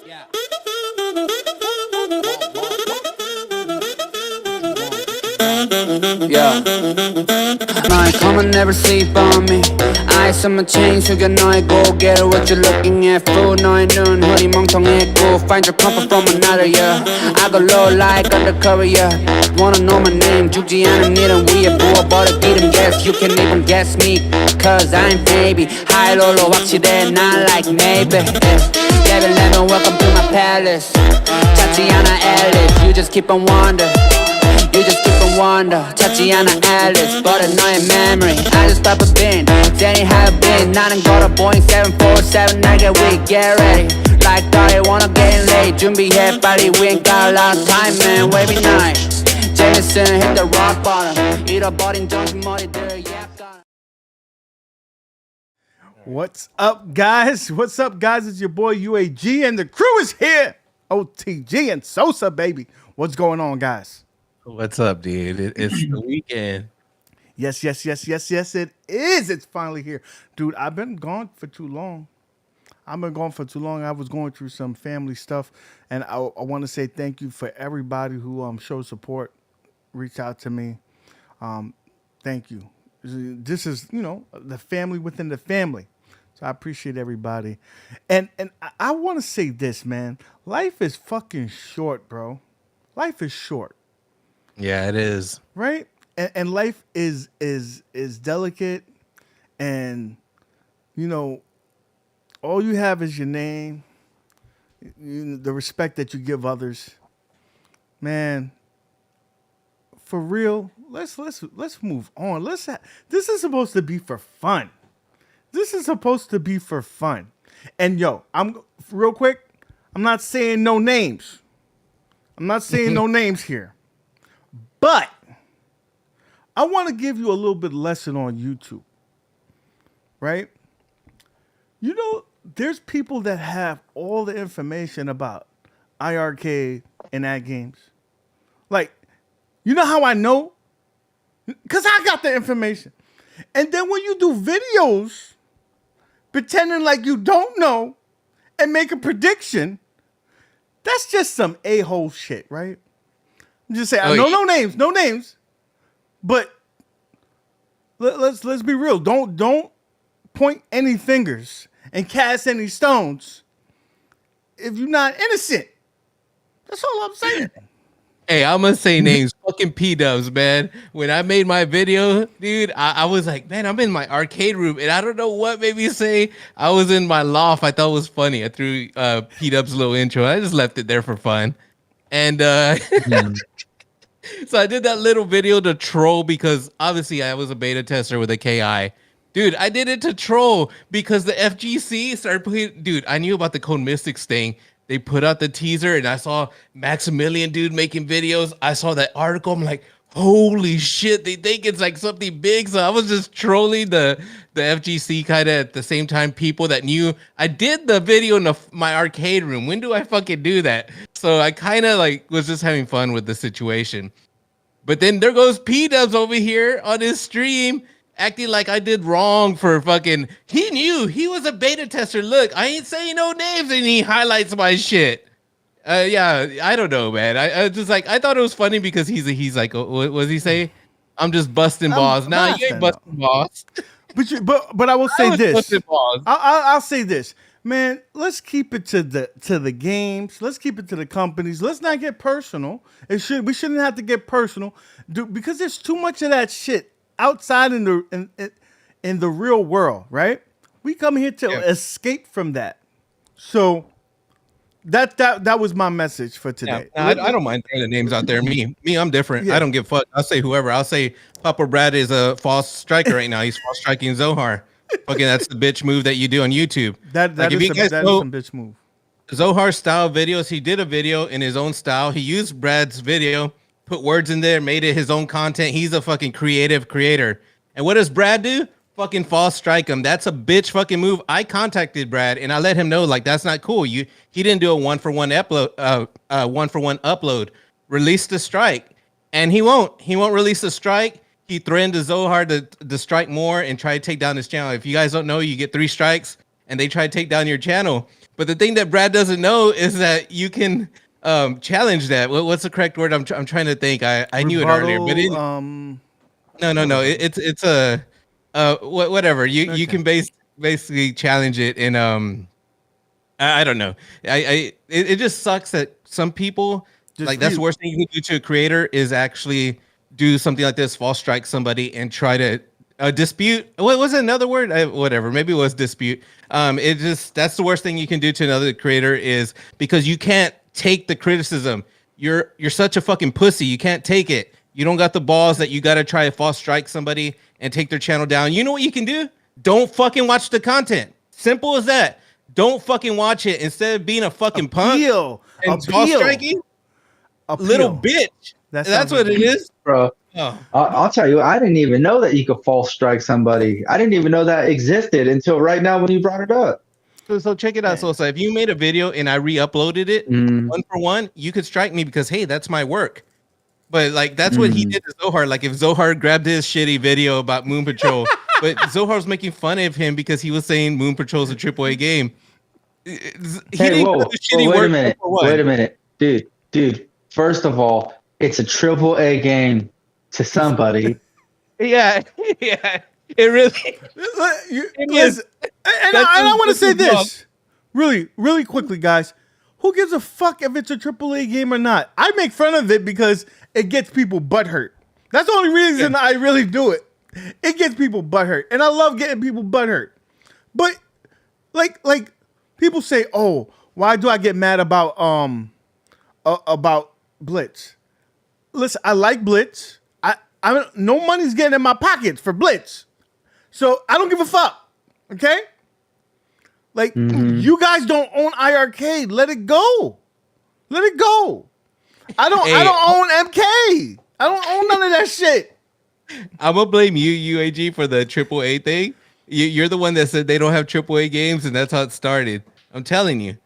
Yeah. Yeah. My come and never sleep on me. Eyes on my chain, so you know I go get it. What you looking at, fool? 너의 눈 허리 멍청했고 Find your comfort from another, yeah. I go low like undercover, yeah. Wanna know my name, 죽지 않은 일은 위에 부어버려 이름 guess. You can't even guess me, cause I'm baby. High low 확실해, not like maybe. Level level, welcome to my palace. 찾지 않아 Alice, you just keep on wondering. You just keep on wonder 찾지 않아 Alice but 너의 memory I just pop a bin Danny have been 나는 걸어 Boeing 747 I get weak get ready Like that I wanna get late 준비해 빨리 we ain't got a lot of time man wavy night Jameson hit the rock bottom 잃어버린 정신머리들 약간 What's up, guys? What's up, guys? It's your boy UAG, and the crew is here. OTG and Sosa, baby. What's going on, guys? What's up, dude? It's the weekend. Yes, it is. It's finally here. Dude, I've been gone for too long. I was going through some family stuff, and I want to say thank you for everybody who showed support, reached out to me. Thank you. This is, the family within the family. So I appreciate everybody. And I want to say this, man. Life is fucking short, bro. Life is short. Yeah, it is. Right? And life is delicate, and all you have is your name, the respect that you give others. Man, for real, let's move on. This is supposed to be for fun. And yo, I'm real quick, I'm not saying no names. Here. But I want to give you a little bit lesson on YouTube, right? There's people that have all the information about iArcade and ad games. Like, you know how I know? Because I got the information. And then when you do videos pretending like you don't know and make a prediction, that's just some a-hole shit, right? I'm just saying, no names. But let's be real. Don't point any fingers and cast any stones if you're not innocent. That's all I'm saying. Hey, I'm gonna say names. Fucking P-dubs, man. When I made my video, dude, I was like, man, I'm in my arcade room, and I don't know what made me say I was in my loft. I thought it was funny. I threw P-dubs' little intro. I just left it there for fun. And so I did that little video to troll because obviously I was a beta tester with a KI. Dude, I did it to troll because the FGC started putting... Dude, I knew about the Code Mystics thing. They put out the teaser, and I saw Maximilian dude making videos. I saw that article. I'm like, holy shit, they think it's like something big. So I was just trolling the FGC kind of at the same time. People that knew I did the video in my arcade room. When do I fucking do that? So I kind of like was just having fun with the situation. But then there goes P-dubs over here on his stream acting like I did wrong for fucking... He knew. He was a beta tester. Look, I ain't saying no names, and he highlights my shit. Yeah, I don't know, man. I just like... I thought it was funny because he's like... What does he say? I'm just busting balls. Nah, you ain't busting balls. But I will say this. I'll say this. Man, let's keep it to the games. Let's keep it to the companies. Let's not get personal. We shouldn't have to get personal, because there's too much of that shit outside in the real world, right? We come here to escape from that. So that was my message for today. Yeah, I don't mind throwing the names out there. Me, I'm different. Yeah. I don't give a fuck. I'll say whoever. I'll say Papa Brad is a false striker right now. He's false striking Zohar. Okay, that's the bitch move that you do on YouTube. That is some bitch move. Zohar style videos. He did a video in his own style. He used Brad's video, put words in there, made it his own content. He's a fucking creative creator. And what does Brad do? Fucking false strike him. That's a bitch fucking move. I contacted Brad and I let him know, like, that's not cool. He didn't do a one-for-one upload. Release the strike. And he won't release the strike. He threatened to Zohar to strike more and try to take down his channel. If you guys don't know, you get 3 strikes and they try to take down your channel. But the thing that Brad doesn't know is that you can challenge that. What's the correct word? I'm trying to think. I knew it earlier, but no. It's a whatever. You can basically challenge it, and I don't know. It just sucks that some people that's the worst thing you can do to a creator is actually do something like this, false strike somebody, and try to dispute. What was it, another word? Whatever. Maybe it was dispute. That's the worst thing you can do to another creator is because you can't take the criticism. You're such a fucking pussy. You can't take it. You don't got the balls that you got to try to false strike somebody and take their channel down. You know what you can do? Don't fucking watch the content. Simple as that. Don't fucking watch it. Instead of being a fucking punk and false striking, little bitch. That's what it is, bro. Oh. I'll tell you, I didn't even know that you could false strike somebody. I didn't even know that existed until right now when you brought it up. So check it out, Sosa. If you made a video and I re-uploaded it one for one, you could strike me because hey, that's my work. But like that's what he did to Zohar. Like if Zohar grabbed his shitty video about Moon Patrol, but Zohar's making fun of him because he was saying Moon Patrol's a AAA game. Wait a minute, dude. First of all, it's a AAA game to somebody. yeah, it really. It is. And I want to say this really quickly, guys. Who gives a fuck if it's a AAA game or not? I make fun of it because it gets people butthurt. That's the only reason I really do it. It gets people butthurt, and I love getting people butthurt. But like people say, "Oh, why do I get mad about Blitz?" Listen, I like Blitz. I no money's getting in my pockets for Blitz, so I don't give a fuck. Okay. Like, you guys don't own iArcade. Let it go. Let it go. I don't own MK. I don't own none of that shit. I'm going to blame you, UAG, for the AAA thing. You're the one that said they don't have AAA games, and that's how it started. I'm telling you.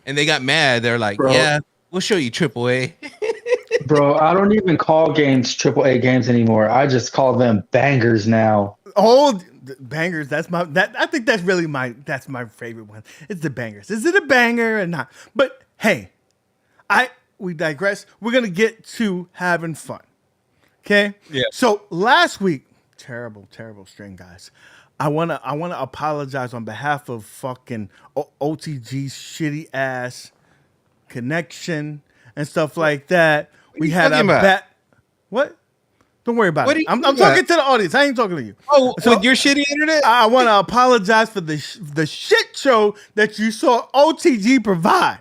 And they got mad. They're like, bro, yeah, we'll show you AAA. Bro, I don't even call games AAA games anymore. I just call them bangers now. Oh, bangers. I think that's really my favorite one. It's the bangers. Is it a banger or not? But hey, we digress. We're gonna get to having fun. Okay? Yeah. So last week, terrible string, guys. I wanna apologize on behalf of fucking OTG's shitty ass connection and stuff like that. We had a what? Don't worry about it. I'm talking to the audience. I ain't talking to you. Oh, so with your shitty internet? I want to apologize for the shit show that you saw OTG provide.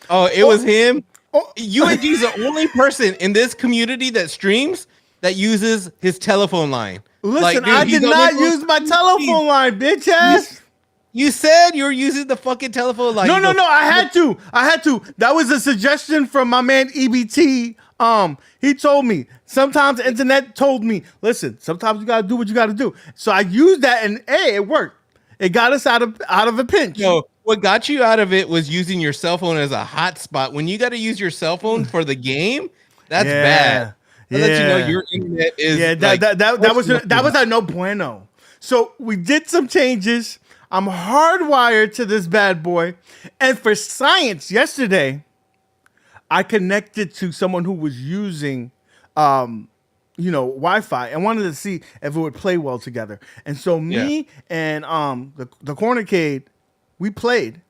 Oh, it was him? UAG is the only person in this community that streams that uses his telephone line. Listen, like, dude, I did not use my telephone line, bitch ass. You said you were using the fucking telephone line. No, I had to. That was a suggestion from my man EBT. He told me, sometimes the internet told me, listen, sometimes you gotta do what you gotta do. So I used that and hey, it worked. It got us out of a pinch. No, what got you out of it was using your cell phone as a hotspot. When you gotta use your cell phone for the game, that's bad. I'll let you know your internet is that was a no bueno. So we did some changes. I'm hardwired to this bad boy. And for science yesterday, I connected to someone who was using, Wi-Fi and wanted to see if it would play well together. And so me and the Cornercade, we played,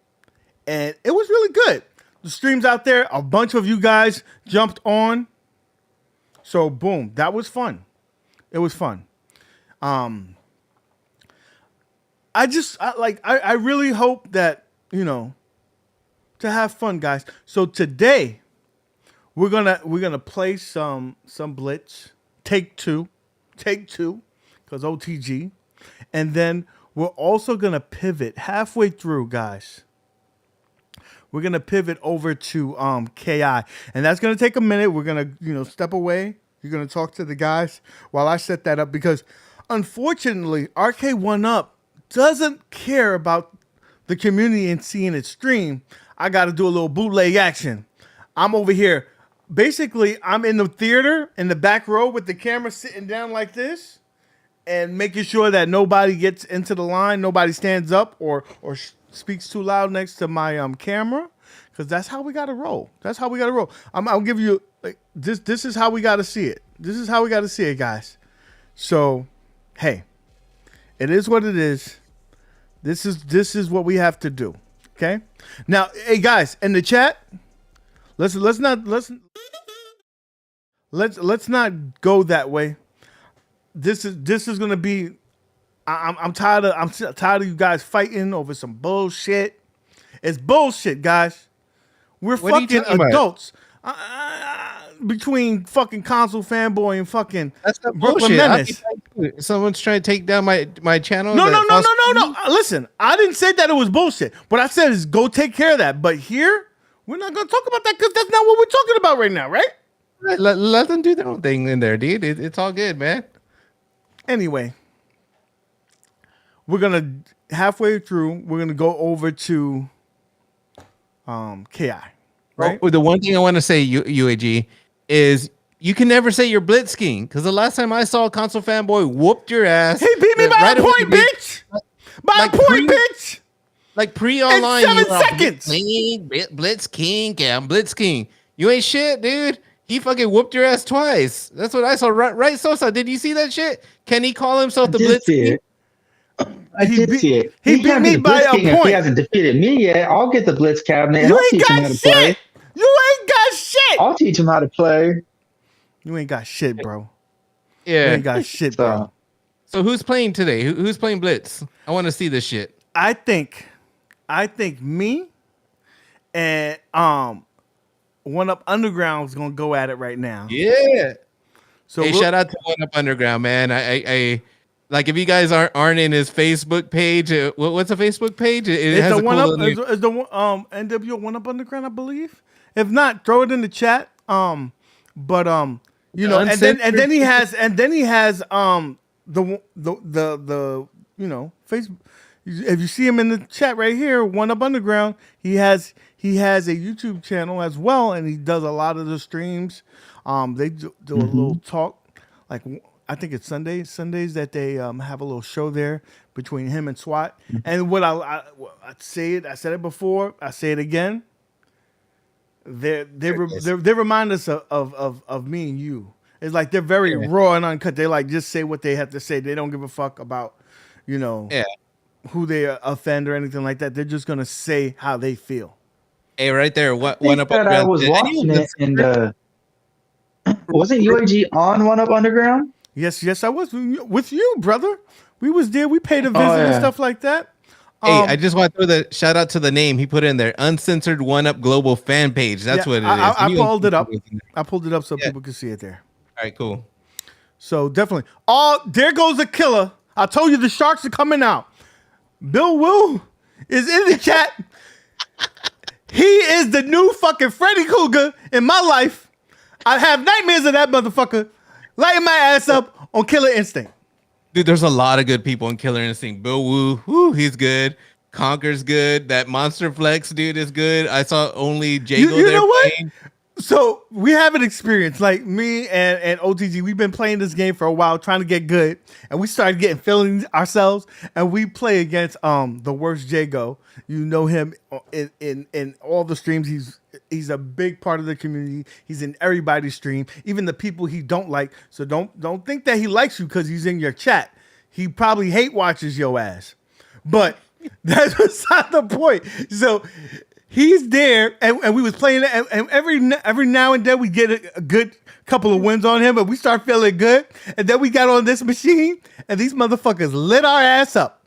and it was really good. The streams out there, a bunch of you guys jumped on. So boom, that was fun. It was fun. I really hope that, to have fun, guys. So today we're gonna play some Blitz. Take two, because OTG. And then we're also gonna pivot halfway through, guys. We're gonna pivot over to KI. And that's gonna take a minute. We're gonna, step away. You're gonna talk to the guys while I set that up, because unfortunately, Arcade1up doesn't care about the community and seeing it stream. I got to do a little bootleg action. I'm over here. Basically, I'm in the theater in the back row with the camera sitting down like this. and making sure that nobody gets into the line, nobody stands up or speaks too loud next to my camera, because that's how we gotta roll. That's how we gotta roll. I'll give you like this. This is how we gotta see it. This is how we gotta see it, guys. So, hey, it is what it is. This is what we have to do. Okay. Now, hey guys, in the chat, let's not go that way. This is gonna be. I'm tired of you guys fighting over some bullshit. It's bullshit, guys. We're fucking adults. Between fucking console fanboy and fucking That's not Brooklyn bullshit. Menace. Someone's trying to take down my channel. No. Listen, I didn't say that it was bullshit. What I said is go take care of that. But here, we're not gonna talk about that because that's not what we're talking about right now, right? Let them do their own thing in there, dude. It's all good, man. Anyway, we're gonna halfway through. We're gonna go over to KI. Right. Oh, the one thing I want to say, UAG, is you can never say you're blitzking because the last time I saw a console fanboy whooped your ass. He beat me by a point, bitch. By a point, bitch. Like pre-online, in 7 seconds. Blitz King, yeah, I'm Blitz King. You ain't shit, dude. He fucking whooped your ass twice. That's what I saw. Right, Sosa? Did you see that shit? Can he call himself the Blitz King? I did see it. He beat me by a point. If he hasn't defeated me yet, I'll get the Blitz cabinet and I'll teach him how to play. You ain't got shit. I'll teach him how to play. You ain't got shit, bro. Yeah. You ain't got shit, bro. So who's playing today? Who's playing Blitz? I want to see this shit. I think me and 1UP Underground is gonna go at it right now. Yeah. So hey, shout out to 1UP Underground, man. I like if you guys aren't in his Facebook page. What's a Facebook page? It has the a one cool up. Is the NWO 1UP Underground, I believe. If not, throw it in the chat. You know, and then he has the you know, Facebook. If you see him in the chat right here, 1UP Underground, he has a YouTube channel as well, and he does a lot of the streams. They do a little talk, like I think it's Sundays that they have a little show there between him and SWAT. And what I said it before, I say it again. They remind us of me and you. It's like they're very raw and uncut. They like just say what they have to say. They don't give a fuck about, you know, who they offend or anything like that. They're just gonna say how they feel. Hey, right there. What 1UP Underground? I was watching it, and wasn't UAG on 1UP Underground? Yes, I was with you, brother. We was there. We paid a visit and stuff like that. Hey, I just want to throw the shout out to the name he put in there. Uncensored 1UP Global Fan Page. That's what it is. I pulled it up. I pulled it up so people could see it there. All right, cool. So definitely. Oh, there goes the killer. I told you the sharks are coming out. Bill Wu is in the chat. He is the new fucking Freddy Krueger in my life. I have nightmares of that motherfucker lighting my ass up on Killer Instinct. Dude, there's a lot of good people in Killer Instinct. Bill Wu, he's good. Conker's good. That Monster Flex dude is good. I saw only Jago you there know what? playing. So we have an experience. Like me and OTG, we've been playing this game for a while, trying to get good, and we started getting feelings ourselves. And we play against the worst Jago. You know him in all the streams. He's a big part of the community. He's in everybody's stream, even the people he don't like. So don't think that he likes you because he's in your chat. He probably hate watches your ass. But that's beside the point. So he's there, and we was playing it, and every now and then we get a good couple of wins on him, but we start feeling good. And then we got on this machine, and these motherfuckers lit our ass up.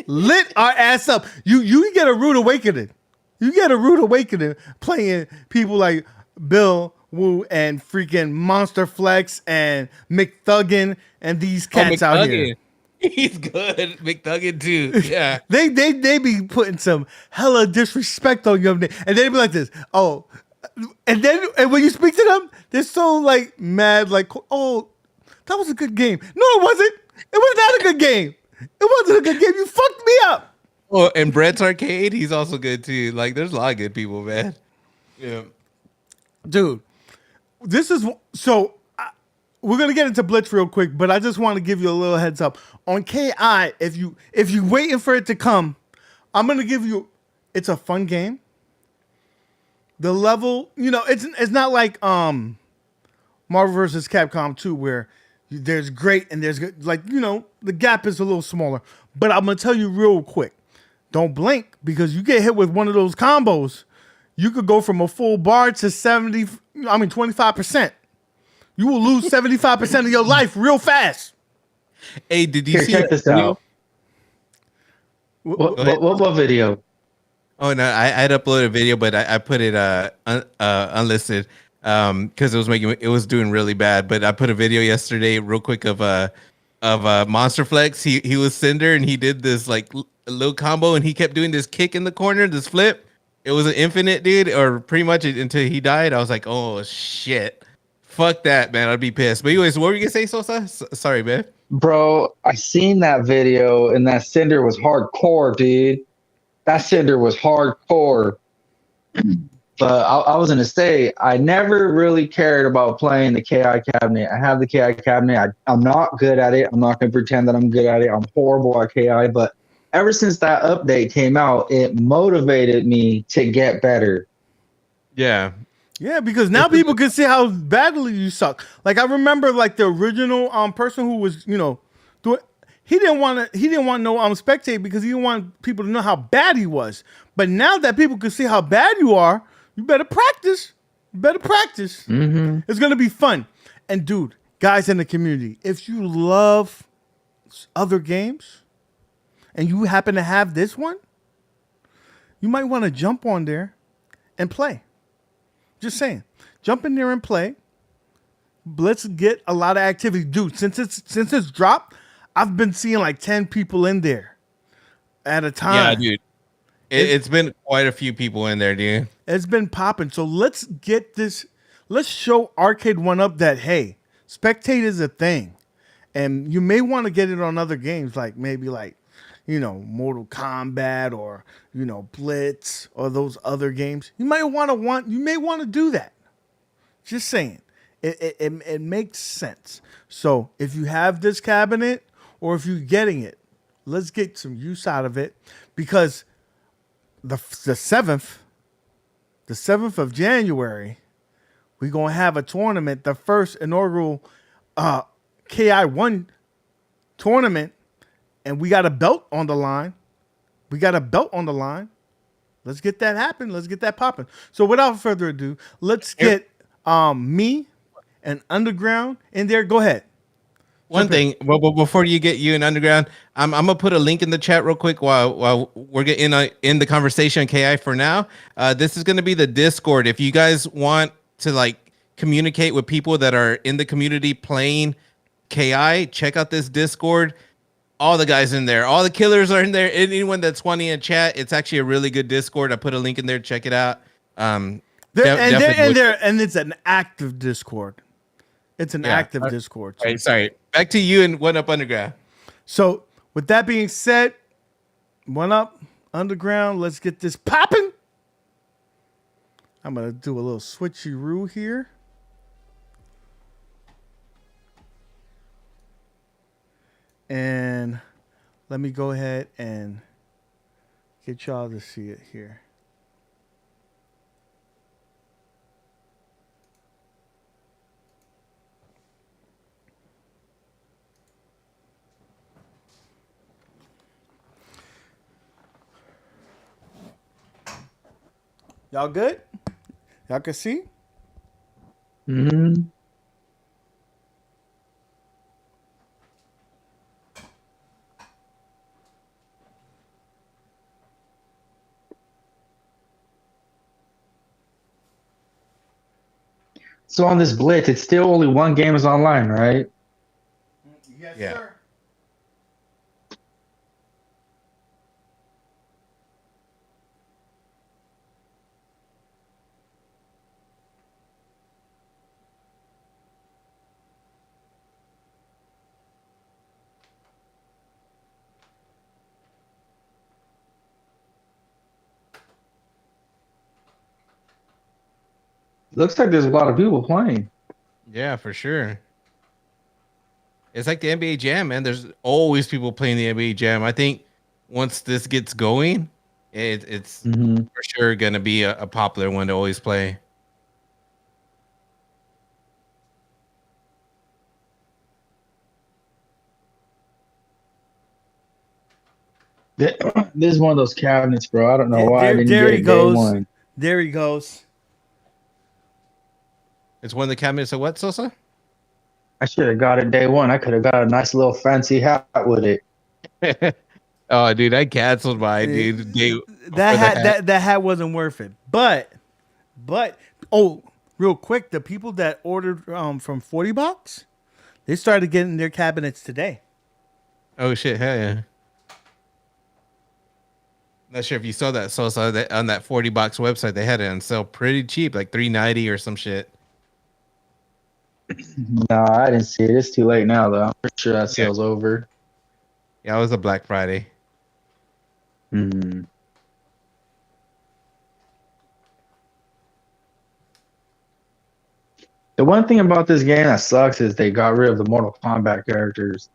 Lit our ass up. You get a rude awakening. You get a rude awakening playing people like Bill Wu and freaking Monster Flex and McThuggin and these cats out here. He's good. McThuggin too. Yeah. they be putting some hella disrespect on your name. And they be like this. Oh. And when you speak to them, they're so like mad, like, oh, that was a good game. No, it wasn't. It was not a good game. It wasn't a good game. You fucked me up. Oh, and Brett's Arcade, he's also good too. Like, there's a lot of good people, man. Yeah. Dude, this is so we're gonna get into Blitz real quick, but I just want to give you a little heads up on KI. If you waiting for it to come, I'm gonna give you. It's a fun game. The level, it's not like Marvel vs. Capcom 2 where there's great and there's good. Like the gap is a little smaller. But I'm gonna tell you real quick, don't blink because you get hit with one of those combos, you could go from a full bar to 25%. You will lose 75% of your life real fast. Hey, did you see check this out? What video? Oh no, I had uploaded a video, but I put it unlisted because it was doing really bad. But I put a video yesterday, real quick, of Monster Flex. He was Cinder and he did this like little combo and he kept doing this kick in the corner, this flip. It was an infinite, dude, or pretty much until he died. I was like, oh shit, fuck that, man. I'd be pissed. But anyways, what were you gonna say, Sosa? Sorry, man. Bro, I seen that video and that Cinder was hardcore, dude. That Cinder was hardcore. But I was going to say, I never really cared about playing the KI cabinet. I have the KI cabinet. I'm not good at it. I'm not going to pretend that I'm good at it. I'm horrible at KI. But ever since that update came out, it motivated me to get better. Yeah. Yeah, because now people can see how badly you suck. Like I remember, like the original person who was, doing. He didn't want no spectate because he didn't want people to know how bad he was. But now that people can see how bad you are, you better practice. Mm-hmm. It's gonna be fun. And dude, guys in the community, if you love other games and you happen to have this one, you might want to jump on there and play. Just saying, jump in there and play. Let's get a lot of activity, dude. Since it's dropped, I've been seeing like 10 people in there at a time. Yeah, dude. It's been quite a few people in there, dude. It's been popping. So let's get this. Let's show Arcade1up that, hey, spectate is a thing. And you may want to get it on other games, like maybe like, Mortal Kombat or, Blitz or those other games. You may want to do that. Just saying. It makes sense. So if you have this cabinet, or if you're getting it, let's get some use out of it because the 7th of January, we're going to have a tournament, the first inaugural KI1 tournament, and we got a belt on the line. Let's get that happen. Let's get that popping. So without further ado, let's get me and Underground in there. Go ahead. One thing, well, before you get you in Underground, I'm gonna put a link in the chat real quick while we're getting in the conversation. KI for now, this is gonna be the Discord. If you guys want to like communicate with people that are in the community playing KI, check out this Discord. All the guys in there, all the killers are in there. Anyone that's wanting to chat, it's actually a really good Discord. I put a link in there. Check it out. And it's an active Discord. It's an active Discord. Right, sorry. Back to you and One Up Underground. So, with that being said, One Up Underground, let's get this popping. I'm going to do a little switcheroo here. And let me go ahead and get y'all to see it here. Y'all good? Y'all can see? Mm-hmm. So on this Blitz, it's still only one game is online, right? Yes, Yeah. sir. Looks like there's a lot of people playing. Yeah, for sure. It's like the NBA Jam, man. There's always people playing the NBA Jam. I think once this gets going, it's for sure gonna be a popular one to always play. This is one of those cabinets, bro. I don't know why I didn't There get he it goes. day one. There he goes. It's one of the cabinets of what, Sosa? I should have got it day one. I could have got a nice little fancy hat with it. Oh, dude, I canceled mine, dude. That hat wasn't worth it. But oh, real quick, the people that ordered from 40 Box, they started getting their cabinets today. Oh shit, hell yeah. Not sure if you saw that, Sosa, that on that 40 Box website. They had it on sale pretty cheap, like $3.90 or some shit. No, I didn't see it. It's too late now, though. I'm pretty sure that sale's over. Yeah, it was a Black Friday. Mm. The one thing about this game that sucks is they got rid of the Mortal Kombat characters.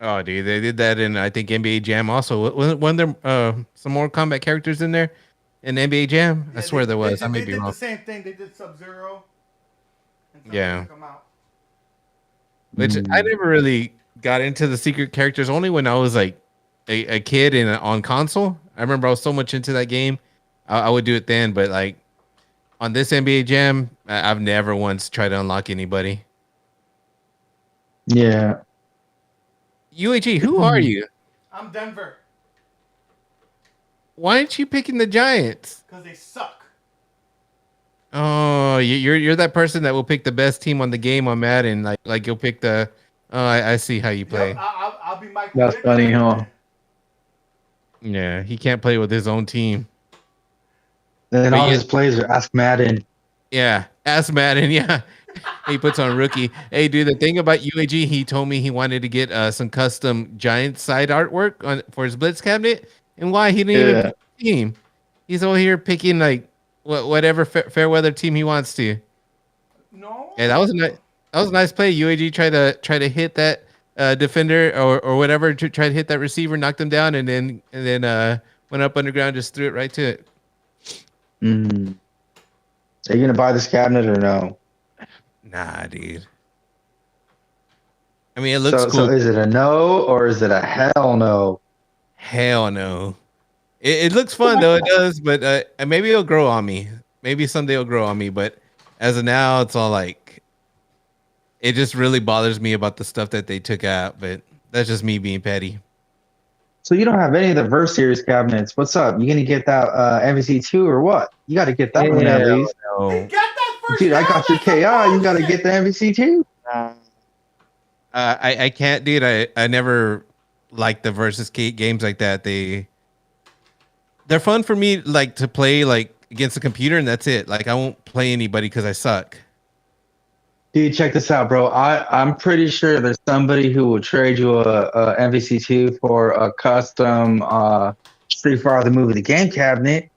Oh, dude, they did that in, I think, NBA Jam also. Wasn't there some more combat characters in there in NBA Jam? I swear there was. I may be wrong. They did the same thing. They did Sub-Zero. Yeah. Which I never really got into the secret characters, only when I was like a kid and on console. I remember I was so much into that game. I would do it then, but like on this NBA Jam, I've never once tried to unlock anybody. Yeah. UAG, who are you? I'm Denver. Why aren't you picking the Giants? Because they suck. Oh, you're that person that will pick the best team on the game on Madden. Like you'll pick the. Oh, I see how you play. Yep, I'll be Michael. That's funny, huh? Yeah, he can't play with his own team. And But all yeah. his plays are Ask Madden. Yeah, ask Madden. Yeah, he puts on rookie. Hey, dude, the thing about UAG, he told me he wanted to get some custom giant side artwork for his Blitz cabinet. And why he didn't even pick a team? He's over here picking like whatever fair weather team he wants to. No. Yeah, that was a nice play. UAG tried to hit that defender or whatever, to try to hit that receiver, knocked him down, and then went up underground, just threw it right to it. Mm. Are you gonna buy this cabinet or no? Nah, dude. I mean, it looks cool. So is it a no or is it a hell no? Hell no. It looks fun though. It does, but maybe it'll grow on me. Maybe someday it'll grow on me. But as of now, it's all like, it just really bothers me about the stuff that they took out. But that's just me being petty. So you don't have any of the Verse Series cabinets. What's up? You gonna get that MVC2 or what? You got to get that one at least. No. Get that first. Dude, I got your KI. You got to get the MVC2. I can't, dude. I never liked the versus games like that. They're fun for me, like to play like against the computer, and that's it. Like I won't play anybody because I suck. Dude, check this out, bro. I'm pretty sure there's somebody who will trade you a MVC2 for a custom Street Fighter the Movie the Game cabinet.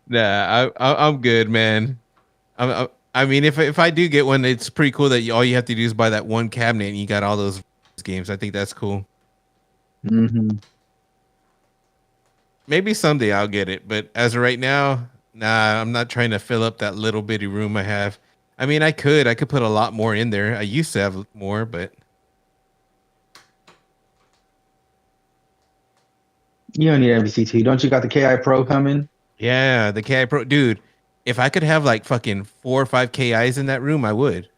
Nah, I'm good, man. I mean, if I do get one, it's pretty cool that all you have to do is buy that one cabinet and you got all those games. I think that's cool. Mm-hmm. Maybe someday I'll get it, but as of right now, nah, I'm not trying to fill up that little bitty room I have. I mean, I could put a lot more in there. I used to have more, but You don't need MVC2. Don't you got the KI Pro coming? yeah, the KI Pro, dude. If I could have like fucking 4 or 5 KIs in that room, I would.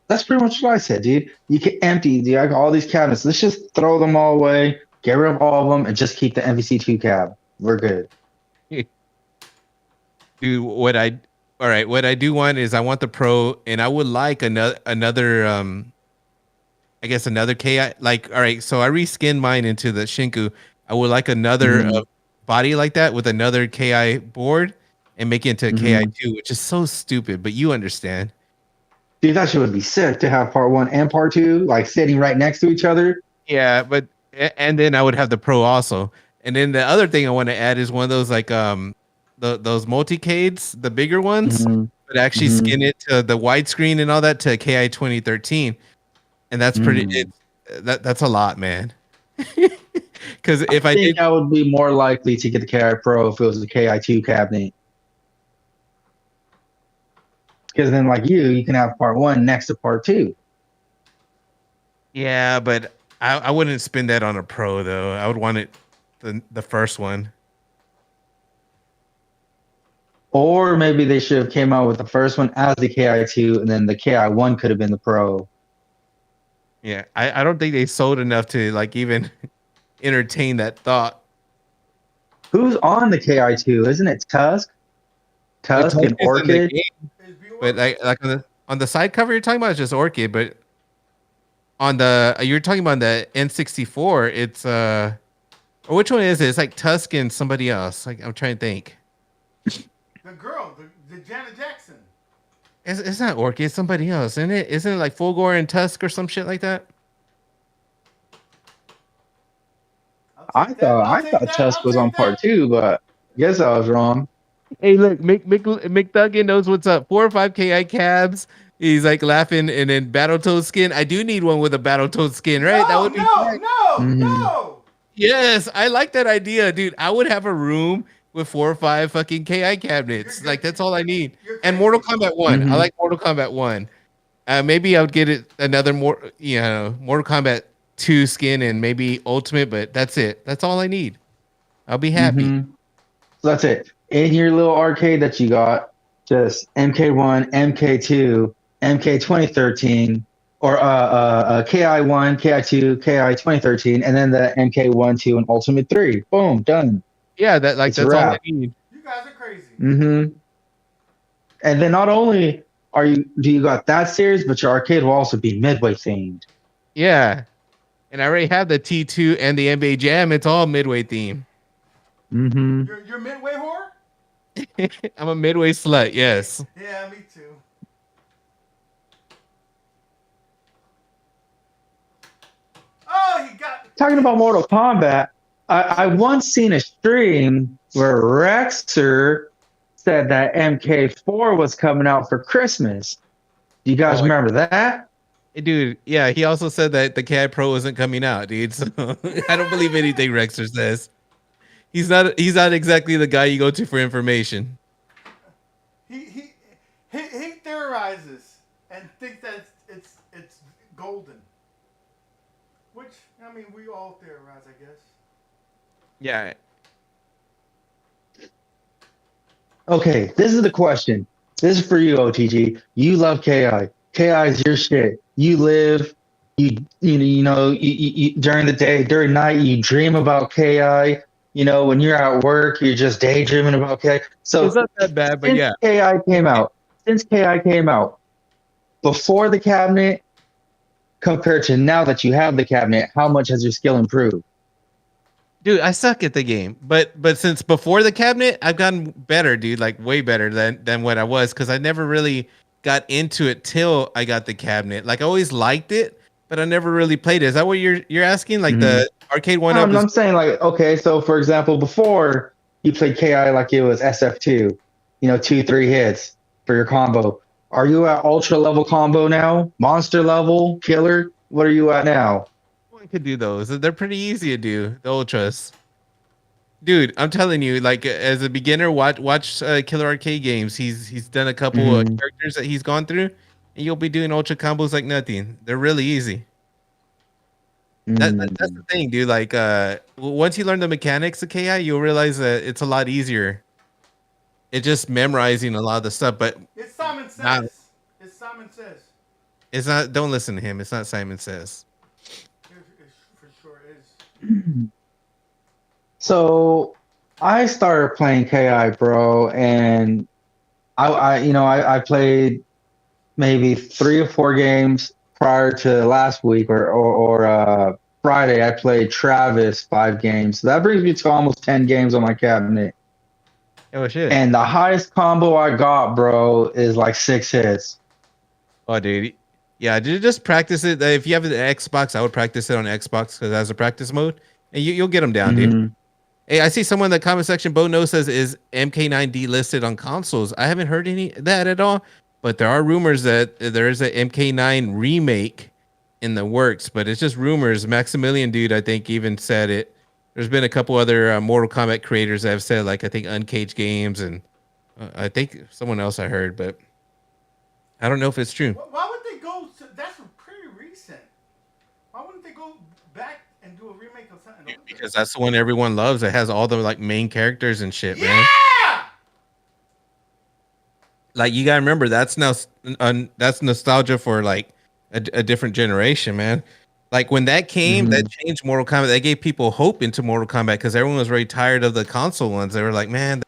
That's pretty much what I said, dude. You can empty, dude. I got all these cabinets. Let's just throw them all away, get rid of all of them, and just keep the MVC2 cab. We're good. Dude, what I do want is I want the Pro, and I would like another I guess another KI. Like, all right, so I reskinned mine into the Shinku. I would like another body like that with another KI board and make it into a KI2, which is so stupid, but you understand. Dude, that shit would be sick to have part 1 and part 2 like sitting right next to each other. Yeah, but and then I would have the Pro also. And then the other thing I want to add is one of those like those multicades, the bigger ones. but actually skin it to the widescreen and all that to KI 2013, and that's pretty. That's a lot, man. Because if I think I would be more likely to get the KI Pro if it was a KI2 cabinet. Because then, like you can have part 1 next to part 2. Yeah, but I wouldn't spend that on a Pro though. I would want it the first one. Or maybe they should have came out with the first one as the KI2, and then the KI1 could have been the Pro. Yeah, I don't think they sold enough to like even entertain that thought. Who's on the KI2? Isn't it Tusk? Tusk and Orchid? But like on the side cover you're talking about is just Orchid, but on the you're talking about the N64, it's or which one is it? It's like Tusk and somebody else. Like I'm trying to think. The girl, the Janet Jackson. It's not Orchid, it's somebody else, isn't it? Isn't it like Fulgore and Tusk or some shit like that? I thought Tusk was on part 2, but I guess I was wrong. Hey, look, McDuggan knows what's up. 4 or 5 KI cabs. He's like laughing, and then Battletoad skin. I do need one with a Battletoad skin, right? No, that would be no. Yes, I like that idea, dude. I would have a room with 4 or 5 fucking KI cabinets. Like that's all I need. And Mortal Kombat 1. I like Mortal Kombat 1. Maybe I would get it another Mortal Kombat 2 skin and maybe Ultimate, but that's it. That's all I need. I'll be happy. So that's it. In your little arcade that you got, just MK1, MK2, MK 2013, or KI1, KI2, KI 2013, and then the MK1, 2, and Ultimate 3. Boom, done. Yeah, that's all I need. You guys are crazy. And then not only do you got that series, but your arcade will also be Midway themed. Yeah. And I already have the T2 and the NBA Jam. It's all Midway theme. You're Midway whore? I'm a Midway slut, yes. Yeah, me too. Oh, he got... Talking about Mortal Kombat, I once seen a stream where Rexer said that MK4 was coming out for Christmas. Do you guys remember that? Dude, yeah, he also said that the KI Pro isn't coming out, dude. So I don't believe anything Rexer says. He's not exactly the guy you go to for information. He theorizes and thinks that it's golden. Which, I mean, we all theorize, I guess. Yeah. Okay, this is the question. This is for you, OTG. You love KI. KI is your shit. You live, you during the day, during night, you dream about KI. You know, when you're at work, you're just daydreaming about KI. So it's not that bad, but yeah. Since KI came out, before the cabinet, compared to now that you have the cabinet, how much has your skill improved? Dude, I suck at the game, but since before the cabinet, I've gotten better, dude, like way better than what I was, because I never really got into it till I got the cabinet. Like I always liked it, but I never really played it. Is that what you're asking? Like the Arcade1up? I'm saying like, okay, so for example, before you played KI like it was SF2, 2-3 hits for your combo. Are you at ultra level combo now? Monster level? Killer? What are you at now? I could do those. They're pretty easy to do, the ultras. Dude, I'm telling you, like as a beginner, watch Killer Arcade games. He's done a couple of characters that he's gone through, and you'll be doing ultra combos like nothing. They're really easy. That's the thing, dude. Like once you learn the mechanics of KI, you'll realize that it's a lot easier. It's just memorizing a lot of the stuff, but it's Simon Says. It's Simon Says. It's not. Don't listen to him. It's not Simon Says. It for sure is. So I started playing KI, bro, and I played maybe 3 or 4 games prior to last week or Friday. I played Travis 5 games. So that brings me to almost 10 games on my cabinet. Oh shit! And the highest combo I got, bro, is like 6 hits. Oh, dude. Yeah, just practice it. If you have the Xbox, I would practice it on Xbox because it has a practice mode, and you'll get them down, dude. Hey, I see someone in the comment section. Bo No says, "Is MK9 delisted on consoles?" I haven't heard any of that at all, but there are rumors that there is a MK9 remake in the works. But it's just rumors. Maximilian, dude, I think even said it. There's been a couple other Mortal Kombat creators that have said, like I think Uncaged Games and I think someone else I heard, but I don't know if it's true. Why would they go? That's pretty recent. Why wouldn't they go back and do a remake of something? Because that's the one everyone loves. It has all the like main characters and shit, man. Like you gotta remember, that's now that's nostalgia for like a different generation, man. Like when that came, that changed Mortal Kombat. That gave people hope into Mortal Kombat because everyone was very tired of the console ones. They were like, man,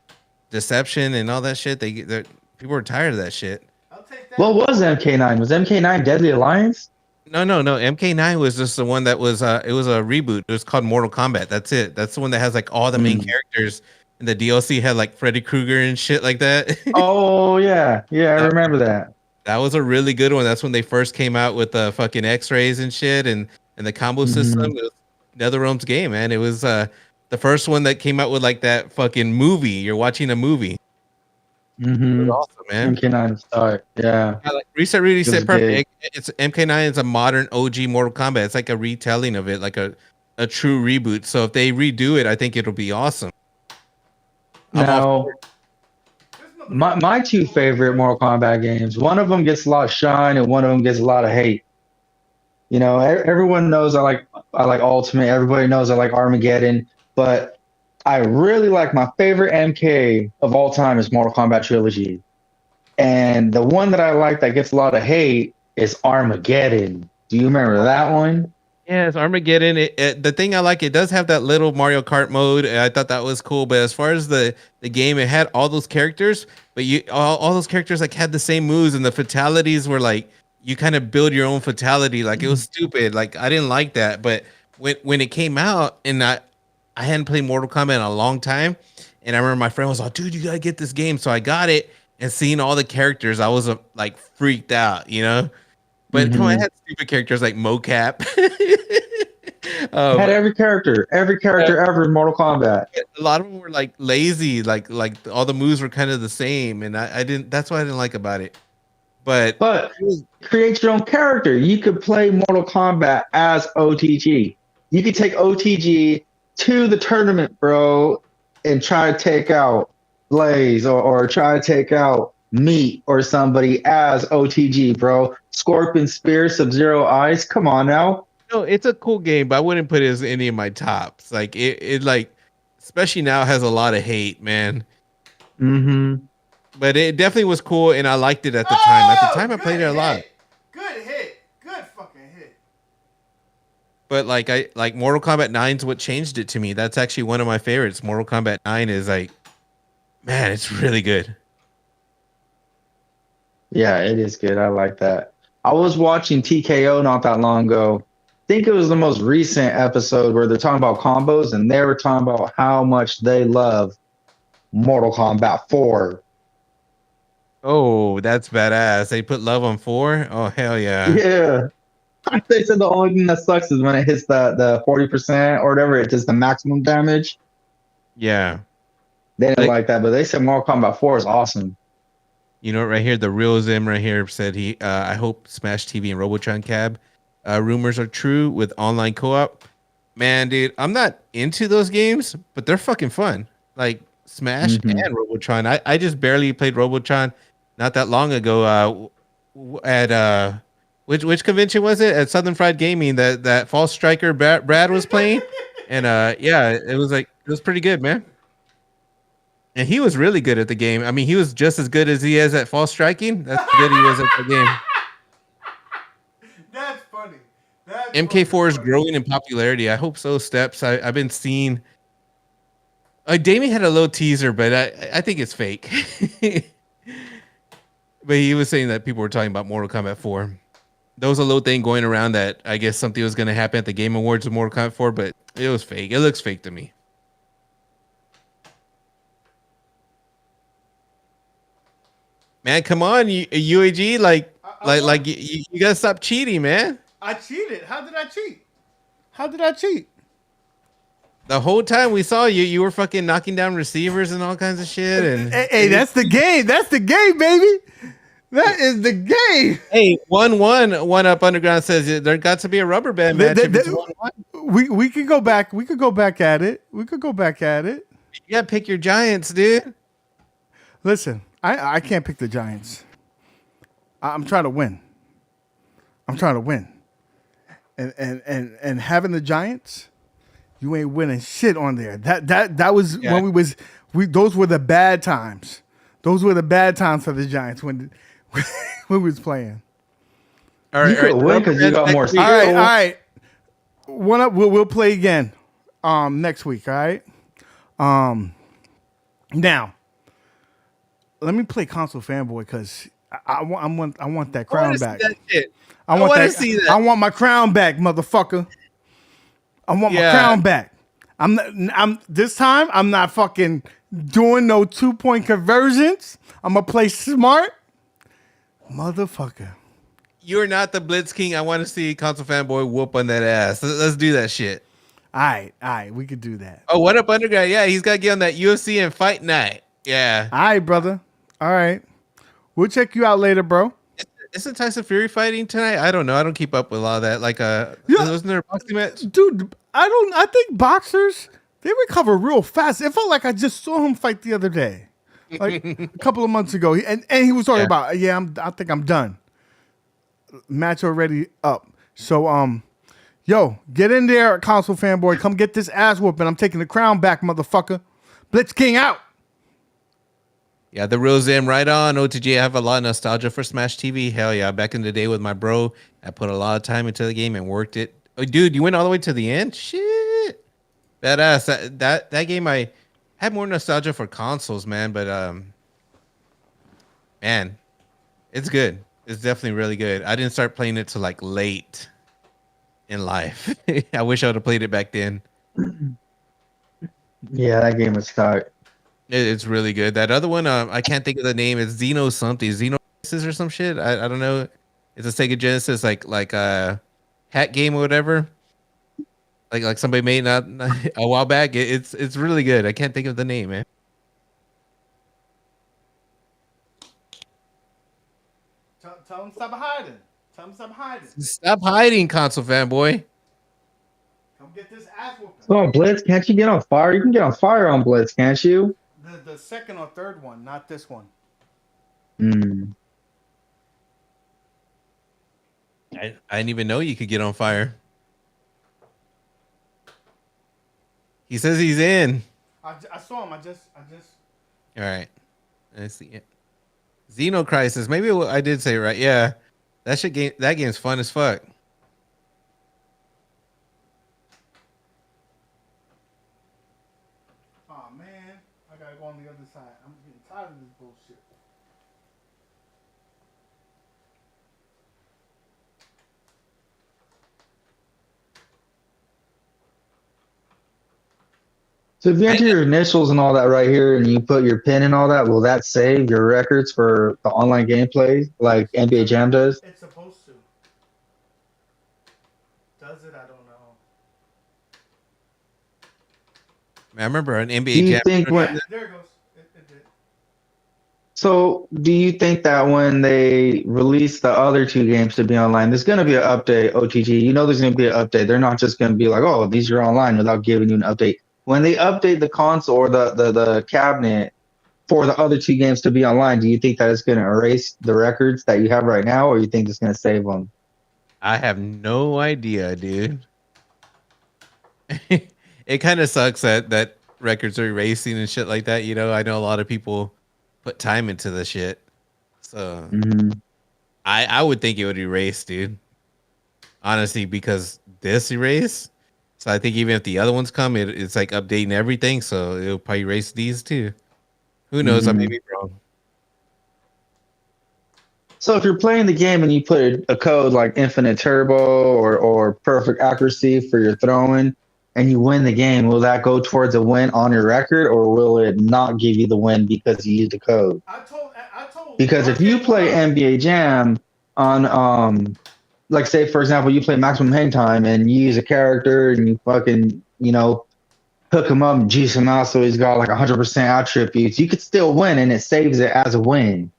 deception and all that shit. People were tired of that shit. I'll take that. What was MK9? Was MK9 Deadly Alliance? No. MK9 was just the one that was it was a reboot. It was called Mortal Kombat. That's it. That's the one that has like all the main characters. And the DLC had like Freddy Krueger and shit like that. Oh yeah, I remember that. That was a really good one. That's when they first came out with the fucking X-rays and shit and the combo system. It was NetherRealm's game, man. It was the first one that came out with like that fucking movie. You're watching a movie. It was awesome, man. MK9 start, yeah. Like Reset really said perfect. It's MK9 is a modern OG Mortal Kombat. It's like a retelling of it, like a true reboot. So if they redo it, I think it'll be awesome. Now, my two favorite Mortal Kombat games, one of them gets a lot of shine and one of them gets a lot of hate. You know, everyone knows I like Ultimate. Everybody knows I like Armageddon. But I really like my favorite MK of all time is Mortal Kombat Trilogy. And the one that I like that gets a lot of hate is Armageddon. Do you remember that one? Yeah, it's Armageddon. The thing I like, it does have that little Mario Kart mode. I thought that was cool. But as far as the game, it had all those characters, but all those characters like had the same moves, and the fatalities were like you kind of build your own fatality. Like it was stupid. Like I didn't like that. But when it came out, and I hadn't played Mortal Kombat in a long time, and I remember my friend was like, "Dude, you gotta get this game." So I got it, and seeing all the characters, I was like freaked out, you know. But come on, I had stupid characters like Mocap. Had every character ever in Mortal Kombat. A lot of them were like lazy, like all the moves were kind of the same, and I didn't. That's what I didn't like about it. But create your own character. You could play Mortal Kombat as OTG. You could take OTG to the tournament, bro, and try to take out Blaze or try to take out Meat or somebody as OTG, bro. Scorpion Spear, Sub-Zero Eyes. Come on now. No, it's a cool game, but I wouldn't put it as any of my tops. Like it like, especially now, has a lot of hate, man. But it definitely was cool, and I liked it at the time. At the time, I played it a lot. Good hit. Good fucking hit. But like Mortal Kombat 9 is what changed it to me. That's actually one of my favorites. Mortal Kombat 9 is like, man, it's really good. Yeah, it is good. I like that. I was watching TKO not that long ago. I think it was the most recent episode where they're talking about combos, and they were talking about how much they love Mortal Kombat 4. Oh, that's badass. They put love on 4? Oh, hell yeah. Yeah. They said the only thing that sucks is when it hits the 40% or whatever, it does the maximum damage. Yeah. They didn't like that, but they said Mortal Kombat 4 is awesome. You know, right here, the real Zim right here said I hope Smash TV and Robotron Cab rumors are true with online co-op. Man, dude, I'm not into those games, but they're fucking fun. Like Smash and Robotron. I just barely played Robotron not that long ago. At which convention was it? At Southern Fried Gaming that False Striker Brad was playing, and yeah, it was pretty good, man. And he was really good at the game. I mean, he was just as good as he is at False Striking. That's how good he was at the game. That's funny. MK4 is growing in popularity. I hope so, Steps. I've been seeing. Damien had a little teaser, but I think it's fake. But he was saying that people were talking about Mortal Kombat 4. There was a little thing going around that I guess something was going to happen at the Game Awards with Mortal Kombat 4, but it was fake. It looks fake to me. Man, come on, UAG, you gotta stop cheating, man. I cheated. How did I cheat? The whole time we saw you, you were fucking knocking down receivers and all kinds of shit. And Hey, that's the game. That's the game, baby. That is the game. hey, 1-1 up underground says there got to be a rubber band match. If it's 1-1. We could go back. We could go back at it. We could go back at it. You gotta pick your Giants, dude. Listen, I can't pick the Giants. I'm trying to win. I'm trying to win. And having the Giants, you ain't winning shit on there. That was when those were the bad times. Those were the bad times for the Giants when we was playing. All right, you could win because you got more skill. All right. One up. We'll play again next week. All right. Now, let me play console fanboy because I want that crown back. I want to see that. I want my crown back, motherfucker. I want my crown back. I'm this time. I'm not fucking doing no 2-point conversions. I'm gonna play smart, motherfucker. You're not the Blitz King. I want to see console fanboy whoop on that ass. Let's do that shit. All right, we could do that. Oh, what up, underground? Yeah, he's got to get on that UFC and fight night. Yeah. All right, brother. All right, we'll check you out later, bro. Isn't Tyson Fury fighting tonight? I don't know. I don't keep up with all that. Like, wasn't there a boxing match? Dude, I think boxers, they recover real fast. It felt like I just saw him fight the other day, like a couple of months ago, and he was talking about, I think I'm done. Match already up. So, yo, get in there, console fanboy. Come get this ass whooping. I'm taking the crown back, motherfucker. Blitz King out. Yeah, the real Zim right on. OTG, I have a lot of nostalgia for Smash TV. Hell yeah. Back in the day with my bro, I put a lot of time into the game and worked it. Oh, dude, you went all the way to the end? Shit. Badass. That game, I had more nostalgia for consoles, man. But, man, it's good. It's definitely really good. I didn't start playing it till like late in life. I wish I would have played it back then. Yeah, that game was tight. It's really good. That other one, I can't think of the name. It's Xeno something, Xenosis or some shit. I don't know. It's a Sega Genesis like a hack game or whatever. Like somebody made not a while back. It's really good. I can't think of the name, man. Tell him stop hiding. Stop hiding, console fanboy. Come get this ass whooping. Oh, Blitz, can't you get on fire? You can get on fire on Blitz, can't you? The second or third one, not this one. I didn't even know you could get on fire. He says he's in. I saw him. I just. All right. Let's see it. Xeno Crisis. Maybe I did say it right. Yeah. That game's fun as fuck. Oh man, I gotta go on the other side. I'm getting tired of this bullshit. So if you enter your initials and all that right here and you put your pin and all that, will that save your records for the online gameplay like NBA Jam does? It's supposed to. Does it? I don't know. I remember an NBA Do you Jam. think when, There it goes. It did. so do you think that when they release the other two games to be online, there's going to be an update, OTG? You know there's going to be an update. They're not just going to be like, oh, these are online without giving you an update. When they update the console or the cabinet for the other two games to be online, do you think that it's going to erase the records that you have right now, or you think it's going to save them? I have no idea, dude. It kind of sucks that records are erasing and shit like that. You know, I know a lot of people put time into the shit. So I would think it would erase, dude. Honestly, because this erase. So I think even if the other ones come, it's like updating everything. So it'll probably erase these too. Who knows? I may be wrong. So if you're playing the game and you put a code like infinite turbo or perfect accuracy for your throwing and you win the game, will that go towards a win on your record, or will it not give you the win because you used the code? I told. Because if you play NBA Jam on like say for example you play maximum hang time and you use a character and you fucking hook him up and juice him out so he's got like 100% attributes, you could still win and it saves it as a win.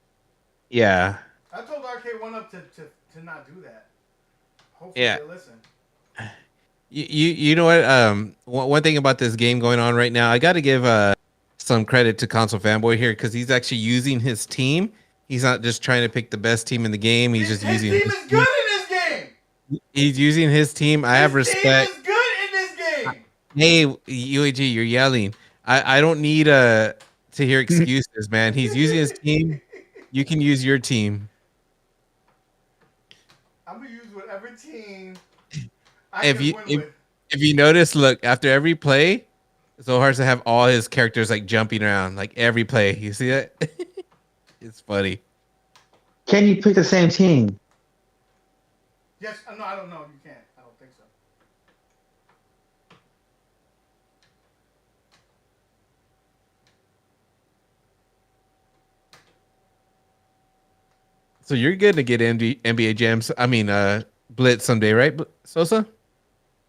Yeah. I told Arcade1up to not do that. Hopefully Yeah. they listen. You know what? One thing about this game going on right now, I got to give some credit to Console Fanboy here because he's actually using his team. He's not just trying to pick the best team in the game. He's just using his team is good in this game. He's using his team. I have respect. His team is good in this game. Hey, UAG, you're yelling. I don't need to hear excuses, man. He's using his team. You can use your team. I'm gonna use whatever team If you notice, look, after every play, Zohar's to have all his characters like jumping around, like every play. You see that? It's funny. Can you pick the same team? Yes, no, I don't know. You can't. I don't think so. So you're good to get NBA Jams. I mean, Blitz someday, right, Sosa?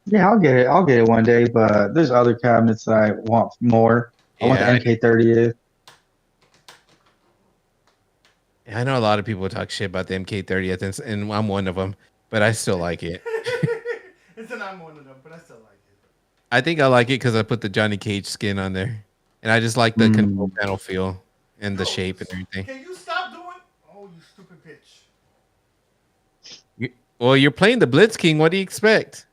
Yeah, I'll get it. I'll get it one day, but there's other cabinets that I want more. I want the MK30th. I know a lot of people talk shit about the MK30th, and I'm one of them, but I still like it. It's an I'm one of them, but I still like it. I think I like it because I put the Johnny Cage skin on there, and I just like the control panel feel and the shape and everything. Can you stop doing? Oh, you stupid bitch! Well, you're playing the Blitz King. What do you expect?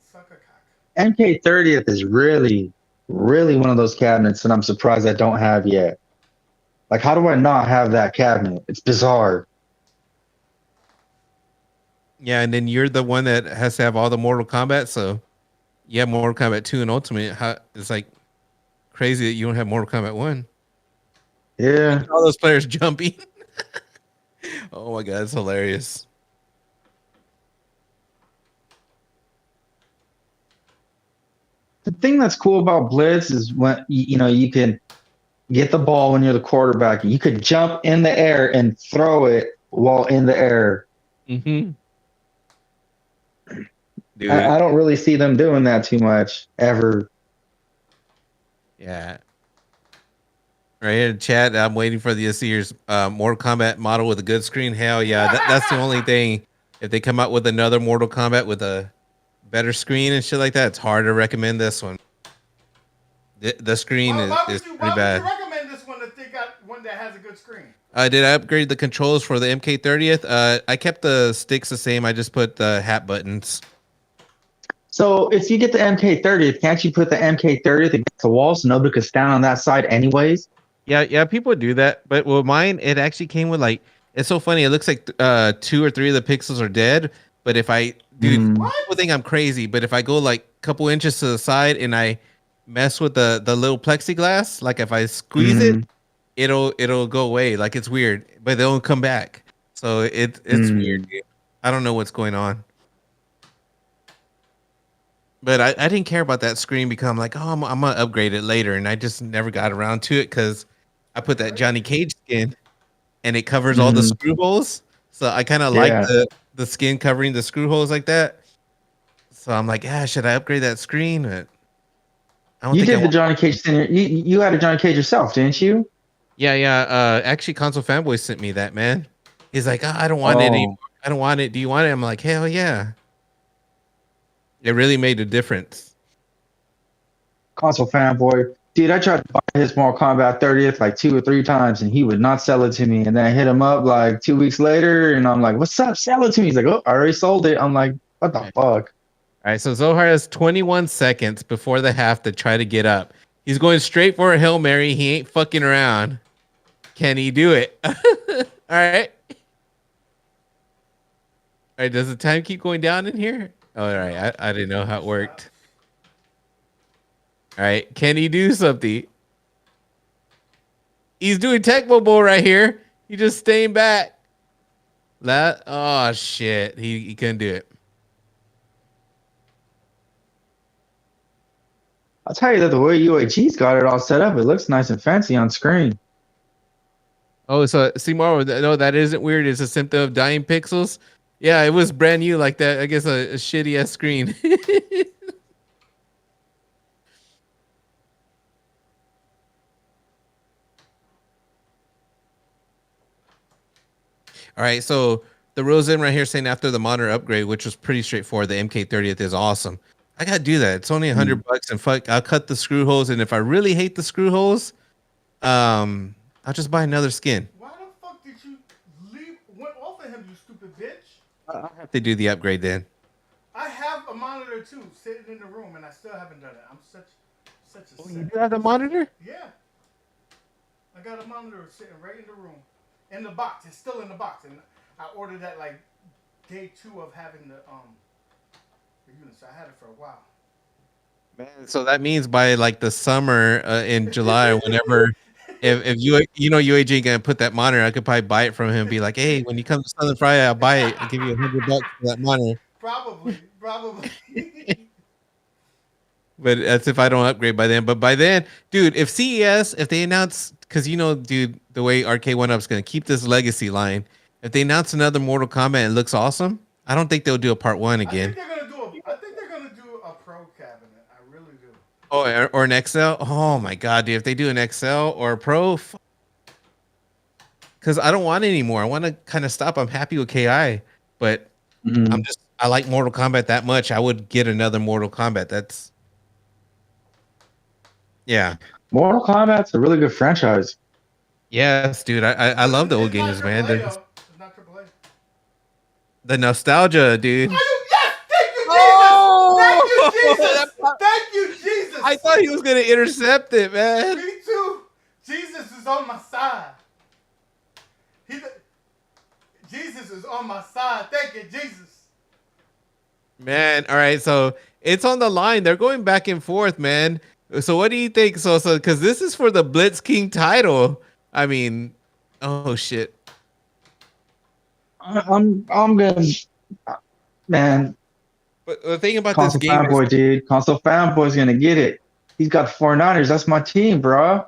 Suck a cock. MK30th is really, really one of those cabinets that I'm surprised I don't have yet. Like, how do I not have that cabinet? It's bizarre. Yeah, and then you're the one that has to have all the Mortal Kombat, so you have Mortal Kombat 2 and Ultimate. It's like crazy that you don't have Mortal Kombat 1. Yeah. All those players jumping. Oh my god, it's hilarious. The thing that's cool about Blitz is when you can get the ball when you're the quarterback. You could jump in the air and throw it while in the air. Mm-hmm. Dude. I don't really see them doing that too much ever. Yeah. Right here in chat, I'm waiting for the this year's Mortal Kombat model with a good screen. Hell yeah, that's the only thing. If they come out with another Mortal Kombat with a better screen and shit like that, it's hard to recommend this one. The screen is pretty bad. Why would you recommend this one if they got one that has a good screen? Did I upgrade the controls for the MK30th? I kept the sticks the same. I just put the hat buttons. So if you get the MK30th, can't you put the MK30th against the wall so nobody could stand on that side anyways? Yeah, people do that. But with mine, it actually came with like, it's so funny. It looks like 2 or 3 of the pixels are dead. But if I, dude, people think I'm crazy. But if I go like a couple inches to the side and I mess with the little plexiglass, like if I squeeze it, it'll go away. Like it's weird, but they don't come back. So it's weird. Dude. I don't know what's going on. But I didn't care about that screen because I'm like, oh, I'm gonna upgrade it later, and I just never got around to it because I put that Johnny Cage skin, and it covers all the screw holes. So I kind of like the skin covering the screw holes like that. So I'm like, should I upgrade that screen? But I don't you think did the Johnny Cage thing. You had a Johnny Cage yourself, didn't you? Yeah. Actually, Console Fanboy sent me that, man. He's like, I don't want it anymore. I don't want it. Do you want it? I'm like, hell yeah. It really made a difference. Console Fanboy. Dude, I tried to buy his Mortal Kombat 30th like 2 or 3 times, and he would not sell it to me. And then I hit him up like 2 weeks later, and I'm like, what's up? Sell it to me. He's like, oh, I already sold it. I'm like, what the fuck? All right, so Zohar has 21 seconds before the half to try to get up. He's going straight for a Hail Mary. He ain't fucking around. Can he do it? All right. All right, does the time keep going down in here? Oh, all right, I didn't know how it worked. All right, can he do something? He's doing Tecmo Bowl right here. He's just staying back. Oh, shit. He couldn't do it. I'll tell you that the way UAG's got it all set up, it looks nice and fancy on screen. Oh, so Seymour, no, that isn't weird. It's a symptom of dying pixels. Yeah, it was brand new like that. I guess a shitty ass screen. All right, so the rules in right here saying after the monitor upgrade, which was pretty straightforward, the MK30th is awesome. I gotta do that. It's only $100, and fuck, I'll cut the screw holes. And if I really hate the screw holes, I'll just buy another skin. Why the fuck did you went off of him, you stupid bitch? I'll have to do the upgrade then. I have a monitor too, sitting in the room, and I still haven't done it. I'm such a. Oh, you do have the monitor? Yeah. I got a monitor sitting right in the room, in the box. It's still in the box, and I ordered that like day 2 of having the units. I had it for a while. Man, so that means by like the summer in July or whenever, if you know UAG ain't gonna put that monitor, I could probably buy it from him and be like, hey, when you come to Southern Friday, I'll buy it. I'll give you $100 for that monitor. Probably. But that's if I don't upgrade by then. But by then, dude, if CES, if they announce, because dude, the way Arcade1up's gonna keep this legacy line, if they announce another Mortal Kombat and it looks awesome, I don't think they'll do a part 1 again. I think they're gonna do a pro cabinet. I really do. Oh, or an XL. Oh my god, dude! If they do an XL or a Pro, because I don't want it anymore. I want to kind of stop. I'm happy with KI, but I like Mortal Kombat that much. I would get another Mortal Kombat. That's Mortal Kombat's a really good franchise. Yes, dude. I love the old games, man. It's not AAA. The nostalgia, dude. Yes! Thank you, Jesus! Thank you, Jesus! I thought he was gonna intercept it, man. Me too. Jesus is on my side. Jesus is on my side. Thank you, Jesus. Man, all right. So it's on the line. They're going back and forth, man. So what do you think, Sosa? Because this is for the Blitz King title. I mean, oh shit. I'm gonna, man. But the thing about Console this game fanboy, is, dude. Console fanboy's gonna get it. He's got 49ers. That's my team, bro.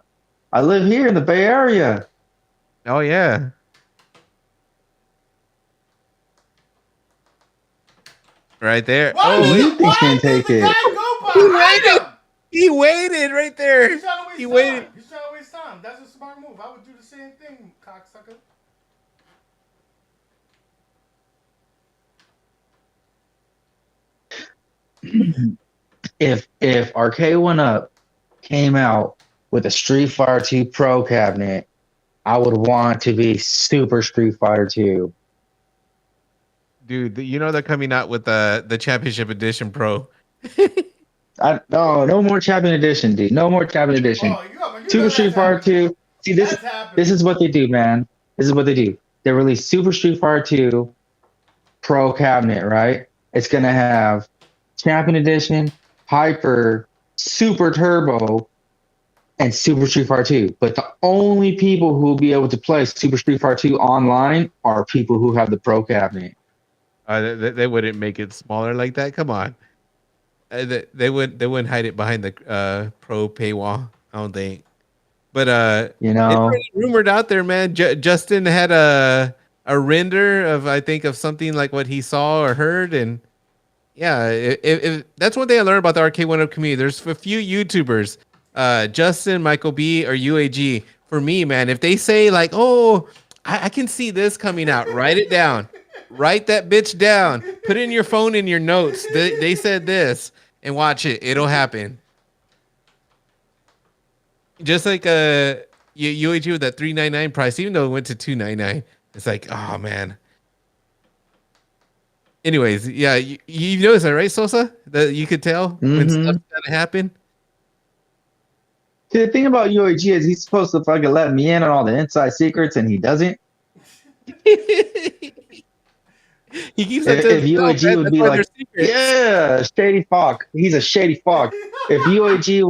I live here in the Bay Area. oh yeah. Right there. Why Oh, you think can take the it? guy go behind him? he waited right there. He's trying to waste He time. waited. He's trying to waste time. That's a smart move. I would do the same thing, cocksucker. If Arcade1up came out with a Street Fighter 2 Pro cabinet, I would want to be Super Street Fighter 2. Dude, you know they're coming out with the Championship Edition Pro. No more Champion Edition, dude. No more Champion Edition. Super Street Fighter 2. See, this is what they do, man. This is what they do. They release Super Street Fighter 2 Pro cabinet, right? It's going to have Champion Edition, Hyper, Super Turbo, and Super Street Fighter 2. But the only people who will be able to play Super Street Fighter 2 online are people who have the Pro cabinet. They wouldn't make it smaller like that. Come on. They wouldn't hide it behind the Pro paywall. I don't think. But it's rumored out there, man. Justin had a render of something like what he saw or heard, and yeah, if that's one thing I learned about the Arcade1up community. There's a few YouTubers, Justin, Michael B, or UAG. For me, man, if they say like, "Oh, I can see this coming out," write it down. Write that bitch down. Put it in your phone in your notes. They said this, and watch it. It'll happen. Just like UAG with that $399 price, even though it went to $299, it's like, oh man. Anyways, yeah, you noticed that, right, Sosa? That you could tell when stuff's gonna happen. See, the thing about UAG is he's supposed to fucking let me in on all the inside secrets, and he doesn't. He keeps if UAG would be like, yeah, shady fuck. He's a shady fuck. If UAG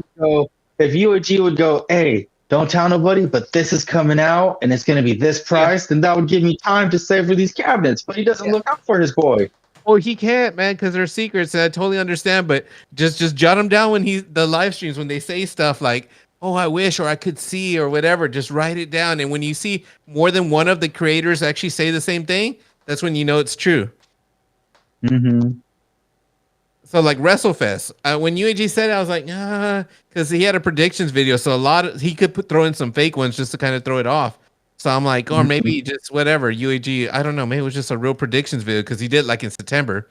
would go, hey, don't tell nobody, but this is coming out and it's gonna be this price, then that would give me time to save for these cabinets. But he doesn't look out for his boy. Oh, he can't, man, because they're secrets, and I totally understand. But just jot them down when the live streams, when they say stuff like, "Oh, I wish," or "I could see," or whatever. Just write it down, and when you see more than one of the creators actually say the same thing, that's when you know it's true. So like WrestleFest, when UAG said it, I was like, because he had a predictions video, so he could throw in some fake ones just to kind of throw it off. So I'm like, or maybe just whatever UAG. I don't know. Maybe it was just a real predictions video because he did like in September,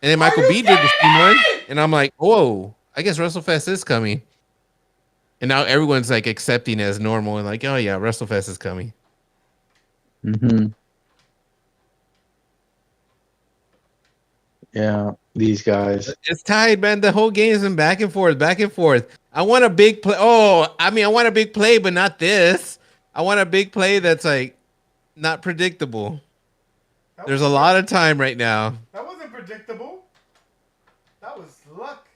and then Michael B did the same one, and I'm like, whoa, I guess WrestleFest is coming, and now everyone's like accepting it as normal and like, oh yeah, WrestleFest is coming. Yeah, these guys. It's tied, man. The whole game has been back and forth, back and forth. I want a big play. Oh, I mean, I want a big play, but not this. I want a big play that's like not predictable. There's a lot of time right now. That wasn't predictable. That was luck.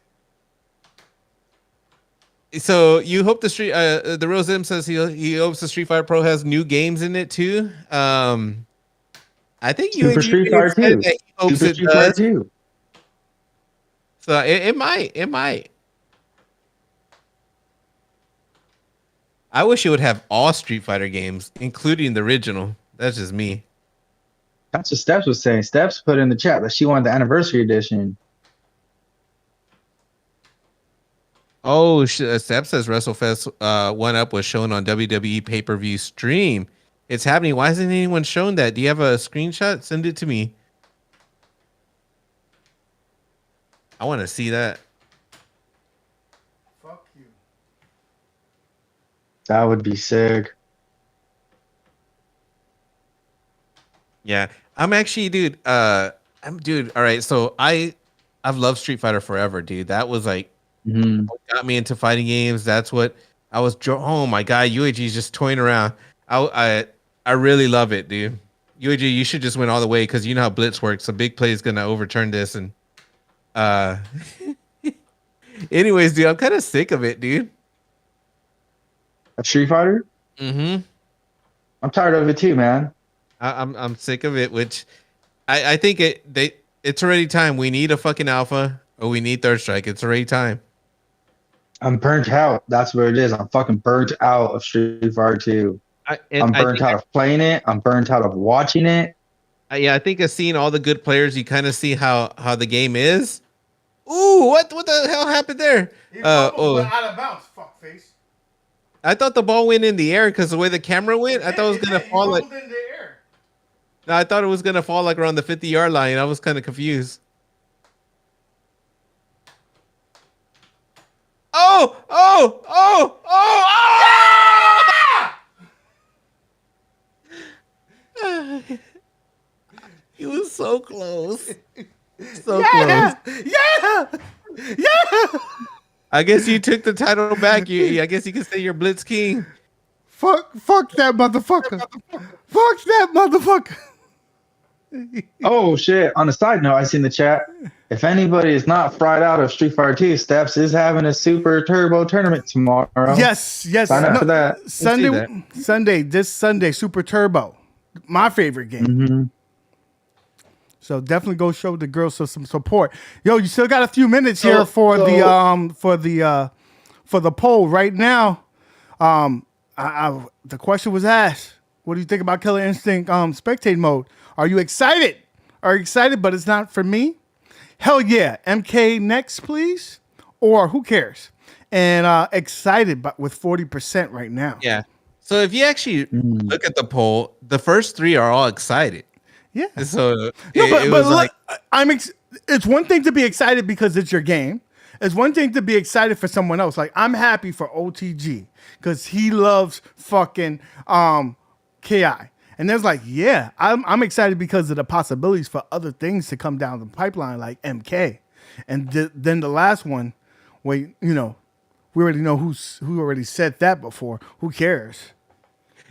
So you hope the Rose M says he hopes the Street Fighter Pro has new games in it too. I think Super Street Fighter 2. He hopes Super it Street Fighter does. 2. So it might. I wish it would have all Street Fighter games, including the original. That's just me. That's what Steps was saying. Steps put in the chat that she wanted the anniversary edition. Oh, Steph says WrestleFest 1UP was shown on WWE pay-per-view stream. It's happening. Why hasn't anyone shown that? Do you have a screenshot? Send it to me. I want to see that. Fuck you. That would be sick. Yeah, I'm actually, dude. All right, so I've loved Street Fighter forever, dude. That was like what got me into fighting games. That's what I was. Oh my god, UAG is just toying around. I really love it, dude. UAG, you should just win all the way because you know how Blitz works. A big play is gonna overturn this, and anyways, dude, I'm kind of sick of it, dude. A Street Fighter? Mm-hmm. I'm tired of it too, man. I'm sick of it. Which I think it's already time. We need a fucking alpha, or we need Third Strike. It's already time. I'm burnt out. That's what it is. I'm fucking burnt out of Street Fighter 2. I'm burnt out of playing it. I'm burnt out of watching it. Yeah, I think of seeing all the good players, you kind of see how the game is. Ooh, what the hell happened there? Went out of bounds, fuckface. I thought the ball went in the air because the way the camera went, I thought it was gonna fall like. In the air. No, I thought it was gonna fall like around the 50-yard line. I was kind of confused. He was so close. So close. Yeah. I guess you took the title back. I guess you can say you're Blitz King. Fuck that motherfucker. Fuck that motherfucker. Oh shit! On a side note, I see in the chat. If anybody is not fried out of Street Fighter 2, Steps is having a Super Turbo tournament tomorrow. Yes. Sign up for that. This Sunday, Super Turbo, my favorite game. So definitely go show the girls some support. Yo, you still got a few minutes here for the poll right now. The question was asked: what do you think about Killer Instinct spectate mode? Are you excited? Are you excited? But it's not for me. Hell yeah, MK next, please. Or who cares? And excited, but with 40% right now. Yeah. So if you actually look at the poll, the first three are all excited. Yeah. So it was like it's one thing to be excited because it's your game. It's one thing to be excited for someone else. Like I'm happy for OTG because he loves fucking KI. And there's like, yeah, I'm excited because of the possibilities for other things to come down the pipeline like MK. And then the last one, wait, we already know who already said that before. Who cares?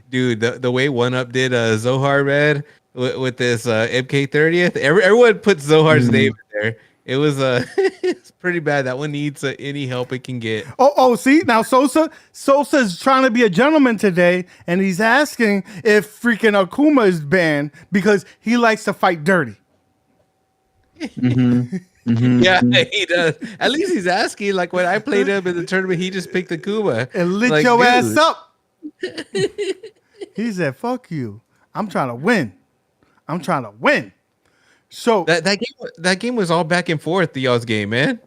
Dude, the way 1UP did Zohar, man, with this MK30th, everyone put Zohar's name in there. It was it's pretty bad. That one needs any help it can get. Oh, see now Sosa's trying to be a gentleman today, and he's asking if freaking Akuma is banned because he likes to fight dirty. Yeah, he does. At least he's asking. Like when I played him in the tournament, he just picked Akuma and lit like, your dude. ass up. He said, "Fuck you. I'm trying to win. So that game was all back and forth. The y'all's game, man.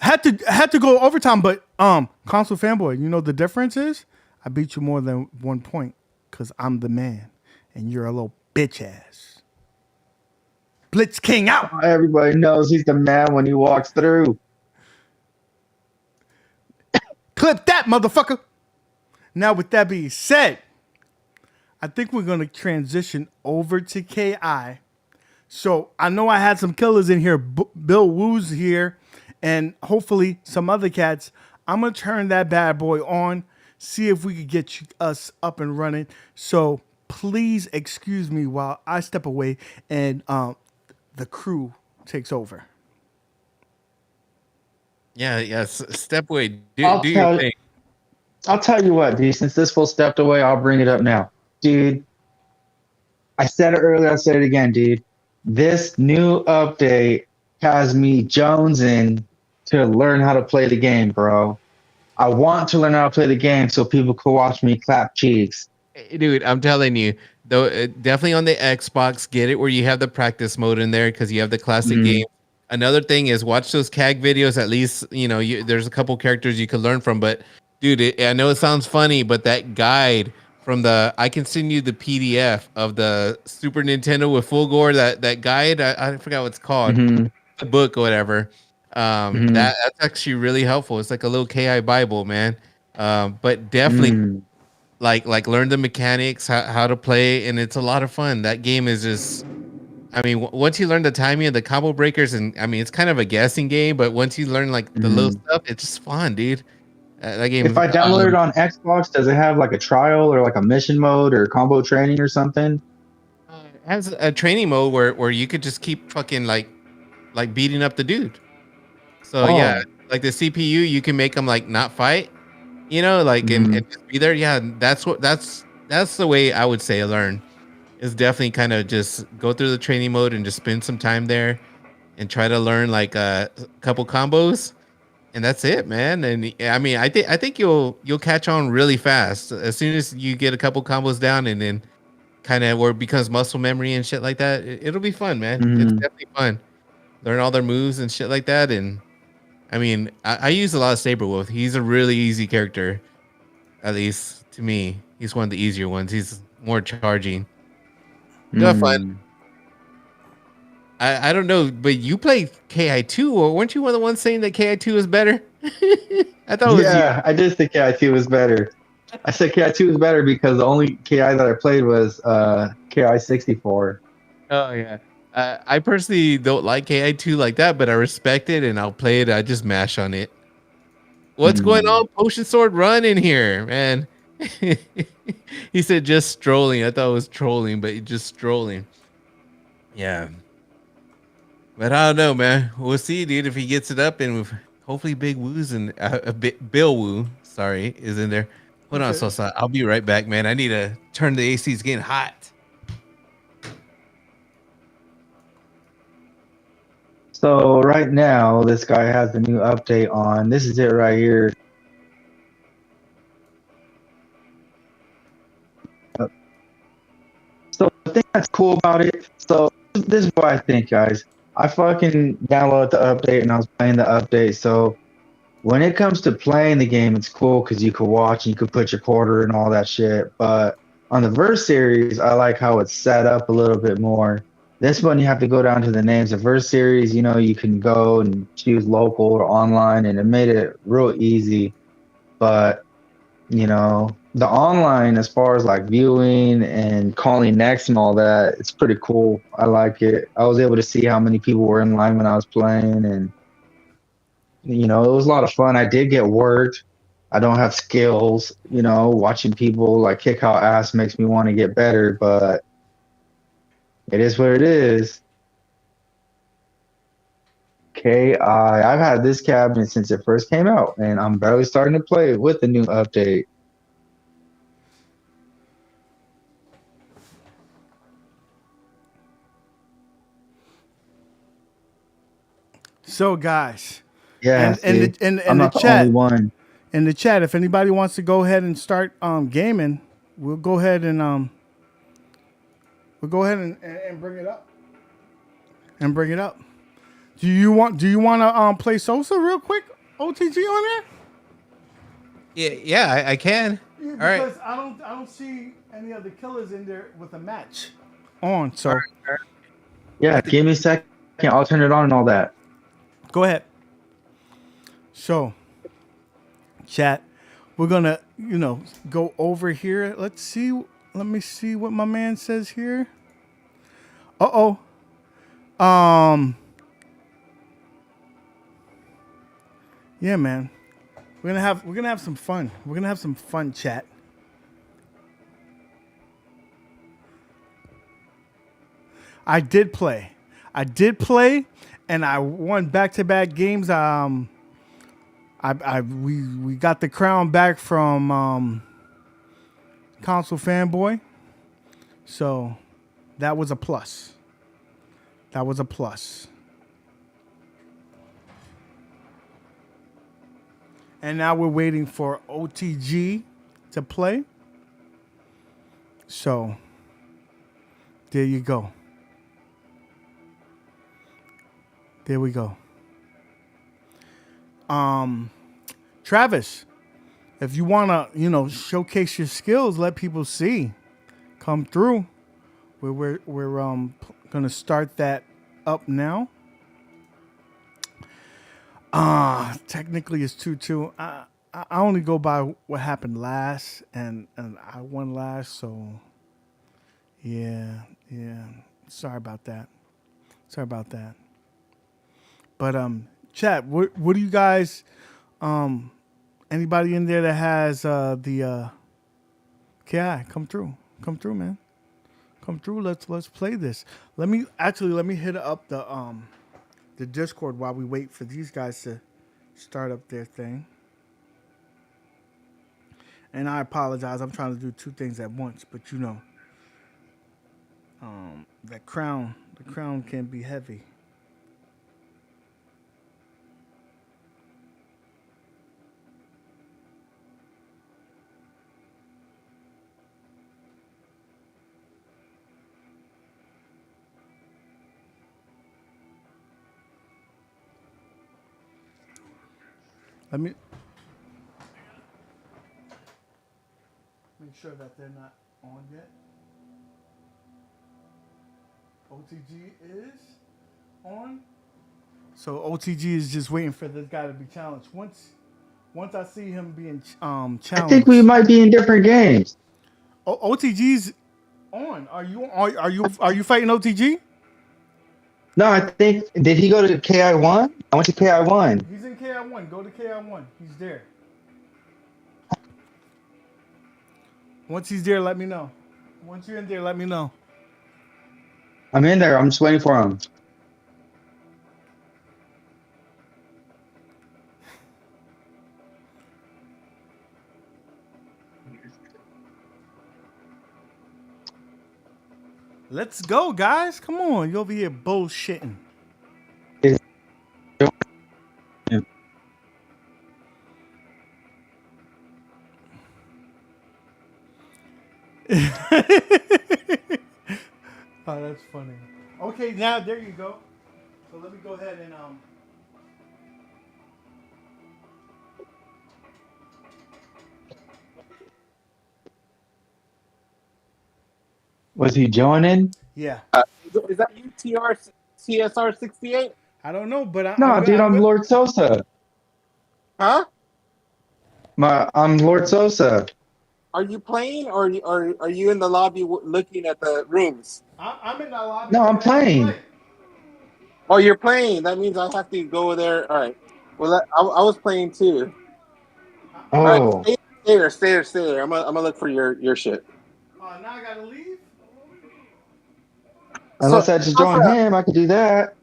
Had to go overtime, but console fanboy. You know the difference is I beat you more than 1 point because I'm the man and you're a little bitch ass. Blitz King out. Everybody knows he's the man when he walks through. Clip that, motherfucker. Now, with that being said, I think we're going to transition over to KI. So I know I had some killers in here. Bill Woo's here and hopefully some other cats. I'm going to turn that bad boy on, see if we could get us up and running. So please excuse me while I step away and the crew takes over. Yeah. Step away. Do your thing. I'll tell you what, dude. Since this fool stepped away, I'll bring it up now. Dude, I said it earlier, I said it again, dude. This new update has me jonesing to learn how to play the game, bro. I want to learn how to play the game so people could watch me clap cheeks. Dude, I'm telling you, though, definitely on the Xbox, get it where you have the practice mode in there because you have the classic game. Another thing is watch those CAG videos. At least, there's a couple characters you could learn from. But, dude, I know it sounds funny, but that guide from I can send you the PDF of the Super Nintendo with full gore, that guide, I forgot what it's called, the book or whatever. That's actually really helpful. It's like a little KI Bible, man. But definitely like learn the mechanics, how to play, and it's a lot of fun. That game is just, I mean, once you learn the timing of the combo breakers, and I mean, it's kind of a guessing game, but once you learn like the little stuff, it's just fun, dude. That game. If I download it on Xbox, does it have like a trial or like a mission mode or combo training or something? It has a training mode where you could just keep fucking like beating up the dude. So yeah, like the CPU, you can make them like not fight, and just be there. Yeah, that's the way I would say learn. Is definitely kind of just go through the training mode and just spend some time there and try to learn like a couple combos. And that's it, man. And I mean, I think you'll catch on really fast as soon as you get a couple combos down, and then kind of where it becomes muscle memory and shit like that. It'll be fun, man. It's definitely fun. Learn all their moves and shit like that. And I mean, I use a lot of Saberwolf. He's a really easy character, at least to me. He's one of the easier ones. He's more charging. You have fun. I don't know, but you played KI2, or weren't you one of the ones saying that KI2 is better? I thought it was you. I did think KI2 was better. I said KI2 was better because the only KI that I played was KI64. Oh, yeah. I personally don't like KI2 like that, but I respect it, and I'll play it. I just mash on it. What's going on, Potion Sword Run in here, man? He said just strolling. I thought it was trolling, but just strolling. Yeah. But I don't know, man. We'll see, dude, if he gets it up, and hopefully Big Woo's and Bill Woo, sorry, is in there. Hold on, Sosa. I'll be right back, man. I need to turn the AC. It's getting hot. So right now, this guy has the new update on. This is it right here. So the thing that's cool about it, so this is what I think, guys. I fucking downloaded the update and I was playing the update. So when it comes to playing the game, it's cool because you can watch and you can put your quarter and all that shit. But on the Verse series, I like how it's set up a little bit more. This one, you have to go down to the names. The Verse series, you can go and choose local or online, and it made it real easy. But, the online, as far as like viewing and calling next and all that, it's pretty cool. I like it. I was able to see how many people were in line when I was playing, and it was a lot of fun. I did get worked. I don't have skills, watching people like kick out ass makes me want to get better, but it is what it is. I've had this cabinet since it first came out, and I'm barely starting to play it with the new update. So, guys, yeah, and I'm the not the chat, only one. In the chat, if anybody wants to go ahead and start gaming, we'll go ahead and bring it up. And bring it up. Do you want to play Sosa real quick? OTG on there? Yeah, I can. Yeah, All right. because I don't see any other killers in there with a match on. So Yeah, give me a second. I'll turn it on and all that. go ahead. So, chat, we're gonna go over here. Let's see. Let me see what my man says here. Uh oh. Yeah, man. We're gonna have some fun. We're gonna have some fun, chat. I did play. And I won back-to-back games. We got the crown back from Console Fanboy, so that was a plus. That was a plus. And now we're waiting for OTG to play. So there you go. There we go. Travis, if you wanna, showcase your skills, let people see, come through. We're gonna start that up now. Technically it's 2-2. I only go by what happened last, and I won last, so yeah. Sorry about that. But chat, what do you guys, anybody in there that has the KI, come through, man. Come through. Let's play this. Let me hit up the Discord while we wait for these guys to start up their thing. And I apologize. I'm trying to do two things at once, but the crown can be heavy. Let me make sure that they're not on yet. OTG is on. So OTG is just waiting for this guy to be challenged. Once I see him being challenged, I think we might be in different games. OTG's on. Are you fighting OTG? No, I think, did he go to KI1? I went to KI1. He's in KI1. Go to KI1. He's there. Once he's there, let me know. Once you're in there, let me know. I'm in there. I'm just waiting for him. Let's go, guys. Come on. You over here bullshitting. Oh, that's funny. Okay, now there you go. So let me go ahead and Was he joining? yeah. Is that you, CSR 68? I don't know, but No, dude, I'm Lord Sosa. Huh? I'm Lord Sosa. Are you playing, or are you in the lobby looking at the rooms? I'm in the lobby. No, I'm playing. Oh, you're playing. That means I have to go there. All right. Well, I was playing too. Oh, All right, stay there. I'm gonna look for your shit. Now I gotta leave. unless I just join him, I could do that.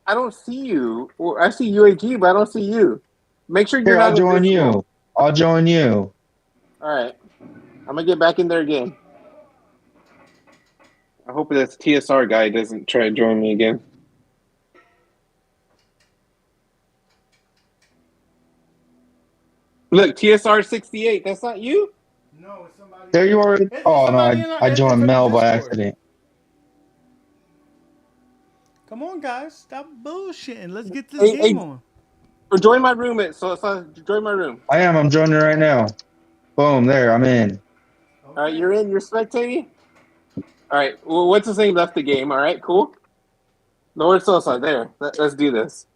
I don't see you. Or I see UAG, but I don't see you. Make sure you're Here, not I'll join invisible. you. I'll join you. All right. I'm gonna get back in there again. I hope this TSR guy doesn't try to join me again. Look, TSR 68. That's not you? No, it's somebody. There you are. It's Oh, no, somebody I joined Mel by Discord. accident. Come on, guys. Stop bullshitting. Let's get this game on. Or join my room. Join my room. I am. I'm joining right now. Boom, there, I'm in. All right, you're in. You're spectating. All right. Well, what's his name left the game? All right, cool. Lord Sosa, there. Let's do this.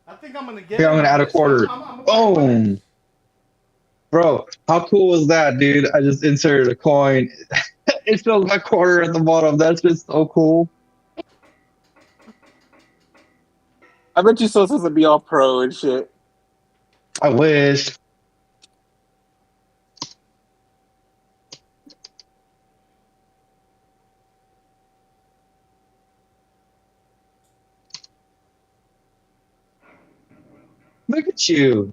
I think I'm gonna get Here, it. I'm gonna add a quarter. Boom. Bro, how cool was that, dude? I just inserted a coin. It shows my quarter at the bottom. That's just so cool. I bet you Sosa's gonna be all pro and shit. I wish. Look at you.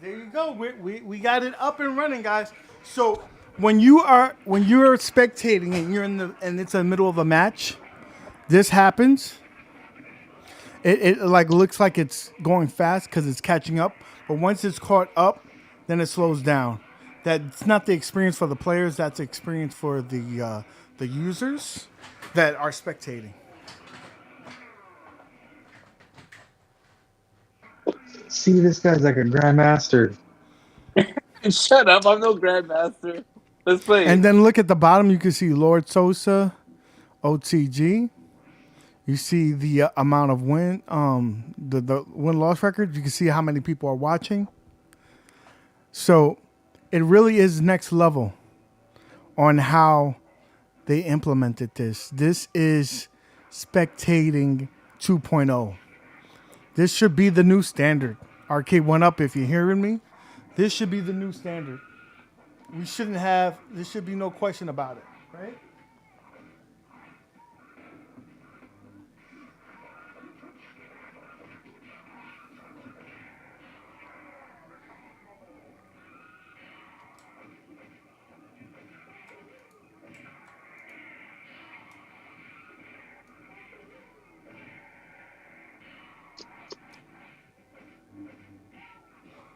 There you go. We got it up and running, guys. So when you're spectating and you're and it's in the middle of a match, this happens. It like looks like it's going fast because it's catching up, but once it's caught up, then it slows down. That's not the experience for the players. That's the experience for the users that are spectating. See, this guy's like a grandmaster. Shut up! I'm no grandmaster. Let's play. And then look at the bottom. You can see Lord Sosa, OTG. You see the amount of win, the win-loss record. You can see how many people are watching. So it really is next level on how they implemented this. This is spectating 2.0. This should be the new standard. Arcade1up, if you're hearing me, this should be the new standard. There should be no question about it, right?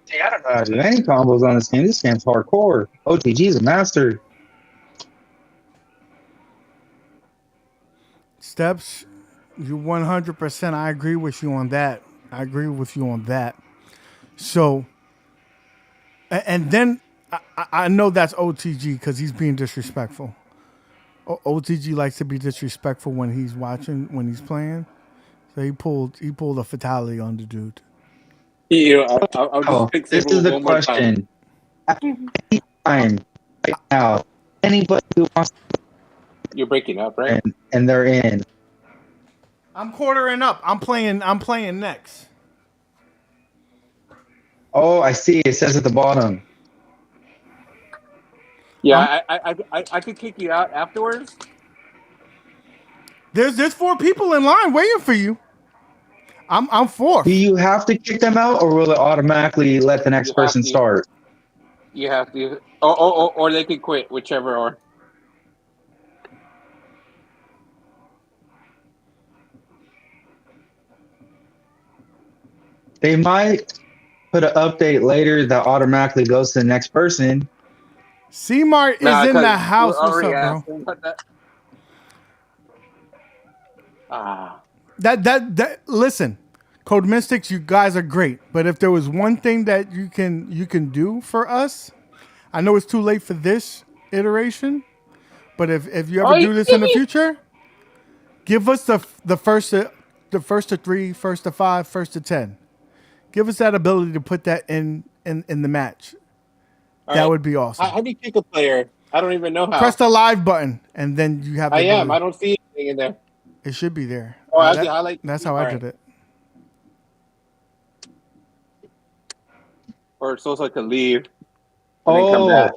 See, I don't know how to do any combos on this game. This game's hardcore. OTG's a master. Steps, you 100%. I agree with you on that. So, and then I know that's OTG because he's being disrespectful. OTG likes to be disrespectful when he's watching, when he's playing. So he pulled a fatality on the dude. I'll just pick This is the question. Anytime, right now, anybody who wants You're breaking up, right? and they're in. I'm quartering up. I'm playing next. Oh, I see. It says at the bottom. Yeah, I could kick you out afterwards. There's 4 people in line waiting for you. I'm fourth. Do you have to kick them out, or will it automatically let the next person start? You have to, or they could quit, whichever. Or They might put an update later that automatically goes to the next person. C-Mart is in the house. What's up, bro? That listen, Code Mystics, you guys are great. But if there was one thing that you can do for us, I know it's too late for this iteration, but if you ever do this in the future, give us the first to 3, first to 5, first to 10. Give us that ability to put that in the match. That would be awesome. How do you kick a player? I don't even know how. Press the live button, and then you have. I don't see anything in there. It should be there. Oh, that's how I did it. Or Sosa could leave. Oh,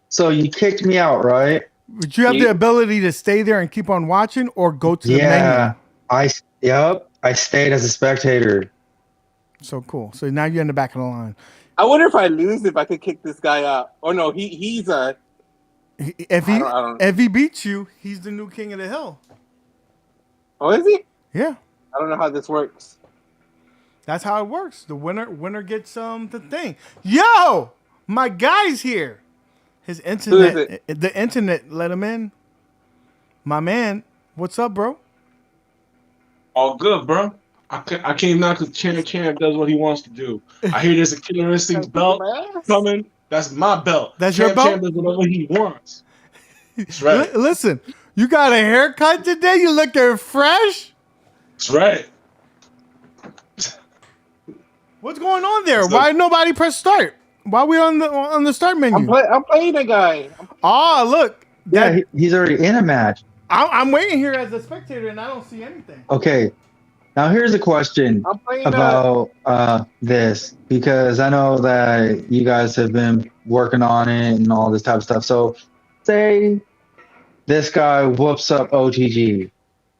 so you kicked me out, right? But you have the ability to stay there and keep on watching, or go to the menu. I stayed as a spectator. So cool. So now you're in the back of the line. I wonder if I lose if I could kick this guy out. Oh no, he's a. If he beats you, he's the new king of the hill. Oh, is he? Yeah. I don't know how this works. That's how it works. The winner gets the thing. Yo, my guy's here. His internet, the internet let him in. My man, what's up, bro? All good, bro. I came now because Champ does what he wants to do. I hear there's a Killer Instincts belt coming. That's my belt. That's your belt? Champ does whatever he wants. That's right. Listen, you got a haircut today? You looking fresh? That's right. What's going on there? Why nobody press start? Why we on the start menu? I'm playing a guy. Oh, look. Yeah, he's already in a match. I'm waiting here as a spectator, and I don't see anything. Okay. Now here's a question about this, because I know that you guys have been working on it and all this type of stuff. So say this guy whoops up OTG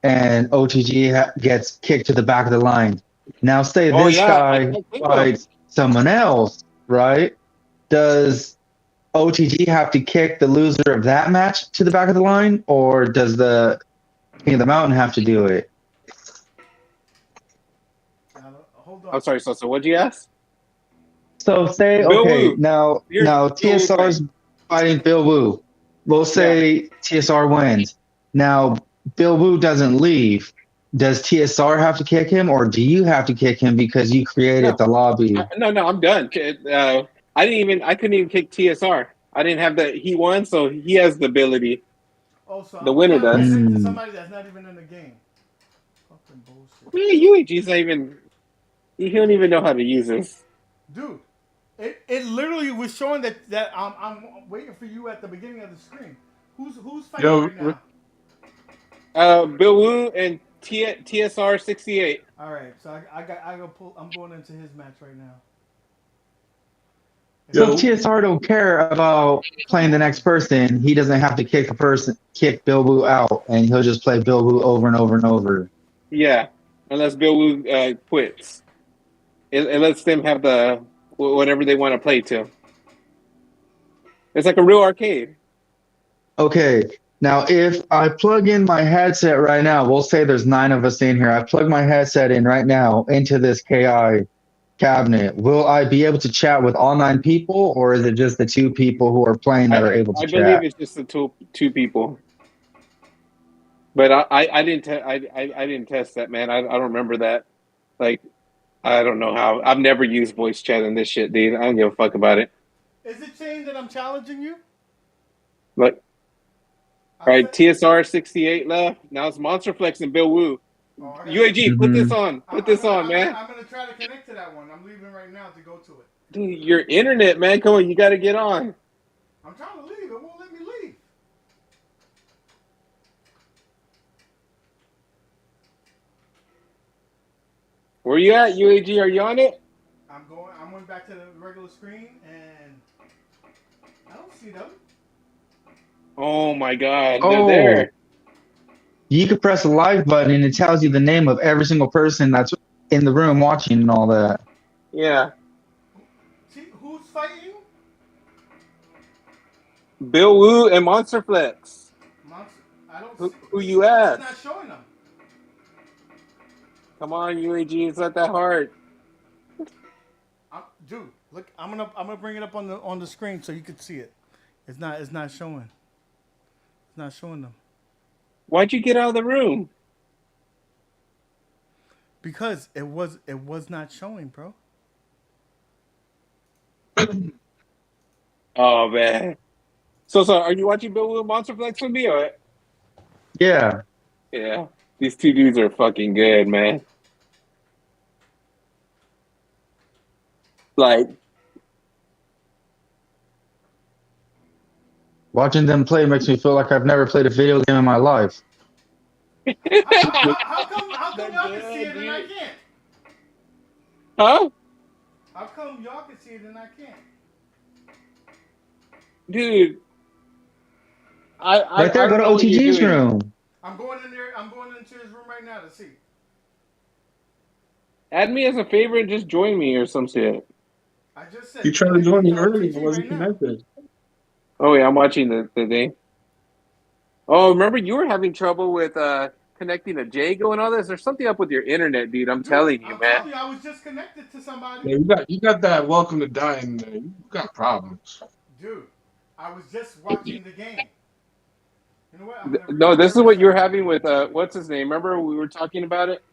and OTG gets kicked to the back of the line. Now say this guy fights someone else, right? Does OTG have to kick the loser of that match to the back of the line, or does the King of the Mountain have to do it? I'm sorry, Sosa. What'd you ask? So say, now TSR's fighting Bill Wu. We'll say TSR wins. Now Bill Wu doesn't leave. Does TSR have to kick him, or do you have to kick him because you created the lobby? No, I'm done. I couldn't even kick TSR. I didn't have the. He won, so he has the ability. Oh, so the winner does. To somebody that's not even in the game. Fucking bullshit. Man, UAG's not even. He don't even know how to use this. Dude, it literally was showing that I'm waiting for you at the beginning of the screen. Who's fighting right now? Bill Wu and TSR 68. All right, so I'm going into his match right now. So TSR don't care about playing the next person. He doesn't have to kick Bill Wu out, and he'll just play Bill Wu over and over and over. Yeah, unless Bill Wu quits. It lets them have the whatever they want to play to. It's like a real arcade. Okay, now if I plug in my headset right now, we'll say there's 9 of us in here. I plug my headset in right now into this KI cabinet. Will I be able to chat with all 9 people, or is it just the 2 people who are playing that are able to chat? I believe it's just the two people. But I didn't test that, man. I don't remember that. Like, I don't know how. I've never used voice chat in this shit, dude. I don't give a fuck about it. Is it saying that I'm challenging you? Look. All right, TSR 68 left. Now it's Monster Flex and Bill Wu. UAG, put this on. Put this on, man. I'm going to try to connect to that one. I'm leaving right now to go to it. Dude, your internet, man. Come on, you got to get on. I'm trying to leave. It won't let me leave. Where you at, UAG? Are you on it? I went back to the regular screen, and I don't see them. Oh, my God. They're there. You could press the live button, and it tells you the name of every single person that's in the room watching and all that. Yeah. See, who's fighting? Bill Wu and Monster Flex. I don't see. Who you asked? It's not showing them. Come on, UAG. It's not that hard. Dude, look. I'm gonna bring it up on the screen so you can see it. It's not showing. It's not showing them. Why'd you get out of the room? Because it was not showing, bro. Oh man. So are you watching Bill Wu and Monster Flex with me or? Yeah. Yeah. These 2 dudes are fucking good, man. Like, watching them play makes me feel like I've never played a video game in my life. How come y'all can see it and I can't? huh? How come y'all can see it and I can't? Dude. Right there, go to OTG's room. I'm going in there. I'm going into his room right now to see. Add me as a favorite and just join me or some shit. I just said. You tried to join me early. I wasn't connected. Oh, yeah, I'm watching the thing. Oh, remember you were having trouble with connecting to Jago and all this? There's something up with your internet, dude. I'm telling you, man. I was just connected to somebody. Yeah, you got that welcome to dying there. You got problems. Dude, I was just watching the game. You know what? No, this is what you're having with what's his name? Remember we were talking about it?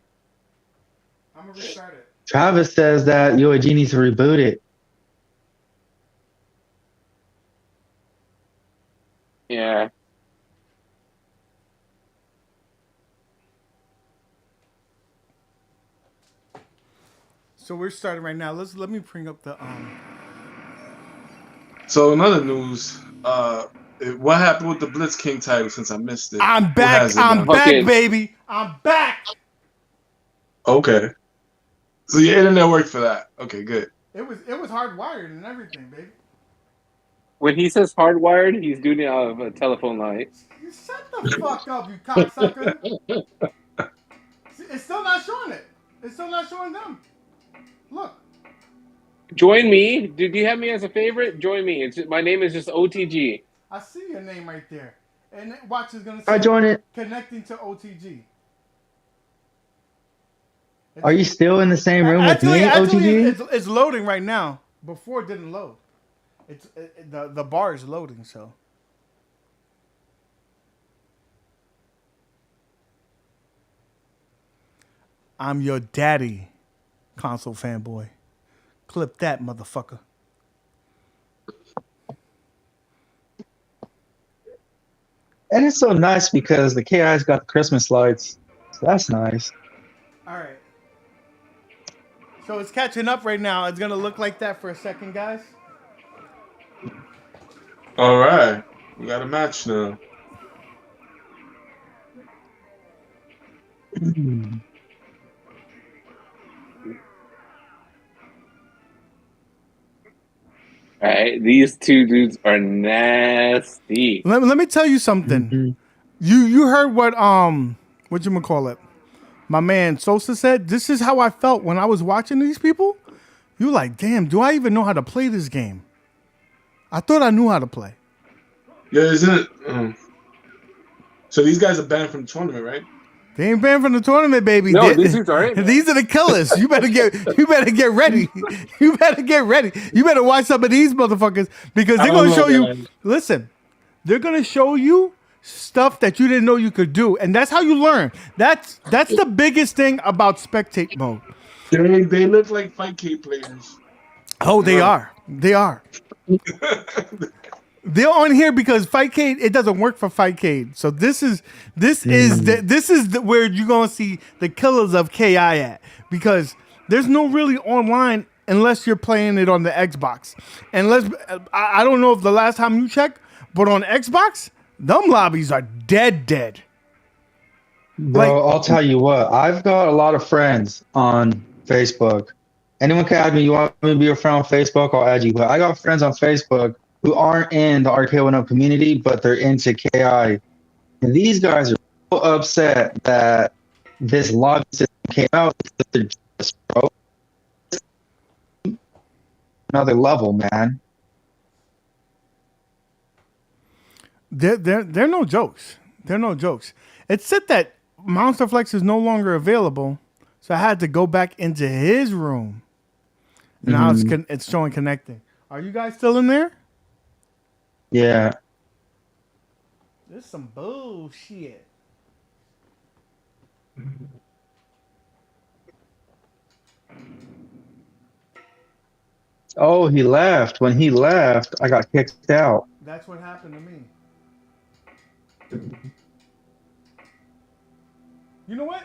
I'm gonna restart it. Travis says that UAG needs to reboot it. Yeah. So we're starting right now. Let me bring up the So in other news, what happened with the Blitz King title since I missed it? I'm Who back. has it I'm now? back, Okay. baby. I'm back. Okay. So your internet worked for that. Okay, good. It was hardwired and everything, baby. When he says hardwired, he's doing it out of a telephone line. You shut the fuck up, you cocksucker. It's still not showing it. It's still not showing them. Look. Join me. Do you have me as a favorite? Join me. My name is just OTG. I see your name right there. And watch is gonna I say join it. connecting to OTG. Are you still in the same room with Actually, me, OTG? it's loading right now. Before it didn't load. The bar is loading, so. I'm your daddy, console fanboy. Clip that, motherfucker. And it's so nice because the KI's got the Christmas lights. So that's nice. All right. So it's catching up right now. It's going to look like that for a second, guys. All right. We got a match now. All right, these two dudes are nasty. Let me tell you something. Mm-hmm. You heard what you call it? My man Sosa said, "This is how I felt when I was watching these people." You like, damn, do I even know how to play this game? I thought I knew how to play. Yeah, isn't it? So these guys are banned from the tournament, right? They ain't banned from the tournament, baby. No, these dudes are right. These are the killers. You better get ready. You better get ready. You better watch some of these motherfuckers because they're gonna show you. Listen, they're gonna show you stuff that you didn't know you could do, and that's how you learn. That's the biggest thing about spectate mode. They look like Fightcade players. Oh, they are. They are. They're on here because Fightcade, it doesn't work for Fightcade. So this is where you're gonna see the killers of KI at, because there's no really online unless you're playing it on the Xbox. I don't know if the last time you checked, but on Xbox, them lobbies are dead. Bro, I'll tell you what. I've got a lot of friends on Facebook. Anyone can add me. You want me to be your friend on Facebook? I'll add you. But I got friends on Facebook who aren't in the Arcade1up community, but they're into KI. And these guys are so upset that this lobby system came out. They're just, bro, another level, man. They're no jokes. They're no jokes. It said that Monster Flex is no longer available, so I had to go back into his room. And now it's showing connecting. Are you guys still in there? Yeah. This is some bullshit. Oh, he left. When he left, I got kicked out. That's what happened to me. You know what?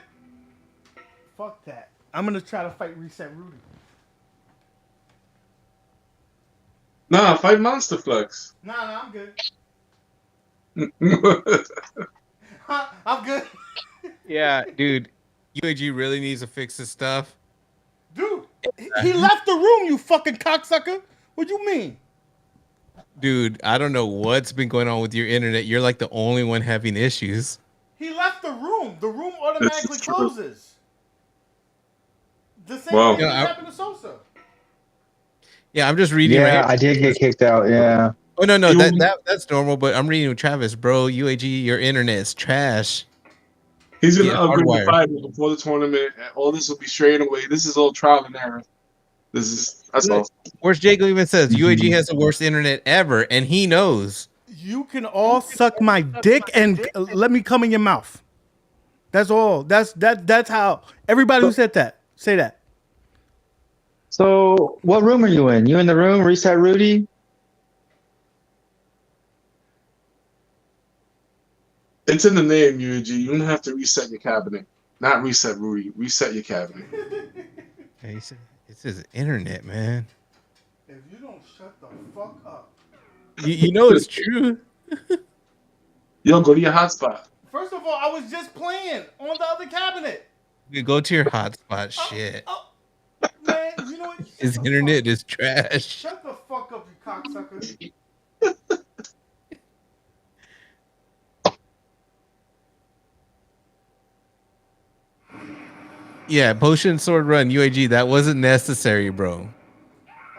Fuck that. I'm gonna try to fight Reset Rudy. Nah, fight Monster Flex. Nah, I'm good. I'm good. Yeah, dude. UAG really needs to fix his stuff. Dude, he left the room, you fucking cocksucker. What you mean? Dude, I don't know what's been going on with your internet. You're like the only one having issues. He left the room. The room automatically closes. The same Wow. thing that happened to Sosa. Yeah, I'm just reading. Yeah, right I did get kicked out. Yeah. Oh no, that's normal. But I'm reading with Travis, bro. UAG, your internet is trash. He's gonna Yeah, upgrade hardwired. the fiber before the tournament, and all this will be straight away. This is all trial and error. That's all. Where's Jacob even says UAG has the worst internet ever, and he knows. You can all suck my dick and let me come in your mouth. That's all. That's how everybody who said that. Say that. So, what room are you in? You in the room? Reset Rudy? It's in the name, UG. You don't have to reset your cabinet. Not reset Rudy. Reset your cabinet. Hey, it's his internet, man. If you don't shut the fuck up. You know it's true. Yo, go to your hotspot. First of all, I was just playing on the other cabinet. You go to your hotspot. Shit. Man, you know what? His internet is trash. Shut the fuck up, you cocksucker. Yeah, potion sword run UAG. That wasn't necessary, bro.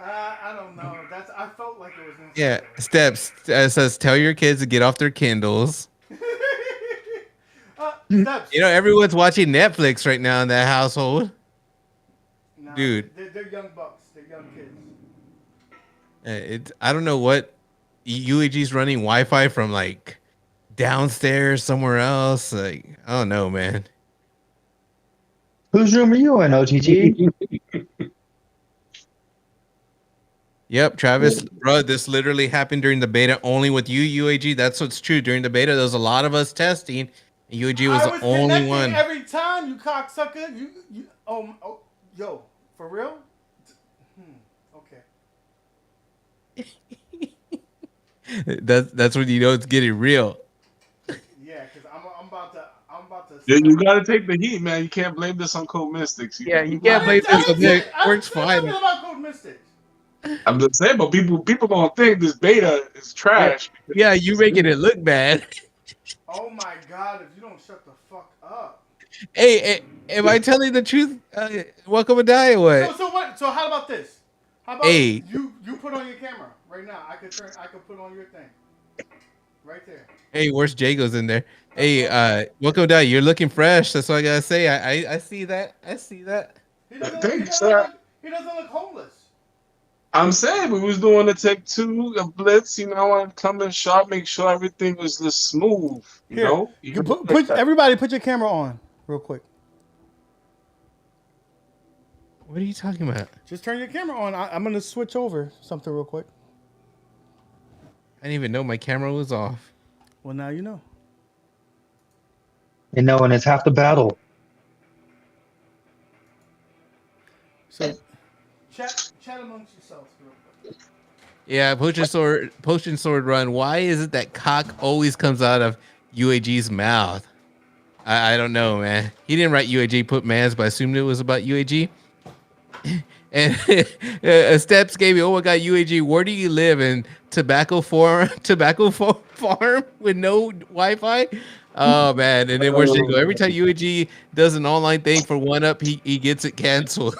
I don't know. I felt like it was necessary. Yeah, steps says tell your kids to get off their Kindles. Steps. You know everyone's watching Netflix right now in that household. No, Dude. They're young bucks. They're young kids. I don't know what UAG's running Wi-Fi from, like downstairs somewhere else. Like I don't know, man. Whose room are you in, OTG? Yep, Travis, bro, this literally happened during the beta only with you, UAG. That's what's true. During the beta, there was a lot of us testing, and UAG was the only one. Every time, you cocksucker. Yo, for real? Okay. That's when you know it's getting real. Yeah, because I'm about to. You gotta take the heat, man. You can't blame this on Code Mystics. You can't blame this on it. Works fine. About Code Mystics. I'm just saying, but people gonna think this beta is trash. Yeah, you making it look bad. Oh my god! If you don't shut the fuck up. Hey, am I telling the truth? Welcome to die or what? So what? So how about this? How about you put on your camera right now? I could put on your thing. Right there. Hey, where's Jago's in there? Hey, welcome to die. You're looking fresh. That's all I gotta say. I see that. I see that. He doesn't look homeless. I'm saying we was doing a take 2 of Blitz. You know, I want to come in sharp, make sure everything was just smooth. You know, Everybody put your camera on real quick. What are you talking about? Just turn your camera on. I'm gonna switch over something real quick. I didn't even know my camera was off. Well, now you know. And knowing it's half the battle. So, chat amongst yourselves real quick. Yeah, potion sword run. Why is it that cock always comes out of UAG's mouth? I don't know, man. He didn't write UAG, put mans, but I assumed it was about UAG. And Steps gave me, oh my god, UAG, where do you live? In tobacco farm with no Wi-Fi? Oh man, and then where's she go? Every time UAG does an online thing for 1UP, he gets it canceled.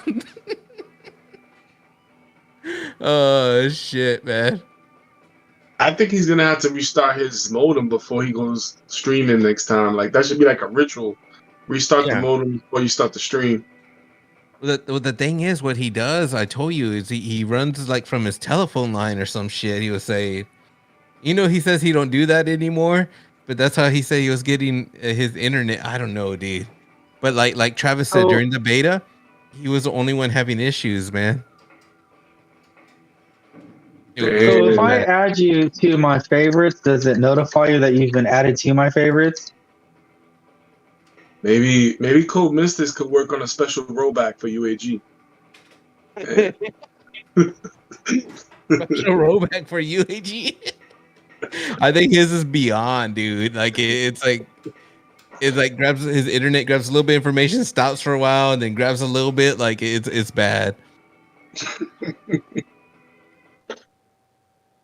Oh shit, man. I think he's gonna have to restart his modem before he goes streaming next time. Like that should be like a ritual. Restart the modem before you start the stream. The thing is, what he does, I told you, is he runs like from his telephone line or some shit. He was saying, you know, he says he don't do that anymore, but that's how he said he was getting his internet. I don't know, dude. But like Travis said during the beta, he was the only one having issues, man. So if I add you to my favorites, does it notify you that you've been added to my favorites? Maybe Code Mystics could work on a special rollback for UAG. Special rollback for UAG. I think his is beyond, dude. Like it's like grabs his internet, grabs a little bit of information, stops for a while, and then grabs a little bit. Like it's bad.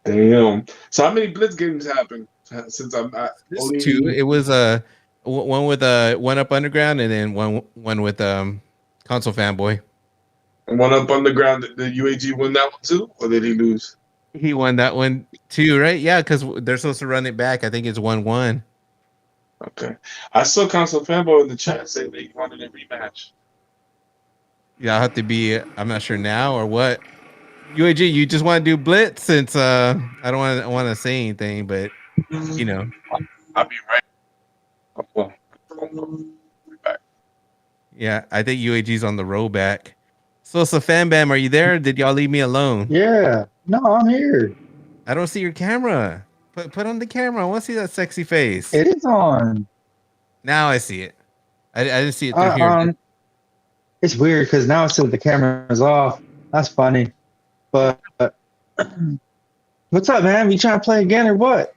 Damn. So how many Blitz games happened since I'm at only 2? It was one with 1UP Underground, and then one with Console Fanboy. And 1UP Underground, did UAG win that one too, or did he lose? He won that one too, right? Yeah, because they're supposed to run it back. I think it's 1-1. Okay. I saw Console Fanboy in the chat say they wanted a rematch. Yeah, I'll have to be. I'm not sure now or what. UAG, you just want to do Blitz since I don't want to say anything, but you know, I'll be right. Well, back. Yeah, I think UAG's on the roll back. Sosa Fan Bam, are you there? Or did y'all leave me alone? Yeah. No, I'm here. I don't see your camera. Put on the camera. I want to see that sexy face. It is on. Now I see it. I didn't see it through here. It's weird because now it says the camera's off. That's funny. But what's up, man? You trying to play again or what?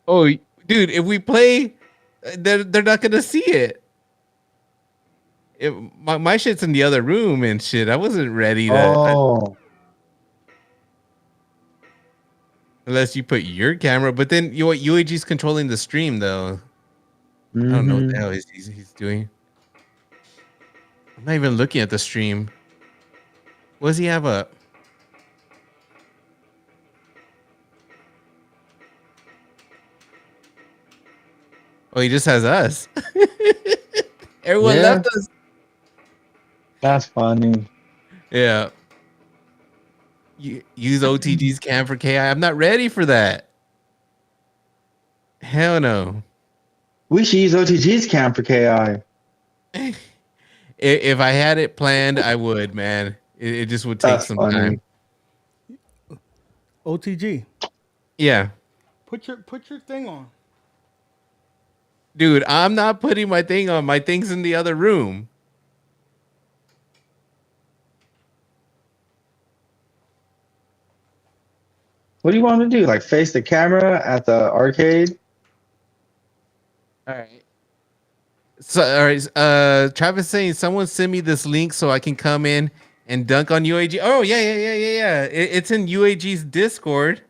Oh, dude, if we play, they're not gonna see it. My shit's in the other room and shit. I wasn't ready to. Oh. Unless you put your camera, but then UAG's controlling the stream though. I don't know what the hell he's doing. I'm not even looking at the stream. What does he have up? Oh, he just has us. Everyone left us. That's funny. Yeah. Use OTG's cam for KI. I'm not ready for that. Hell no. We should use OTG's cam for KI. If I had it planned, I would, man. It just would take some time. OTG. Yeah. Put your thing on. Dude, I'm not putting my thing on. My thing's in the other room. What do you want to do? Like face the camera at the arcade? All right. So, all right. Travis saying someone send me this link so I can come in and dunk on UAG. Oh yeah. It's in UAG's Discord.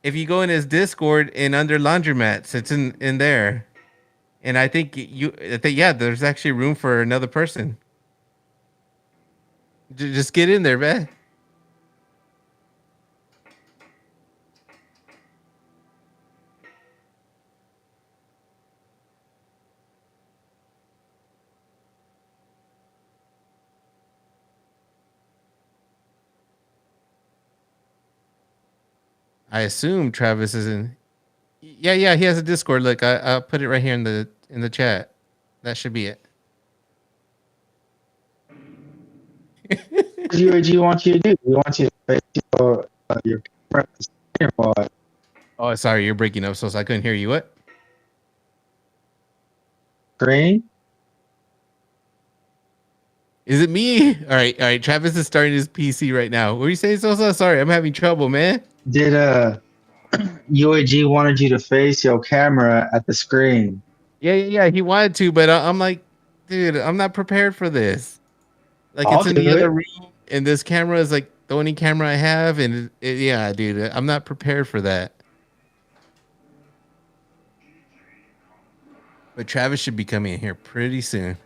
If you go in his Discord and under Laundromats, it's in there. And I think there's actually room for another person. Just get in there, man. I assume Travis is in. Yeah, he has a Discord. Look, I'll put it right here in the chat. That should be it. What does UAG want you to do? We want you to face your camera. Oh, sorry, you're breaking up, so I couldn't hear you. What? Screen? Is it me? All right. Travis is starting his PC right now. What are you saying, Sosa? Sorry, I'm having trouble, man. Did UAG wanted you to face your camera at the screen? Yeah. He wanted to, but I'm like, dude, I'm not prepared for this. Like, it's in the other room, and this camera is like the only camera I have, and yeah, dude, I'm not prepared for that. But Travis should be coming in here pretty soon.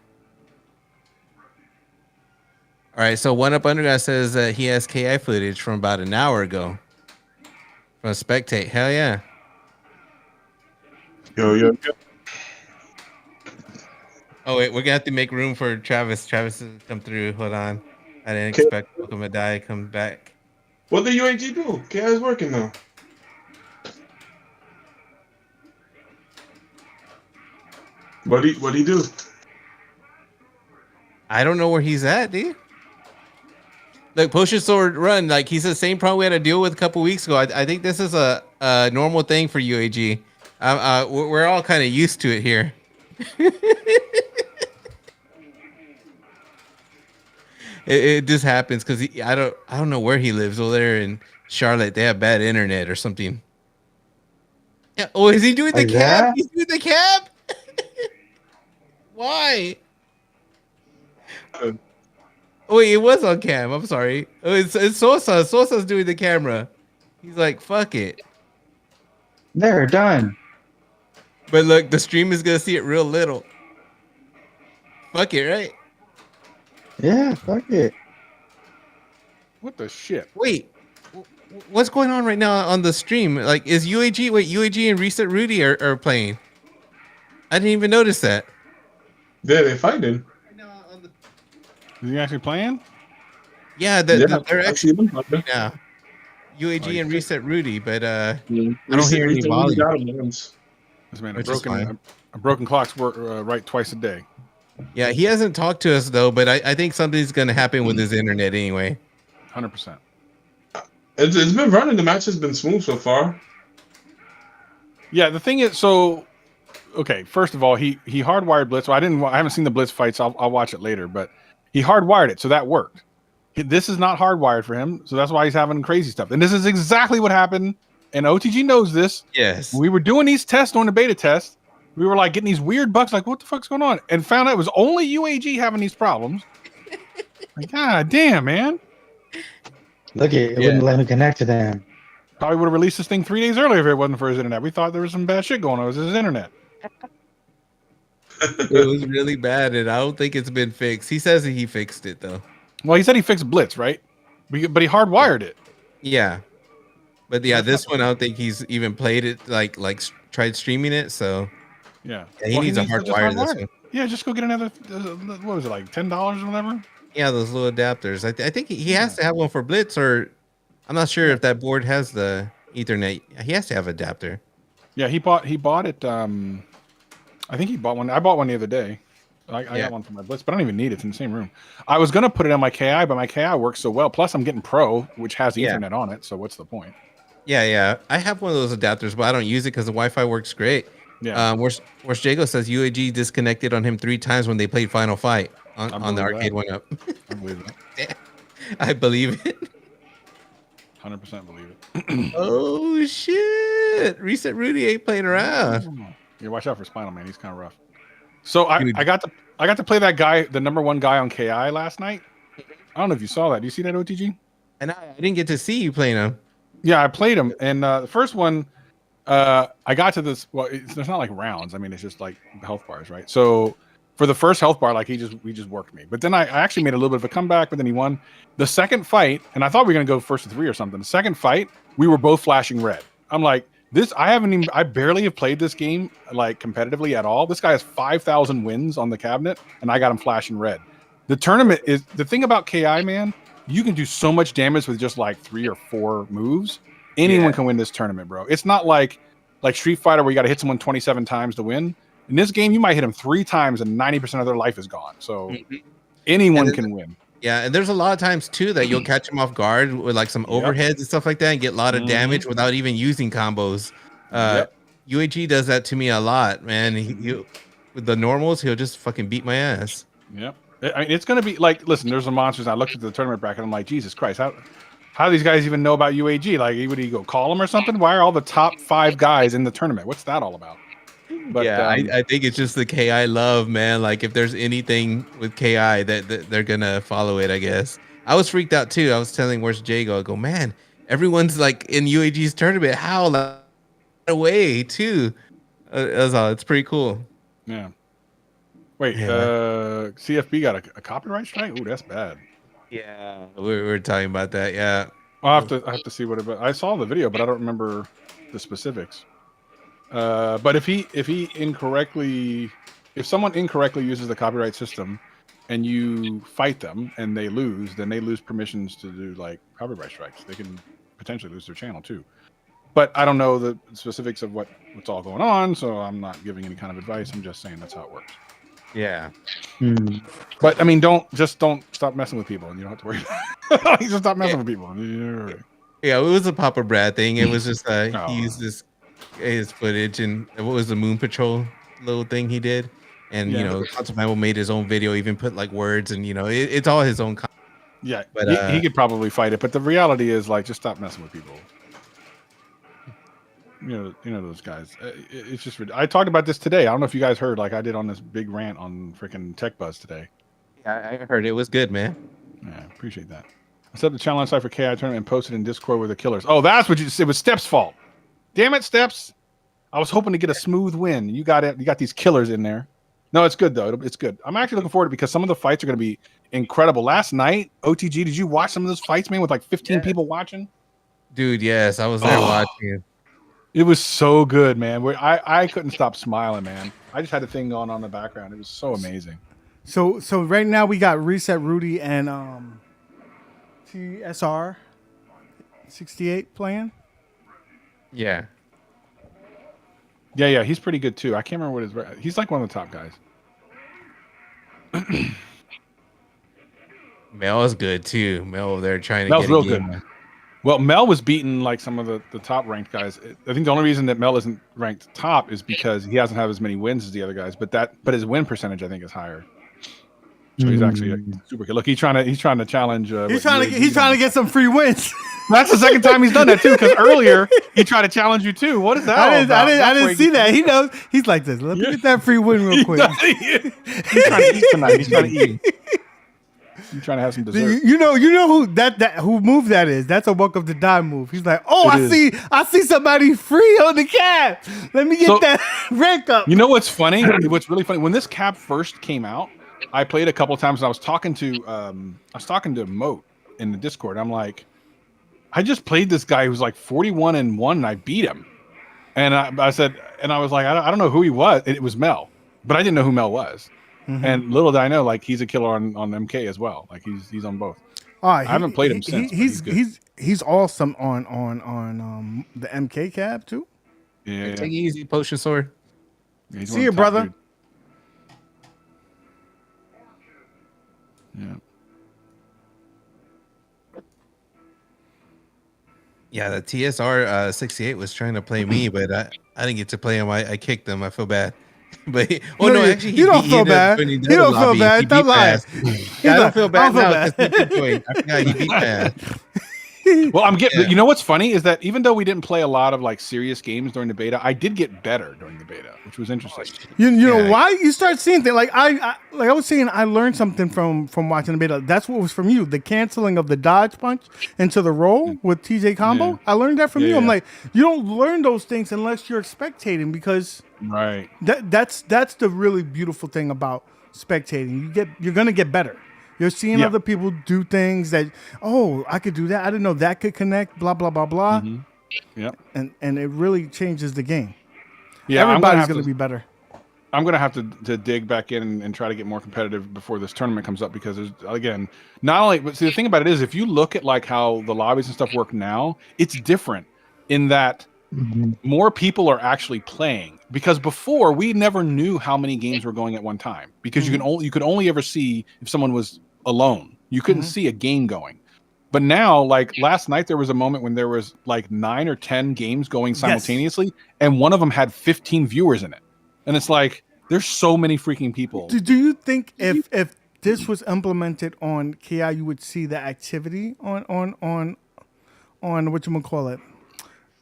All right, so One Up Underground says that he has KI footage from about an hour ago. From Spectate. Hell yeah. Yo. Oh, wait, we're going to have to make room for Travis. Travis has come through. Hold on. I didn't expect Welcome to Die to come back. What did UAG do? KI's working now. What'd he do? I don't know where he's at, dude. Like, Potion Sword Run, like, he's the same problem we had to deal with a couple weeks ago. I think this is a normal thing for UAG. We're all kind of used to it here. It just happens because I don't know where he lives over there in Charlotte. They have bad internet or something. Yeah. Oh, is he doing the cab? He's doing the cab? Why? Oh, wait, it was on cam. I'm sorry. Oh, it's Sosa. Sosa's doing the camera. He's like, fuck it. They're done. But look, the stream is gonna see it real little. Fuck it, right? Yeah, fuck it. What the shit? Wait, what's going on right now on the stream? Like, is UAG? Wait, UAG and Reset Rudy are playing. I didn't even notice that. Yeah, they're fighting. Is he actually playing? Yeah, they're actually playing now. UAG and Reset Rudy, but I don't hear any volume. This man, a broken clock's work right twice a day. Yeah, he hasn't talked to us though, but I think something's gonna happen with his internet anyway. 100%. It's been running. The match has been smooth so far. Yeah, the thing is, so okay. First of all, he hardwired Blitz. Well, I haven't seen the Blitz fights. I'll watch it later. But he hardwired it, so that worked. This is not hardwired for him, so that's why he's having crazy stuff. And this is exactly what happened. And OTG knows this. Yes. When we were doing these tests on the beta test, we were like getting these weird bugs, like, what the fuck's going on? And found out it was only UAG having these problems. Like, God damn, man. Look, it wouldn't let me connect to them. Probably would have released this thing 3 days earlier if it wasn't for his internet. We thought there was some bad shit going on. It was his internet. It was really bad, and I don't think it's been fixed. He says that he fixed it though. Well, he said he fixed Blitz, right? But he hardwired it. Yeah, but yeah, this one I don't think he's even played it. Like tried streaming it. So Yeah, he needs a hardwire this one. Yeah, just go get another. What was it, like $10 or whatever? Yeah, those little adapters. I think he has to have one for Blitz, or I'm not sure if that board has the Ethernet. He has to have an adapter. Yeah, he bought it. I think he bought one. I bought one the other day. I got one for my Blitz, but I don't even need it. It's in the same room. I was gonna put it on my KI, but my KI works so well. Plus, I'm getting Pro, which has Ethernet on it. So what's the point? Yeah. I have one of those adapters, but I don't use it because the Wi-Fi works great. Yeah. Where's Jago says UAG disconnected on him 3 times when they played Final Fight on the Arcade1up. I believe it. I believe it. 100% believe it. Oh shit! Reset Rudy ain't playing around. Yeah, watch out for Spinal Man. He's kind of rough. So I got to play that guy, the #1 guy on KI last night. I don't know if you saw that. Do you see that, OTG? And I didn't get to see you playing him. Yeah, I played him, and the first one, I got to this. Well, there's not like rounds. I mean, it's just like health bars, right? So for the first health bar, like he just worked me. But then I actually made a little bit of a comeback. But then he won the second fight, and I thought we were gonna go first to 3 or something. The second fight, we were both flashing red. I'm like, this. I barely have played this game like competitively at all. This guy has 5,000 wins on the cabinet, and I got him flashing red. The tournament is the thing about KI, man. You can do so much damage with just like 3 or 4 moves. Anyone can win this tournament, bro. It's not like Street Fighter where you got to hit someone 27 times to win. In this game, you might hit them 3 times and 90% of their life is gone. So anyone can win. Yeah, and there's a lot of times too that you'll catch them off guard with like some overheads and stuff like that and get a lot of damage without even using combos. UAG does that to me a lot, man. He with the normals, he'll just fucking beat my ass. Yep. I mean, it's going to be like, listen, there's some monsters. I looked at the tournament bracket. I'm like, Jesus Christ, how do these guys even know about UAG? Like, would he go call them or something? Why are all the top 5 guys in the tournament? What's that all about? But yeah, I think it's just the KI love, man. Like, if there's anything with KI that they're gonna follow it, I guess. I was freaked out too. I was telling Where's Jago? I go, man, everyone's like in UAG's tournament. How like, away too? It's pretty cool. Yeah. Wait, CFB got a copyright strike? Ooh, that's bad. Yeah, we were talking about that. Yeah, I have to see what it. I saw the video, but I don't remember the specifics. But if someone incorrectly uses the copyright system, and you fight them and they lose, then they lose permissions to do like copyright strikes. They can potentially lose their channel too. But I don't know the specifics of what's all going on, so I'm not giving any kind of advice. I'm just saying that's how it works. yeah. But I mean, don't stop messing with people, and you don't have to worry. Just stop messing with people. Yeah, it was a Papa Brad thing. It was just he used his footage and what was the Moon Patrol little thing he did, and you know, Constable made his own video, even put like words, and you know, it's all his own. Yeah, but he could probably fight it, but the reality is like, just stop messing with people. You know those guys. It's just. I talked about this today. I don't know if you guys heard, like I did on this big rant on freaking Tech Buzz today. Yeah, I heard it was good, man. Yeah, appreciate that. I set the challenge site for KI tournament and posted in Discord with the killers. Oh, that's what you said. It was Steps' fault. Damn it, Steps. I was hoping to get a smooth win. You got it. You got these killers in there. No, it's good though. It's good. I'm actually looking forward to it because some of the fights are going to be incredible. Last night, OTG, did you watch some of those fights, man, with like 15 people watching? Dude, yes, I was there watching. It was so good, man. I couldn't stop smiling, man. I just had a thing going on in the background. It was so amazing. So right now we got Reset Rudy and TSR 68 playing. Yeah. Yeah, he's pretty good too. I can't remember what he's like one of the top guys. Mel is good too. Mel over there trying to Mel's get a real game. good. Well, Mel was beating like some of the top ranked guys. I think the only reason that Mel isn't ranked top is because he hasn't had as many wins as the other guys. But his win percentage I think is higher. So he's actually super good. Look, he's trying to challenge. He's trying to get some free wins. That's the second time he's done that too. Because earlier he tried to challenge you too. What is that? I didn't see that. He knows. He's like this. Let me get that free win real quick. He's trying to eat tonight. He's trying to eat. He's trying to have some dessert. You know who who move that is? That's a welcome to die move. He's like, oh, I see somebody free on the cap. Let me get that rank up. You know what's funny? What's really funny? When this cap first came out, I played a couple of times and I was talking to Moat in the Discord. I'm like, I just played this guy who's like 41-1 and I beat him. And I said, and I was like, I don't know who he was. It was Mel, but I didn't know who Mel was. Mm-hmm. And little did I know, like he's a killer on MK as well. Like he's on both. I haven't played him since. He's awesome on the MK cab too. Yeah, take it easy, Potion Sword. Yeah, see you, brother. Dude. Yeah. Yeah, the TSR 68 was trying to play me, but I didn't get to play him. I kicked him. I feel bad. But actually, you don't feel bad. You don't feel bad. Stop lying. I don't feel bad now because I forgot he beat Paz. Well, I'm getting. You know what's funny is that even though we didn't play a lot of like serious games during the beta, I did get better during the beta, which was interesting. You know why? You start seeing things like I was saying. I learned something from watching the beta. That's what was from you. The canceling of the dodge punch into the roll with TJ combo. Yeah. I learned that from you. I'm like, you don't learn those things unless you're spectating because that's the really beautiful thing about spectating. You're gonna get better. You're seeing other people do things that, I could do that. I didn't know that could connect, blah, blah, blah, blah. Mm-hmm. Yep. And it really changes the game. Yeah, everybody's going to be better. I'm going to have to dig back in and try to get more competitive before this tournament comes up because, there's, again, not only, but see, the thing about it is if you look at like how the lobbies and stuff work now, it's different in that more people are actually playing. Because before, we never knew how many games were going at one time because you could only ever see if someone was alone. You couldn't see a game going. But now, like last night, there was a moment when there was like 9 or 10 games going simultaneously, and one of them had 15 viewers in it. And it's like, there's so many freaking people. Do you think if this was implemented on KI, you would see the activity on whatchamacallit?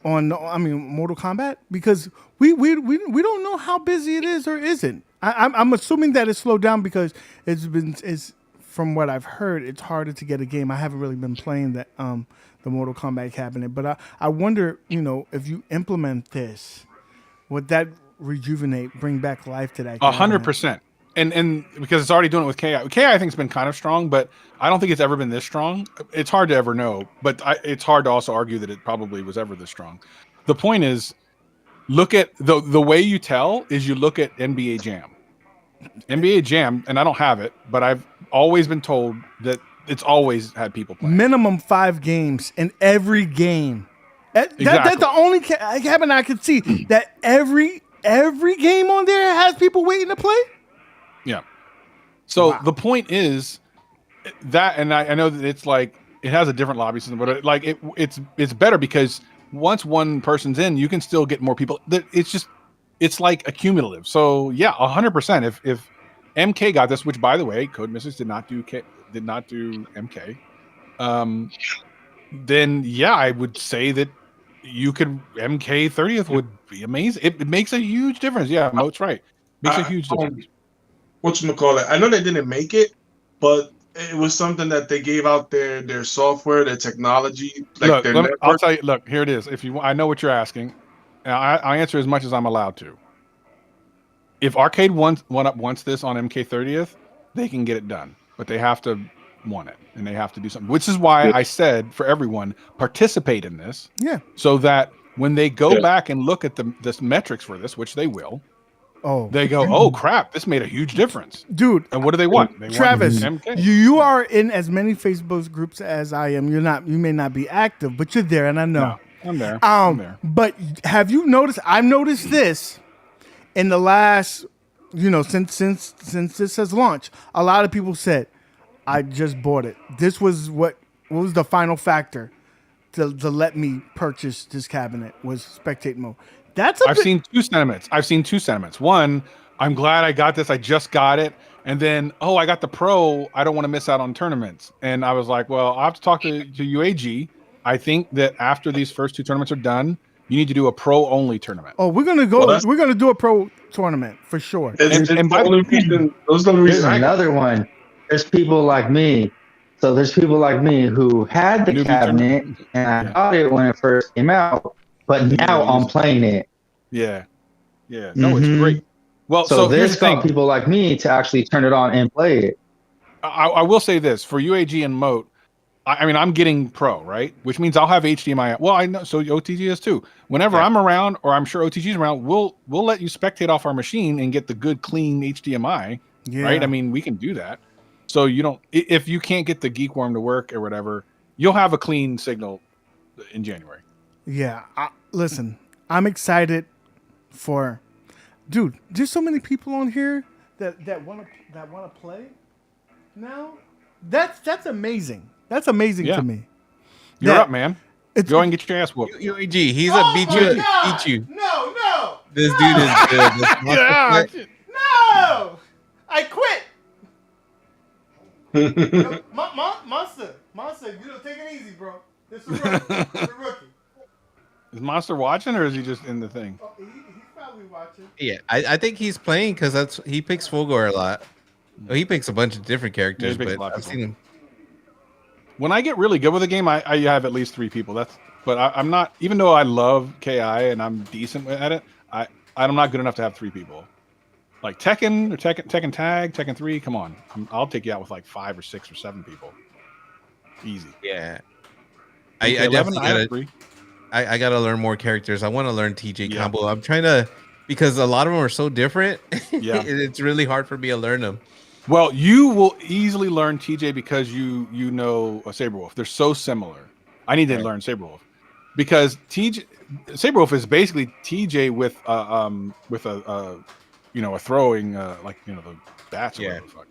Mortal Kombat? Because we don't know how busy it is or isn't. I'm assuming that it's slowed down because it's from what I've heard, it's harder to get a game. I haven't really been playing the Mortal Kombat cabinet, but I wonder, if you implement this, would that rejuvenate, bring back life to that? 100%. And because it's already doing it with KI. KI, I think, has been kind of strong, but I don't think it's ever been this strong. It's hard to ever know, but it's hard to also argue that it probably was ever this strong. The point is, look at the way you tell is you look at NBA Jam. NBA Jam, and I don't have it, but I've always been told that it's always had people playing. Minimum 5 games in every game. That's the only cabin I could see that every game on there has people waiting to play. Yeah. So the point is that, and I know that it's like it has a different lobby system, but it's better because once one person's in, you can still get more people. It's like accumulative. So yeah, 100%. If MK got this, which by the way, Code Mystics did not do MK, then yeah, I would say that you could MK 30th would be amazing. It makes a huge difference. Yeah, Moat's right. Makes a huge difference. Whatchamacallit? I know they didn't make it, but it was something that they gave out their software, their technology. Like I'll tell you. Look, here it is. I know what you're asking. I answer as much as I'm allowed to. If Arcade1up wants this on MK 30th, they can get it done, but they have to want it and they have to do something. Which is why I said for everyone, participate in this. Yeah. So that when they go back and look at the metrics for this, which they will, they go, oh crap, this made a huge difference, dude. And what do they want? They Travis, want MK. You are in as many Facebook groups as I am. You may not be active, but you're there, and I know. No, I'm there. I'm there. But have you noticed? I've noticed this in the last since this has launched, a lot of people said, "I just bought it." This was what was the final factor to let me purchase this cabinet was spectate mode. I've seen two sentiments. One, I'm glad I got this. I just got it. And then, I got the Pro. I don't want to miss out on tournaments. And I was like, well, I'll have to talk to UAG. I think that after these first 2 tournaments are done, you need to do a Pro only tournament. Oh, we're gonna go. We're gonna do a Pro tournament for sure. And by the reason, those are the There's reasons. another one. There's people like me. So there's people like me who had the cabinet and I got it when it first came out, but now I'm playing it. Yeah. No, it's great. Well, so here's this the thing. got people like me to actually turn it on and play it. I will say this for UAG and Moat. I mean, I'm getting Pro, right? Which means I'll have HDMI. Well, I know. So OTG is too. Whenever I'm around, or I'm sure OTG's around, we'll let you spectate off our machine and get the good, clean HDMI. Yeah. Right? I mean, we can do that. So you don't. If you can't get the Geek Worm to work or whatever, you'll have a clean signal in January. Yeah. Listen, I'm excited for. Dude, there's so many people on here that want to play now. That's amazing. That's amazing to me. You're up, man. Go and get your ass whooped. UAG, he's a beat you. No. This dude is good. No, I quit. Monster, take it easy, bro. This is a rookie. Is Monster watching, or is he just in the thing? Oh, he's probably watching. Yeah, I think he's playing because he picks Fulgore a lot. Well, he picks a bunch of different characters, but I've seen him. When I get really good with a game, I have at least 3 people. I'm not. Even though I love KI and I'm decent at it, I'm not good enough to have 3 people. Like Tekken or Tekken Tag, Tekken 3. Come on, I'll take you out with like 5 or 6 or 7 people. Easy. Yeah. I gotta learn more characters. I want to learn TJ combo. I'm trying to, because a lot of them are so different. Yeah, it's really hard for me to learn them. Well, you will easily learn TJ because you know a Saberwolf. They're so similar. I need to learn Saberwolf because Saberwolf is basically TJ with a throwing the bats. Or whatever the fuck.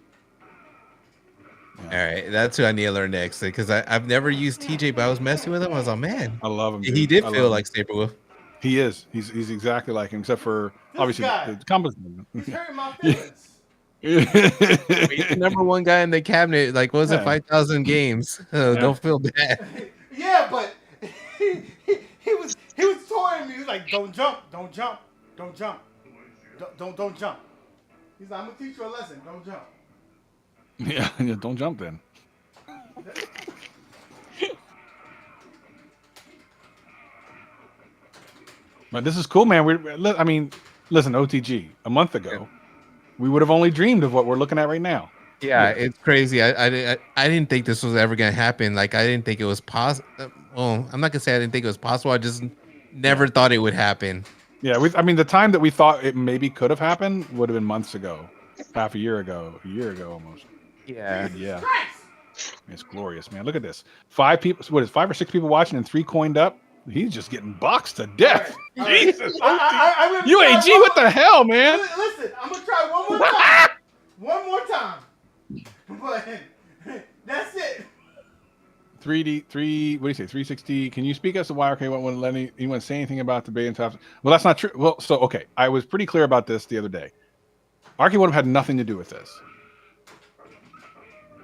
Yeah. All right, that's who I need to learn next because I've never used TJ, but I was messing with him. I was like, man, I love him. Dude. He did feel like Saberwolf. He is. He's exactly like him, except for obviously the combos. He's hurting my feelings. He's the #1 guy in the cabinet. Like, what was it, 5,000 games? Don't feel bad. Yeah, but he was toying me. He was like, don't jump. Don't jump. He's like, I'm gonna teach you a lesson. Don't jump. Yeah, don't jump then. But this is cool, man. Listen, OTG. A month ago, we would have only dreamed of what we're looking at right now. Yeah, it's crazy. I didn't think this was ever gonna happen. Like, I didn't think it was possible. Well, I'm not gonna say I didn't think it was possible. I just never thought it would happen. Yeah, the time that we thought it maybe could have happened would have been months ago, half a year ago almost. Yeah. It's glorious, man. Look at this. 5 people. What is 5 or 6 people watching and 3 coined up? He's just getting boxed to death. Jesus. UAG, what the hell, man? Listen, I'm gonna try one more time. One more time. But that's it. 3D, what do you say? 360. Can you speak as to why Arcade1up wouldn't let anyone say anything about the beta test? Well, that's not true. Well, so okay, I was pretty clear about this the other day. Arcade1up had nothing to do with this.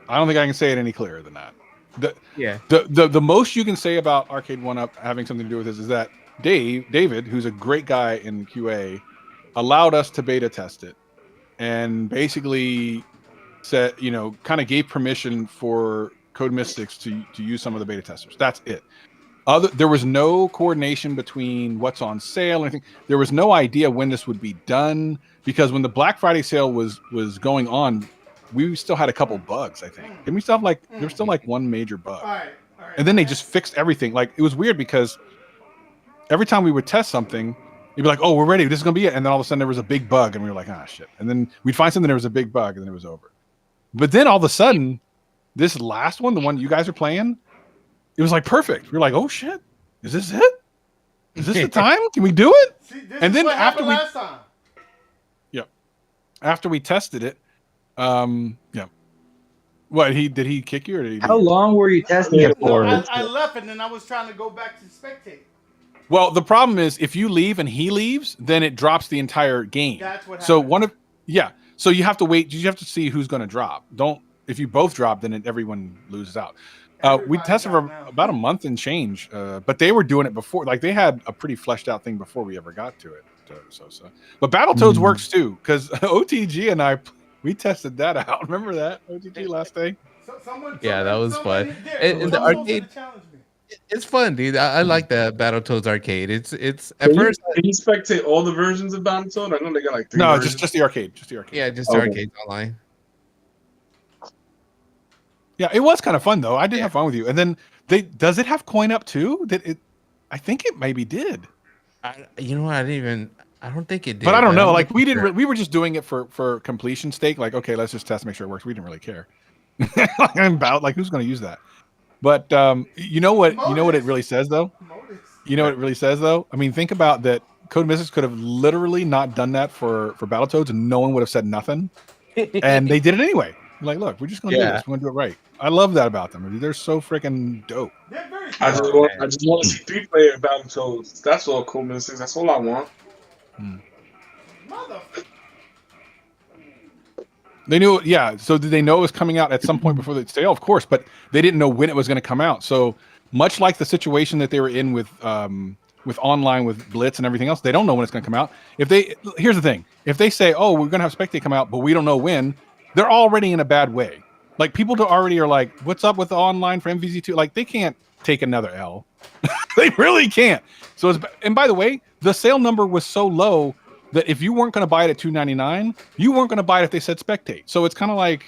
I don't think I can say it any clearer than that. The most you can say about Arcade1up having something to do with this is that David, who's a great guy in QA, allowed us to beta test it, and basically said, kind of gave permission for Code Mystics to use some of the beta testers. That's it. There was no coordination between what's on sale or anything. There was no idea when this would be done, because when the Black Friday sale was going on, we still had a couple bugs, I think. And we still have there was still one major bug. All right. And then they just fixed everything. Like, it was weird because every time we would test something, you'd be like, oh, we're ready. This is going to be it. And then all of a sudden there was a big bug and we were like, ah, shit. And then we'd find something, there was a big bug, and then it was over. But then all of a sudden, this last one, the one you guys are playing, it was like perfect. We were like, oh shit, is this it? Is this the time? Can we do it? See, and then after last time. after we tested it, yeah. What did he kick you or did he? How long were you testing it No, for? I left and then I was trying to go back to spectate. Well, the problem is if you leave and he leaves, then it drops the entire game. That's what So happened. so you have to wait. You have to see who's going to drop. If you both drop, then everyone loses out. We tested for about a month and change, but they were doing it before. Like they had a pretty fleshed out thing before we ever got to it. Sosa. But Battletoads works too because OTG and we tested that out. Remember that OTG last day? That was fun. And the arcade, it's fun, dude. I like that Battletoads arcade. It's at first. Can you spectate all the versions of Battletoads? I know they got like 3 No, versions. just the arcade. Just the arcade. Yeah, just the arcades online. Yeah, it was kind of fun though. I did have fun with you. And then does it have coin up too? I think it maybe did. You know what? I don't think it did. But I don't know. Like we didn't. We were just doing it for completion sake. Like okay, let's just test, make sure it works. We didn't really care. Like who's going to use that? But you know what? You know what it really says though. You know what it really says though. I mean, think about that. Code Mystics could have literally not done that for Battletoads, and no one would have said nothing. And they did it anyway. Like, look, we're just going to do this. We're going to do it right. I love that about them. They're so freaking dope. I just want to see 3-player Battletoads. That's all Code Mystics. That's all I want. They knew, so did they know it was coming out at some point before the sale? Of course, but they didn't know when it was going to come out. So much like the situation that they were in with online with Blitz and everything else, they don't know when it's going to come out. Here's the thing: if they say, "Oh, we're going to have Spectate come out," but we don't know when, they're already in a bad way. Like people already are like, "What's up with the online for MVC2?" Like they can't take another L. They really can't. So, and by the way, the sale number was so low that if you weren't going to buy it at $2.99, you weren't going to buy it if they said Spectate. So it's kind of like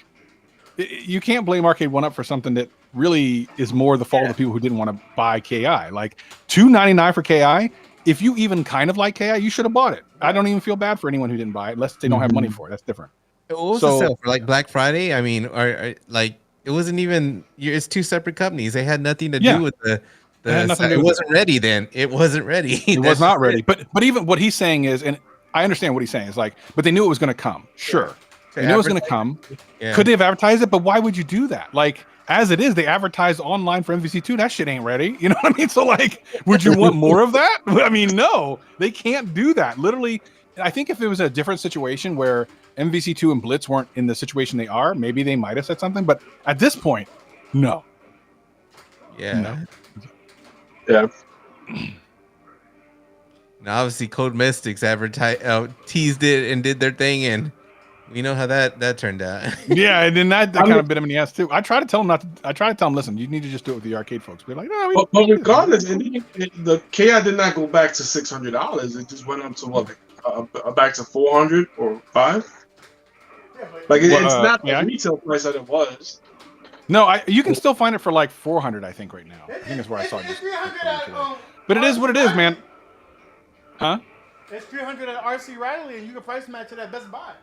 you can't blame Arcade1up for something that really is more the fault of the people who didn't want to buy KI. Like $2.99 for KI. If you even kind of like KI, you should have bought it. I don't even feel bad for anyone who didn't buy it unless they don't have money for it. That's different. What was the sale for? Like Black Friday? I mean, or like it wasn't even. It's two separate companies. They had nothing to do with the. It wasn't ready then. It wasn't ready. It was not ready. But even what he's saying is, and I understand what he's saying. It's like, but they knew it was going to come. Sure. They knew it was going to come. Yeah. Could they have advertised it? But why would you do that? Like, as it is, they advertise online for MVC2. That shit ain't ready. You know what I mean? So, like, would you want more of that? I mean, no. They can't do that. Literally, I think if it was a different situation where MVC2 and Blitz weren't in the situation they are, maybe they might have said something. But at this point, no. Yeah. No. Yeah. Now, obviously, Code Mystics teased it and did their thing, and we know how that turned out. Yeah, and then that kind of bit him in the ass too. I try to tell him listen, you need to just do it with the arcade folks. We're like, no. But regardless, the KI did not go back to $600. It just went up to what, back to 400 or 5. Like it's not the retail price that it was. No, you can still find it for like 400, I think, right now. I think that's where I saw it. But it is what it is, man. Huh? It's 300 at RC Riley, and you can price match it at Best Buy.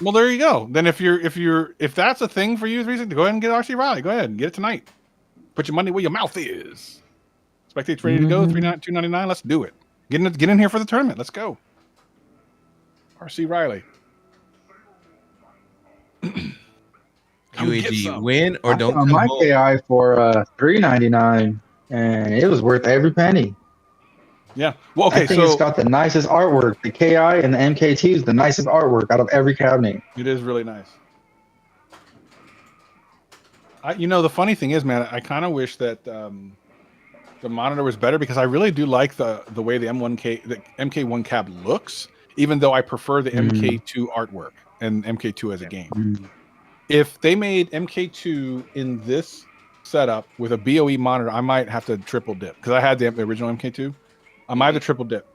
Well, there you go. Then if that's a thing for you, go ahead and get RC Riley. Go ahead and get it tonight. Put your money where your mouth is. Spectate's ready to go. $2.99. Let's do it. Get in here for the tournament. Let's go. RC Riley. UAG win or don't. I my KI for $3.99, and it was worth every penny. Yeah. Well, okay. I think it's got the nicest artwork. The KI and the MKT is the nicest artwork out of every cabinet. It is really nice. The funny thing is, man, I kind of wish that the monitor was better because I really do like the way the MK1 cab looks, even though I prefer the MK2 artwork and MK2 as a game. If they made MK2 in this setup with a BOE monitor, I might have to triple dip because I had the original MK2. I might have to triple dip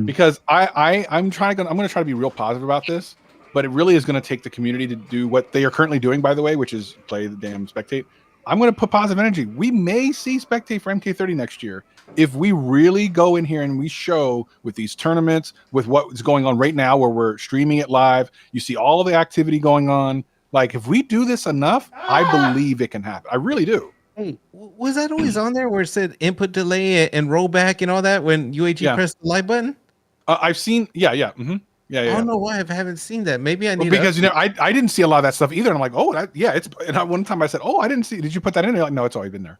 because I'm going to try to be real positive about this, but it really is going to take the community to do what they are currently doing, by the way, which is play the damn Spectate. I'm going to put positive energy. We may see Spectate for MK30 next year if we really go in here and we show with these tournaments, with what is going on right now where we're streaming it live. You see all of the activity going on. Like, if we do this enough, I believe it can happen. I really do. Hey, was that always on there where it said input delay and rollback and all that when UAG pressed the live button? I've seen, yeah. Yeah, I yeah. don't know why I haven't seen that. Maybe I need Because I didn't see a lot of that stuff either. And I'm like, oh, it's. And one time I said, oh, I didn't see. Did you put that in? They're like, no, it's always been there.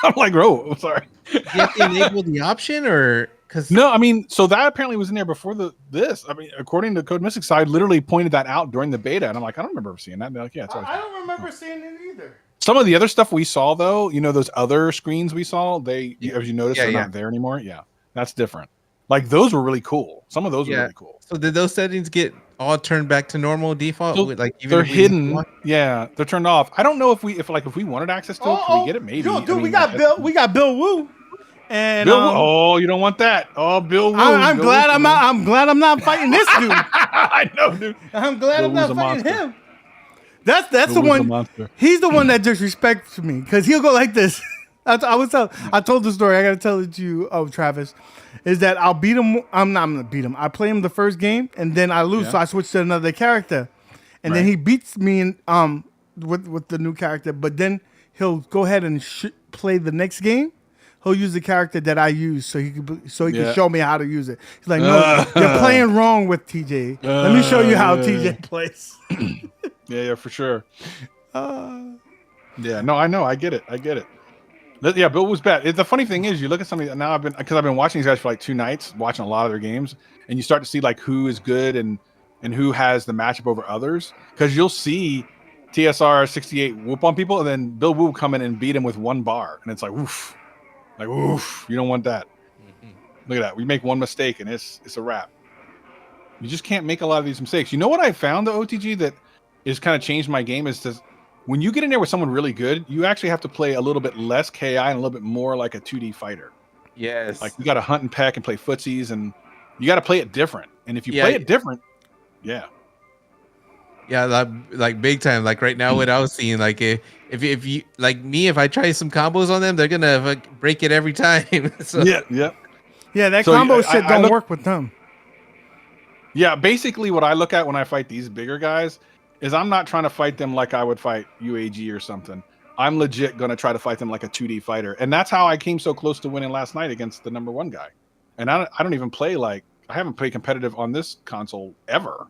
I'm like, oh, I'm sorry. you have to enable the option, or because No, I mean, so that apparently was in there before this. I mean, according to Code Mystic side, literally pointed that out during the beta, and I'm like, I don't remember seeing that. And they're like, yeah, it's always. I don't remember seeing it either. Some of the other stuff we saw, though, those other screens we saw, as you notice, they're not there anymore. Yeah, that's different. Like those were really cool. Some of those were really cool. So did those settings get all turned back to normal default? So Like even they're if we hidden. Yeah, they're turned off. I don't know if we wanted access to it, could we get it? Maybe. Dude, we got Bill Wu. And Bill, you don't want that. Oh, Bill Wu. I'm glad I'm not fighting this dude. I know, dude. I'm glad I'm not fighting him. That's Bill the Wu's a one. monster. He's the one that disrespects me because he'll go like this. I told the story. I gotta tell it to you, Travis. Is that I'll beat him? I'm gonna beat him. I play him the first game and then I lose, so I switch to another character, and then he beats me in with the new character. But then he'll go ahead and play the next game. He'll use the character that I use, so he can show me how to use it. He's like, no, you're playing wrong with TJ. Let me show you how TJ plays. Yeah, for sure. Yeah, no, I know. I get it. Yeah, Bill was bad. The funny thing is, you look at somebody now. I've been watching these guys for like 2 nights, watching a lot of their games, and you start to see like who is good and who has the matchup over others. Because you'll see TSR 68 whoop on people, and then Bill Wu come in and beat him with 1 bar, and it's like oof, you don't want that. Look at that. We make one mistake, and it's a wrap. You just can't make a lot of these mistakes. You know what I found, the OTG, that has kind of changed my game is when you get in there with someone really good, you actually have to play a little bit less KI and a little bit more like a 2D fighter. Yes. Like you got to hunt and peck and play footsies, and you got to play it different. And if you play it different, yeah, like big time. Like right now, what I was seeing, like if you like me, if I try some combos on them, they're gonna break it every time. So. Yeah. That combo shit don't work with them. Yeah, basically what I look at when I fight these bigger guys is I'm not trying to fight them like I would fight UAG or something. I'm legit going to try to fight them like a 2D fighter. And that's how I came so close to winning last night against the #1 guy. And I don't even play I haven't played competitive on this console ever.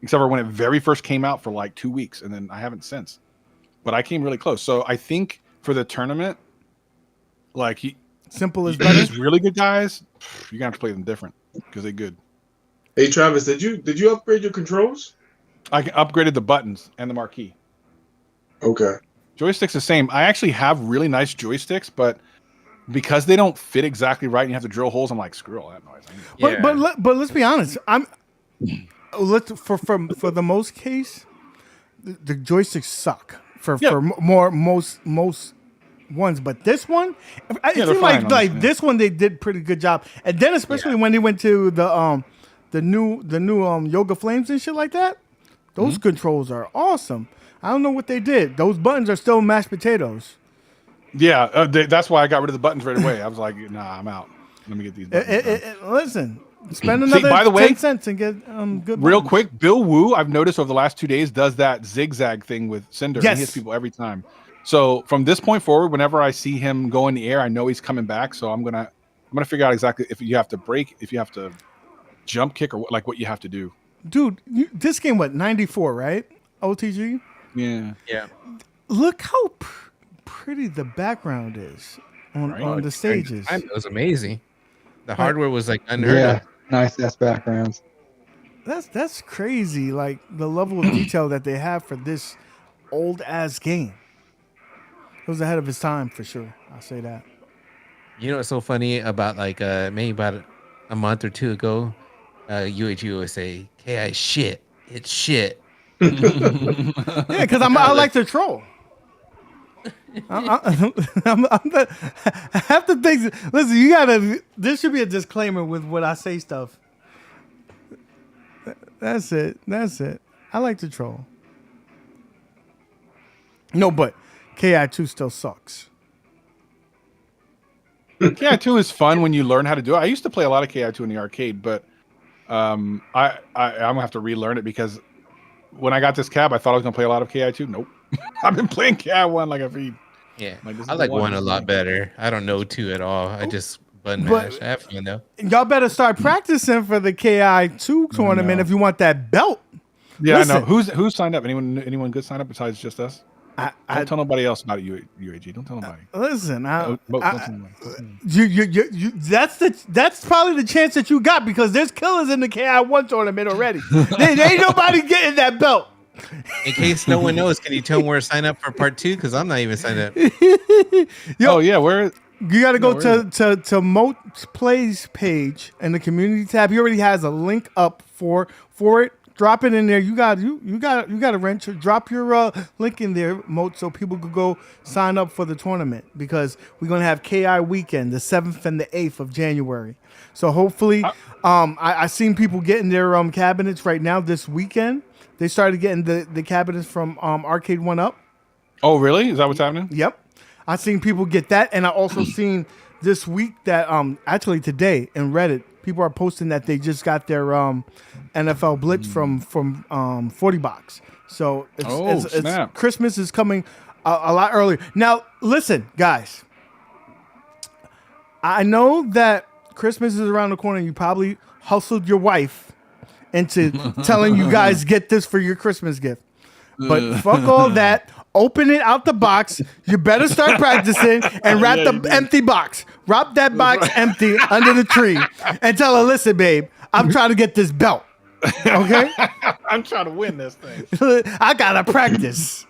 Except for when it very first came out for like 2 weeks. And then I haven't since. But I came really close. So I think for the tournament, simple as better. These really good guys, you're going to have to play them different because they're good. Hey, Travis, did you upgrade your controls? I upgraded the buttons and the marquee. Okay. Joystick's the same. I actually have really nice joysticks, but because they don't fit exactly right and you have to drill holes, I'm like, screw all that noise. But let's be honest. For the most case, the joysticks suck for most ones. But this one, it seems like this one they did pretty good job. And then especially when they went to the new Yoga Flames and shit like that. Those controls are awesome. I don't know what they did. Those buttons are still mashed potatoes. Yeah, that's why I got rid of the buttons right away. I was like, nah, I'm out. Let me get these buttons. Listen, spend another 10 cents and get good real buttons. quick, Bill Wu, I've noticed over the last 2 days, does that zigzag thing with Cinder. Yes. He hits people every time. So from this point forward, whenever I see him go in the air, I know he's coming back. So I'm gonna figure out exactly if you have to break, if you have to jump kick, or what you have to do. Dude, this game, 94, right? OTG? Yeah. Look how pretty the background is on the stages. It was amazing. The hardware was unheard of. Nice ass backgrounds. That's crazy. Like the level of detail that they have for this old ass game. It was ahead of its time for sure. I'll say that. You know what's so funny about maybe about a month or 2 ago, UHU would say, "KI shit, it's shit." Yeah, because I like to troll. I'm half the things. Listen, this should be a disclaimer with what I say stuff. That's it. I like to troll. No, but KI2 still sucks. KI2 is fun when you learn how to do it. I used to play a lot of KI2 in the arcade, but I'm gonna have to relearn it because when I got this cab, I thought I was gonna play a lot of KI2. Nope. I've been playing KI1 like a feed. Yeah, I like 1 a lot better. I don't know 2 at all. I just Button But- mash. I have fun though. Y'all better start practicing for the KI2 tournament if you want that belt. Yeah, Listen. I know. Who's signed up? Anyone good signed up besides just us? Don't tell nobody else about UAG. Don't tell nobody. Listen, Don't tell nobody. you that's probably the chance that you got because there's killers in the KI1 tournament already. there ain't nobody getting that belt. In case no one knows, can you tell them where to sign up for part 2? Because I'm not even signed up. Oh yeah, where? You got to go where to Moat's Plays page in the community tab. He already has a link up for it. Drop it in there. You got to rent. Drop your link in there, Moat, so people could go sign up for the tournament because we're gonna have KI weekend, the 7th and the 8th of January. So hopefully, I seen people getting their cabinets right now this weekend. They started getting the cabinets from Arcade1up. Oh really? Is that what's happening? Yep. I seen people get that, and I also seen this week that actually today in Reddit, people are posting that they just got their NFL Blitz from 40 Box. So it's Christmas is coming a lot earlier. Now, listen, guys. I know that Christmas is around the corner. You probably hustled your wife into telling you guys get this for your Christmas gift. But fuck all that. Open it out the box. You better start practicing and wrap the empty box. Wrap that box empty under the tree and tell her, listen, babe, I'm trying to get this belt. Okay? I'm trying to win this thing. I gotta practice.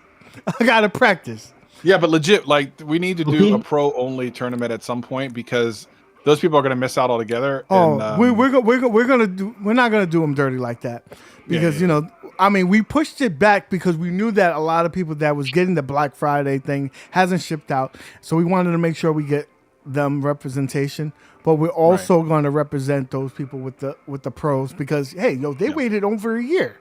Yeah, but legit, like we need to do a pro only tournament at some point because those people are going to miss out altogether. Oh, and, we're not gonna do them dirty like that because you know. I mean, we pushed it back because we knew that a lot of people that was getting the Black Friday thing hasn't shipped out. So we wanted to make sure we get them representation. But we're also going to represent those people with the pros because, hey, they waited over a year.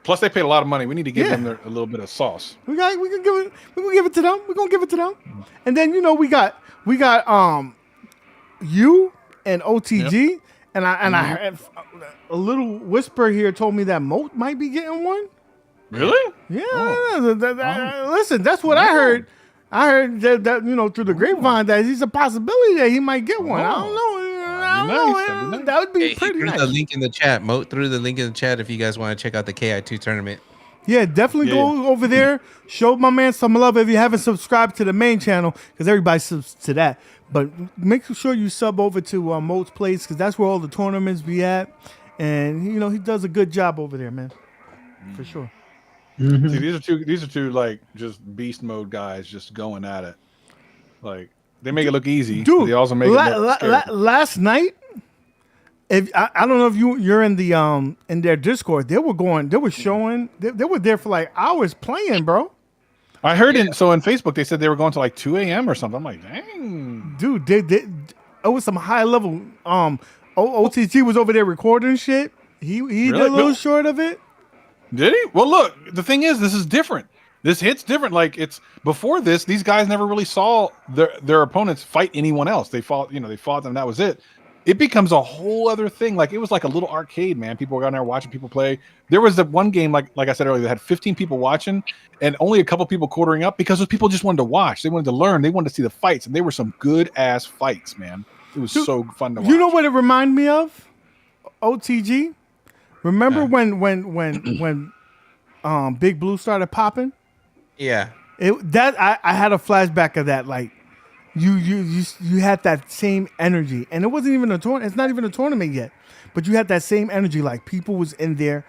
Plus, they paid a lot of money. We need to give them a little bit of sauce. We can give it to them. We're gonna give it to them. And then we got you and OTG. Yep. And I heard a little whisper here told me that Moat might be getting one. Really? Yeah. Listen, that's what I heard. I heard that through the grapevine that he's a possibility that he might get one. I don't know. Nice. That would be pretty nice. The link in the chat. Moat threw the link in the chat if you guys want to check out the KI2 tournament. Yeah, definitely go over there. Show my man some love if you haven't subscribed to the main channel because everybody subs to that. But make sure you sub over to Moat's Place because that's where all the tournaments be at. And, he does a good job over there, man. For sure. Mm-hmm. See, these are two like just beast mode guys just going at it. Like they make it look easy. Dude, they also make it look scary. last night, if I don't know if you're in the in their Discord, they were showing they were there for like hours playing, bro. I heard in Facebook they said they were going to like 2 a.m. or something. I'm like, dang, dude, it was some high level. OTT was over there recording shit. He did a little short of it. Did he? Well, look, the thing is, this is different. This hit's different. Like it's before this, these guys never really saw their opponents fight anyone else. They fought, they fought them. That was it. It becomes a whole other thing. Like it was like a little arcade, man. People were down there watching people play. There was the one game, like I said earlier, that had 15 people watching and only a couple people quartering up because those people just wanted to watch. They wanted to learn. They wanted to see the fights, and they were some good ass fights, man. It was so fun to watch. You know what it reminded me of? OTG. Remember when Big Blue started popping? Yeah. I had a flashback of that. Like you had that same energy, and it wasn't even a tournament. It's not even a tournament yet, but you had that same energy. Like people was in there,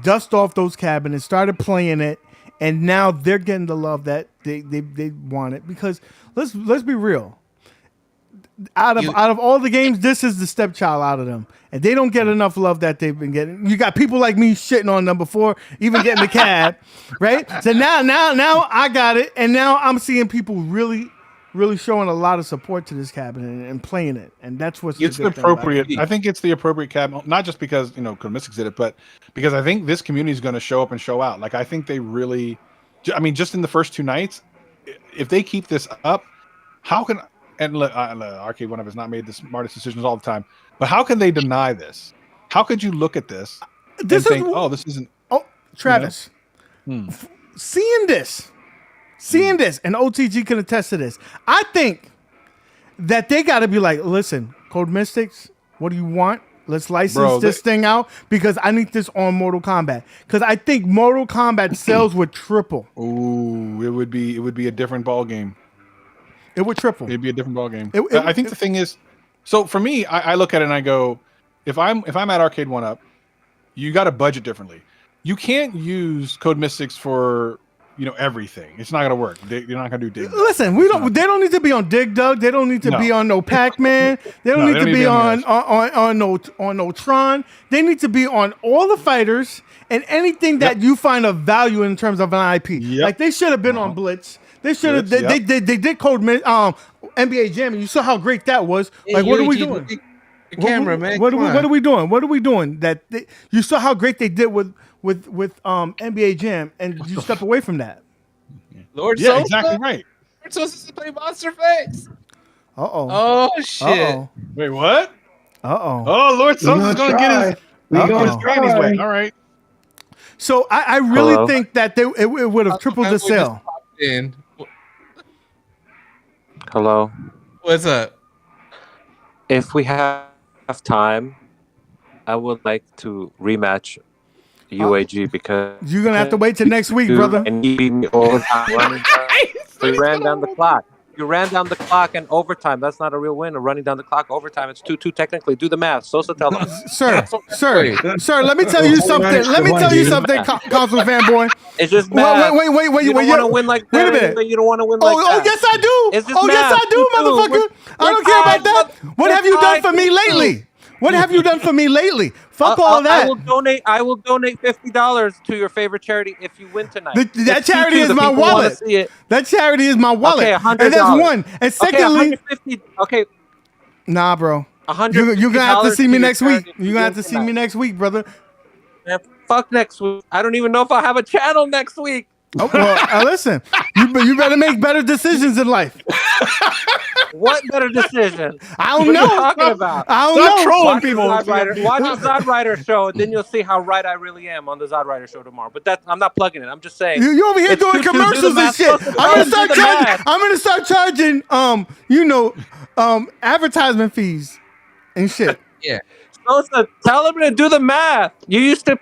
dust off those cabinets, started playing it, and now they're getting the love that they wanted. Because let's be real. Out of all the games, this is the stepchild out of them, and they don't get enough love that they've been getting. You got people like me shitting on them before even getting the cab, right? So now I got it, and now I'm seeing people really showing a lot of support to this cabinet and playing it, and that's what's it's appropriate. I think it's the appropriate cabinet, not just because Mystics did it, but because I think this community is going to show up and show out. Like I think they really, just in the first 2 nights, if they keep this up, how can? And look, Arcade1up has not made the smartest decisions all the time, but how can they deny this? How could you look at this and think, oh, this isn't... Oh, Travis, seeing this, and OTG can attest to this, I think that they got to be like, listen, Code Mystics, what do you want? Let's license this thing out because I need this on Mortal Kombat. Because I think Mortal Kombat sales would triple. Ooh, it would be a different ball game. It would triple. It'd be a different ball game. I think the thing is, so for me, I look at it and I go, if I'm at Arcade1up, you got to budget differently. You can't use Code Mystics for everything. It's not gonna work. You're not gonna do Dig Dug. Listen, we don't. They don't need to be on Dig Dug. They don't need to be on no Pac-Man. They don't need to be on no Tron. They need to be on all the fighters and anything that you find of value in terms of an IP. Yep. Like they should have been on Blitz. They should have. They did Code NBA Jam, and you saw how great that was. Like, what are we doing? The camera, man. What are we doing? What are we doing? You saw how great they did with NBA Jam, and you step away from that. Lord Sosa? Exactly right. Lord Sosa's to play Monster Face. Uh-oh. Oh, shit. Uh-oh. Wait, what? Uh-oh. Oh, Lord Sosa's gonna get his granny's way. All right. So I really think that it would have tripled the sale. Hello. What's up? If we have time, I would like to rematch UAG because you're gonna have to wait till next week, brother. And you beat me all the time. So you ran down the clock. You ran down the clock and overtime. That's not a real win. Running down the clock overtime. It's 2-2 technically. Do the math. Sosa, tell us. Sir. Let me tell you something. Console fanboy. It's just math. Wait. You don't want to win like that. Wait a minute. You don't want to win like that. Oh, yes I do. It's just math. Yes I do, motherfucker. I don't care about that. What have you done for me lately? What have you done for me lately? Fuck all that. I will donate $50 to your favorite charity if you win tonight. That charity is my wallet. That charity is my wallet. Okay, $100. And that's one. And secondly, okay. Nah, bro. $100. You're gonna have to see me next week. You're gonna have to see me next week, brother. Man, fuck next week. I don't even know if I'll have a channel next week. Oh, well, listen. You better make better decisions in life. What better decision? I don't know. What are you talking about? I don't know. Trolling people. Watch the Zod Rider show, and then you'll see how right I really am on the Zod Rider show tomorrow. But I'm not plugging it. I'm just saying. You over here doing commercials and shit. I'm gonna start charging. Advertisement fees and shit. Yeah. Sosa, tell him to do the math. You used to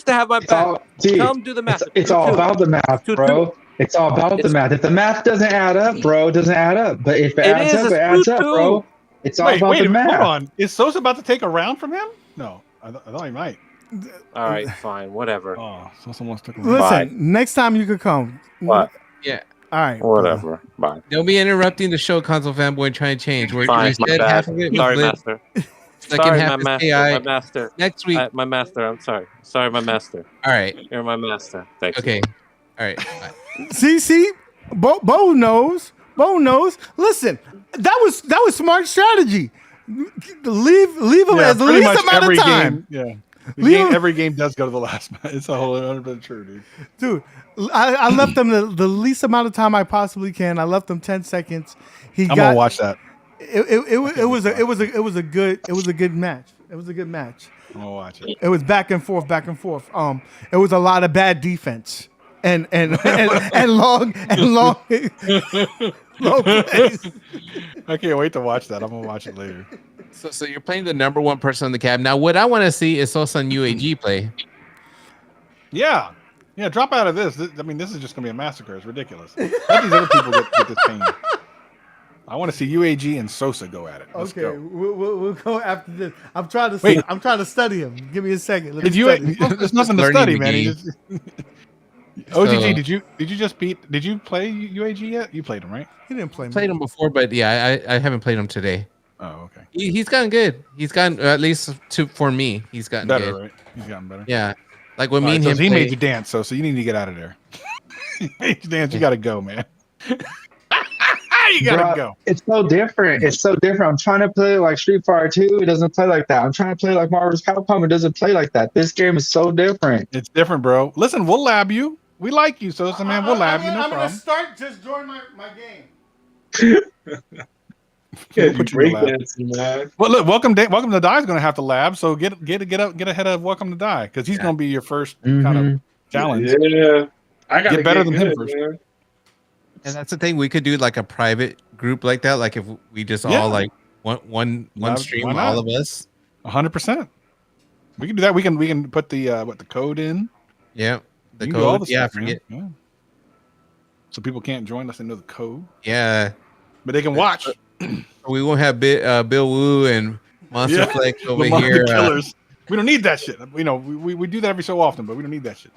have my back. Tell him to do the math. It's all about the math, bro. It's all about the math. If the math doesn't add up, bro, it doesn't add up. But if it adds up, it adds up, bro. It's all about the math. Hold on. Is Sosa about to take a round from him? No, I thought he might. All right, fine, whatever. Oh, Sosa wants to take a round. Listen, Bye. next time you could come. What? Yeah. All right. Whatever. Bye. Don't be interrupting the show, Console Fanboy, and trying to change. We said half of it was Sorry, Blitz. Master. Second half my is master. AI. My master. Next week. My master. I'm sorry. Sorry, my master. All right. You're my master. Thank you. Okay. All right. Bye. See, Bo knows. Listen, that was smart strategy. Leave him as the least amount of time. Every game does go to the last minute. It's a whole 100% true, dude. Dude, I left them the least amount of time I possibly can. I left them 10 seconds. I'm gonna watch that. It was a good match. It was a good match. I'm gonna watch it. It was back and forth. It was a lot of bad defense and long plays. I can't wait to watch that. I'm gonna watch it later. So you're playing the number one person on the cab. Now, what I want to see is Sosa and UAG play. Yeah, drop out of this. This is just gonna be a massacre. It's ridiculous. Let these other people get this pain. I want to see UAG and Sosa go at it. Let's go. We'll go after this. I'm trying to study him. Give me a second. There's nothing to study, man. OGG, did you play UAG yet? You played him, right? He didn't play. Played him before, but yeah, I haven't played him today. Oh, okay. He's gotten good. He's gotten at least for me. He's gotten better, good. Right? He's gotten better. Yeah, like when me and him. He made you dance, so you need to get out of there. He made you dance. You got to go, man. You gotta go. It's so different. I'm trying to play like Street Fighter 2. It doesn't play like that. I'm trying to play like Marvel's Capcom. It doesn't play like that. This game is so different. It's different, bro. Listen, we'll lab you. We like you, Sosa, man. We'll lab you. No I'm problem. gonna start. Just join my game. Well, look, welcome to Die is gonna have to lab. So get ahead of Welcome to Die because he's gonna be your first kind of challenge. Yeah, I gotta get better than him first. Man. And that's the thing. We could do like a private group like that. Like if we just all like One Why stream, not? all of us. 100%. We can do that. We can put the the code in. Yeah, the You can do all code. the Yeah, I stuff, man. forget. Yeah. So people can't join unless they know the code, Yeah, but they can watch. we won't have Bill Wu and Monster Flex over Lamar here. the Killers. We don't need that shit. You know, we do that every so often, but we don't need that shit.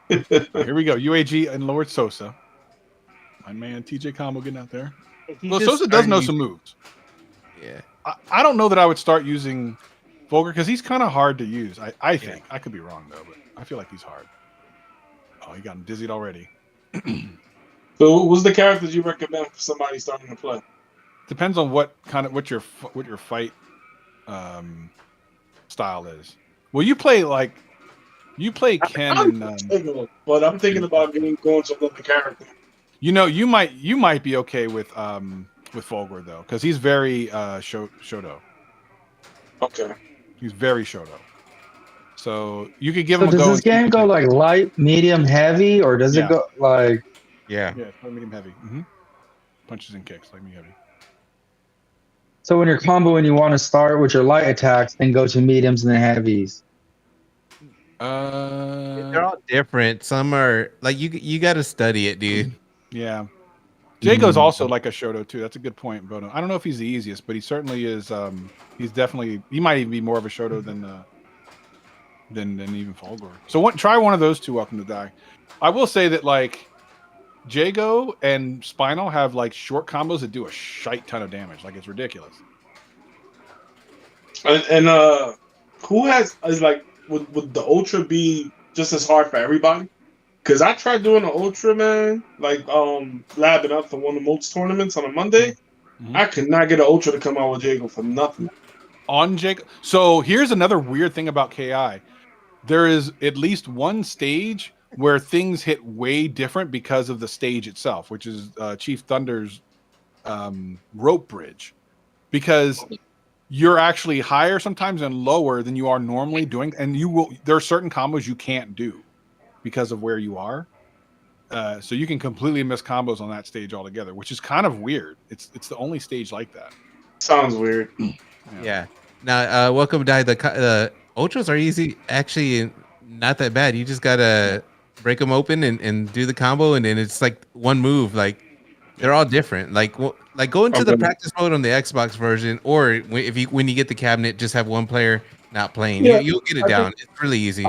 Here we go. UAG and Lord Sosa. My man TJ Combo getting out there. Well, Sosa does know some moves. Yeah. I don't know that I would start using Fulgur because he's kind of hard to use. I think. I could be wrong though, but I feel like he's hard. Oh, he got him dizzied already. So, what's the characters you recommend for somebody starting to play? Depends on what your fight style is. Well, you play Ken and but I'm thinking about going to another character. you know, you might be okay with Fulgur though, because he's very Shoto. Okay. He's very Shoto. So you could give him a does go. this game go like light, medium, heavy, or does it go like? Yeah. Yeah, it's medium heavy. Punches and kicks, like medium heavy. So when you're comboing, you want to start with your light attacks and go to mediums and then heavies. They're all different. Some are like you got to study it, dude. Yeah. Jago's also like a Shoto too. That's a good point, Bono. I don't know if he's the easiest, but he certainly is. He's definitely. He might even be more of a Shoto than even Fulgur. So try one of those two. Welcome to Die. I will say that like Jago and Spinal have like short combos that do a shite ton of damage. Like it's ridiculous. And who is like would the Ultra be just as hard for everybody? Because I tried doing an Ultra, man, like labbing up for one of the most tournaments on a Monday. I could not get an Ultra to come out with Jago for nothing. On Jago. So here's another weird thing about KI. There is at least one stage where things hit way different because of the stage itself, which is Chief Thunder's rope bridge. Because you're actually higher sometimes and lower than you are normally doing, and there are certain combos you can't do because of where you are. So you can completely miss combos on that stage altogether, which is kind of weird. It's the only stage like that. Sounds weird. Yeah. Now, welcome, Die. The Ultras are easy. Actually, not that bad. You just gotta break them open and do the combo, and then it's like one move. Like they're all different. Like go into the practice mode on the Xbox version, or when you get the cabinet, just have one player not playing. Yeah, you'll get it down. It's really easy.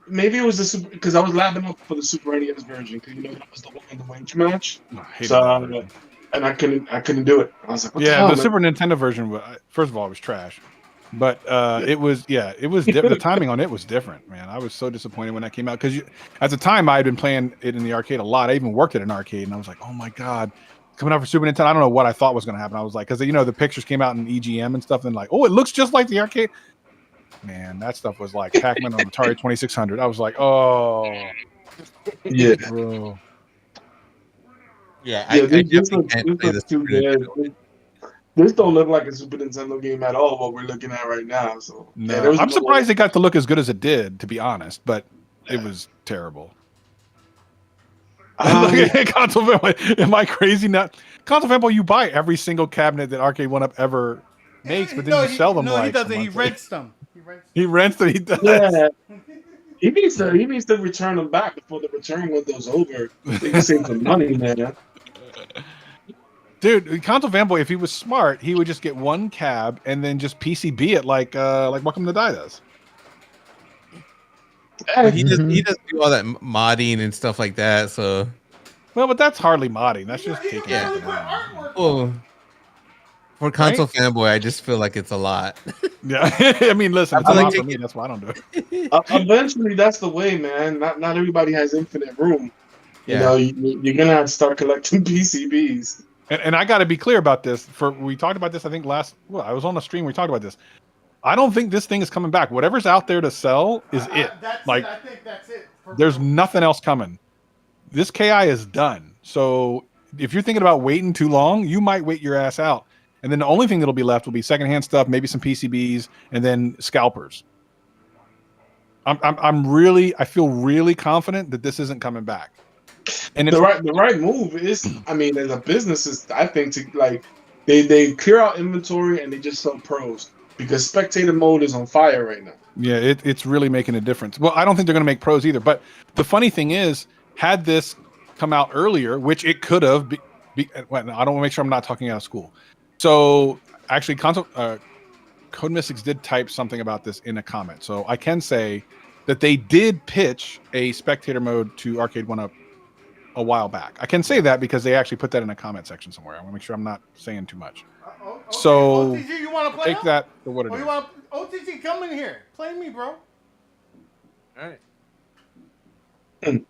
Maybe it was because I was labbing up for the Super NES version because that was the one in the range match. And I couldn't do it. I was like, the Super Nintendo version. First of all, it was trash, but it was the timing on it was different, man. I was so disappointed when that came out because at the time I had been playing it in the arcade a lot. I even worked at an arcade, and I was like, oh my god, it's coming out for Super Nintendo. I don't know what I thought was going to happen. I was like, because the pictures came out in EGM and stuff, and like, oh, it looks just like the arcade. Man, that stuff was like Pac-Man on Atari 2600. I was like, oh, yeah, bro. Yeah, I definitely can't play this. This don't look like a Super Nintendo game at all. What we're looking at right now. So no, I'm surprised it got to look as good as it did, to be honest. But it was terrible. Console Fanboy, am I crazy? Not Console Fanboy. You buy every single cabinet that Arcade1up ever makes, but then you sell them. No, he doesn't. He rents them. He rents them. He does. Yeah. He needs to return them back before the return window's over. They can save some money, man. Dude, Console Fanboy, if he was smart, he would just get one cab and then just PCB it like Welcome to Die does. But he doesn't do all that modding and stuff like that. So, well, but that's hardly modding. That's just taking it. Well, for Console Fanboy, I just feel like it's a lot. Yeah, I mean, listen, it's a lot for me. That's why I don't do it. Eventually, that's the way, man. Not everybody has infinite room. Yeah. You're gonna have to start collecting PCBs. And I got to be clear about this. We talked about this, I think I was on the stream. We talked about this. I don't think this thing is coming back. Whatever's out there to sell is it. I think that's it. There's nothing else coming. This KI is done. So if you're thinking about waiting too long, you might wait your ass out. And then the only thing that'll be left will be secondhand stuff, maybe some PCBs, and then scalpers. I feel really confident that this isn't coming back. And the right move is, I mean, as a business, is I think they They clear out inventory and they just sell pros because spectator mode is on fire right now. Yeah, it's really making a difference. Well, I don't think they're going to make pros either. But the funny thing is, had this come out earlier, which it could have, well, I don't want to make sure I'm not talking out of school. So actually, Code Mystics did type something about this in a comment. So I can say that they did pitch a spectator mode to Arcade1up a while back. I can say that because they actually put that in a comment section somewhere. I want to make sure I'm not saying too much. Okay. So OTG, you want to play take that for what it is. You want OTG? Come in here. Play me, bro. All right.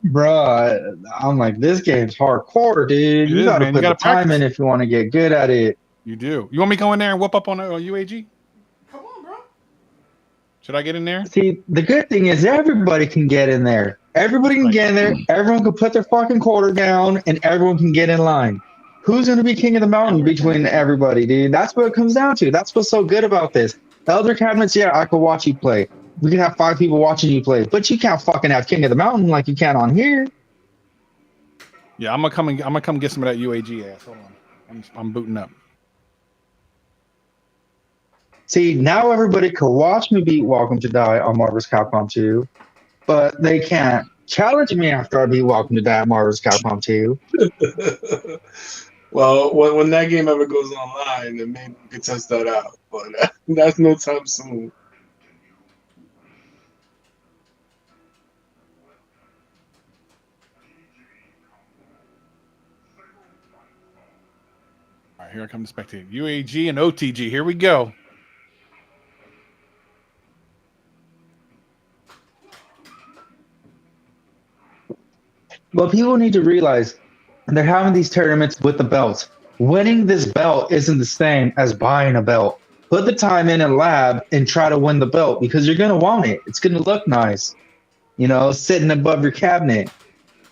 Bro, I'm like, this game's hardcore, dude. You gotta put the time in if you want to get good at it. You do. You want me to go in there and whoop up on UAG? Come on, bro. Should I get in there? See, the good thing is everybody can get in there. Everybody can get in there. Everyone can put their fucking quarter down, and everyone can get in line. Who's going to be king of the mountain between everybody, dude? That's what it comes down to. That's what's so good about this. The other cabinets, yeah, I could watch you play. We can have 5 people watching you play, but you can't fucking have king of the mountain like you can on here. Yeah, I'm gonna come get some of that UAG ass. Hold on, I'm booting up. See, now everybody can watch me beat Welcome to Die on Marvel's Capcom 2, but they can't challenge me after I beat Welcome to Die on Marvel's Capcom 2. Well, when that game ever goes online, then maybe we can test that out. But that's no time soon. All right, here I come to spectate. UAG and OTG. Here we go. Well, people need to realize they're having these tournaments with the belts. Winning this belt isn't the same as buying a belt. Put the time in and lab and try to win the belt because you're going to want it. It's going to look nice, you know, sitting above your cabinet.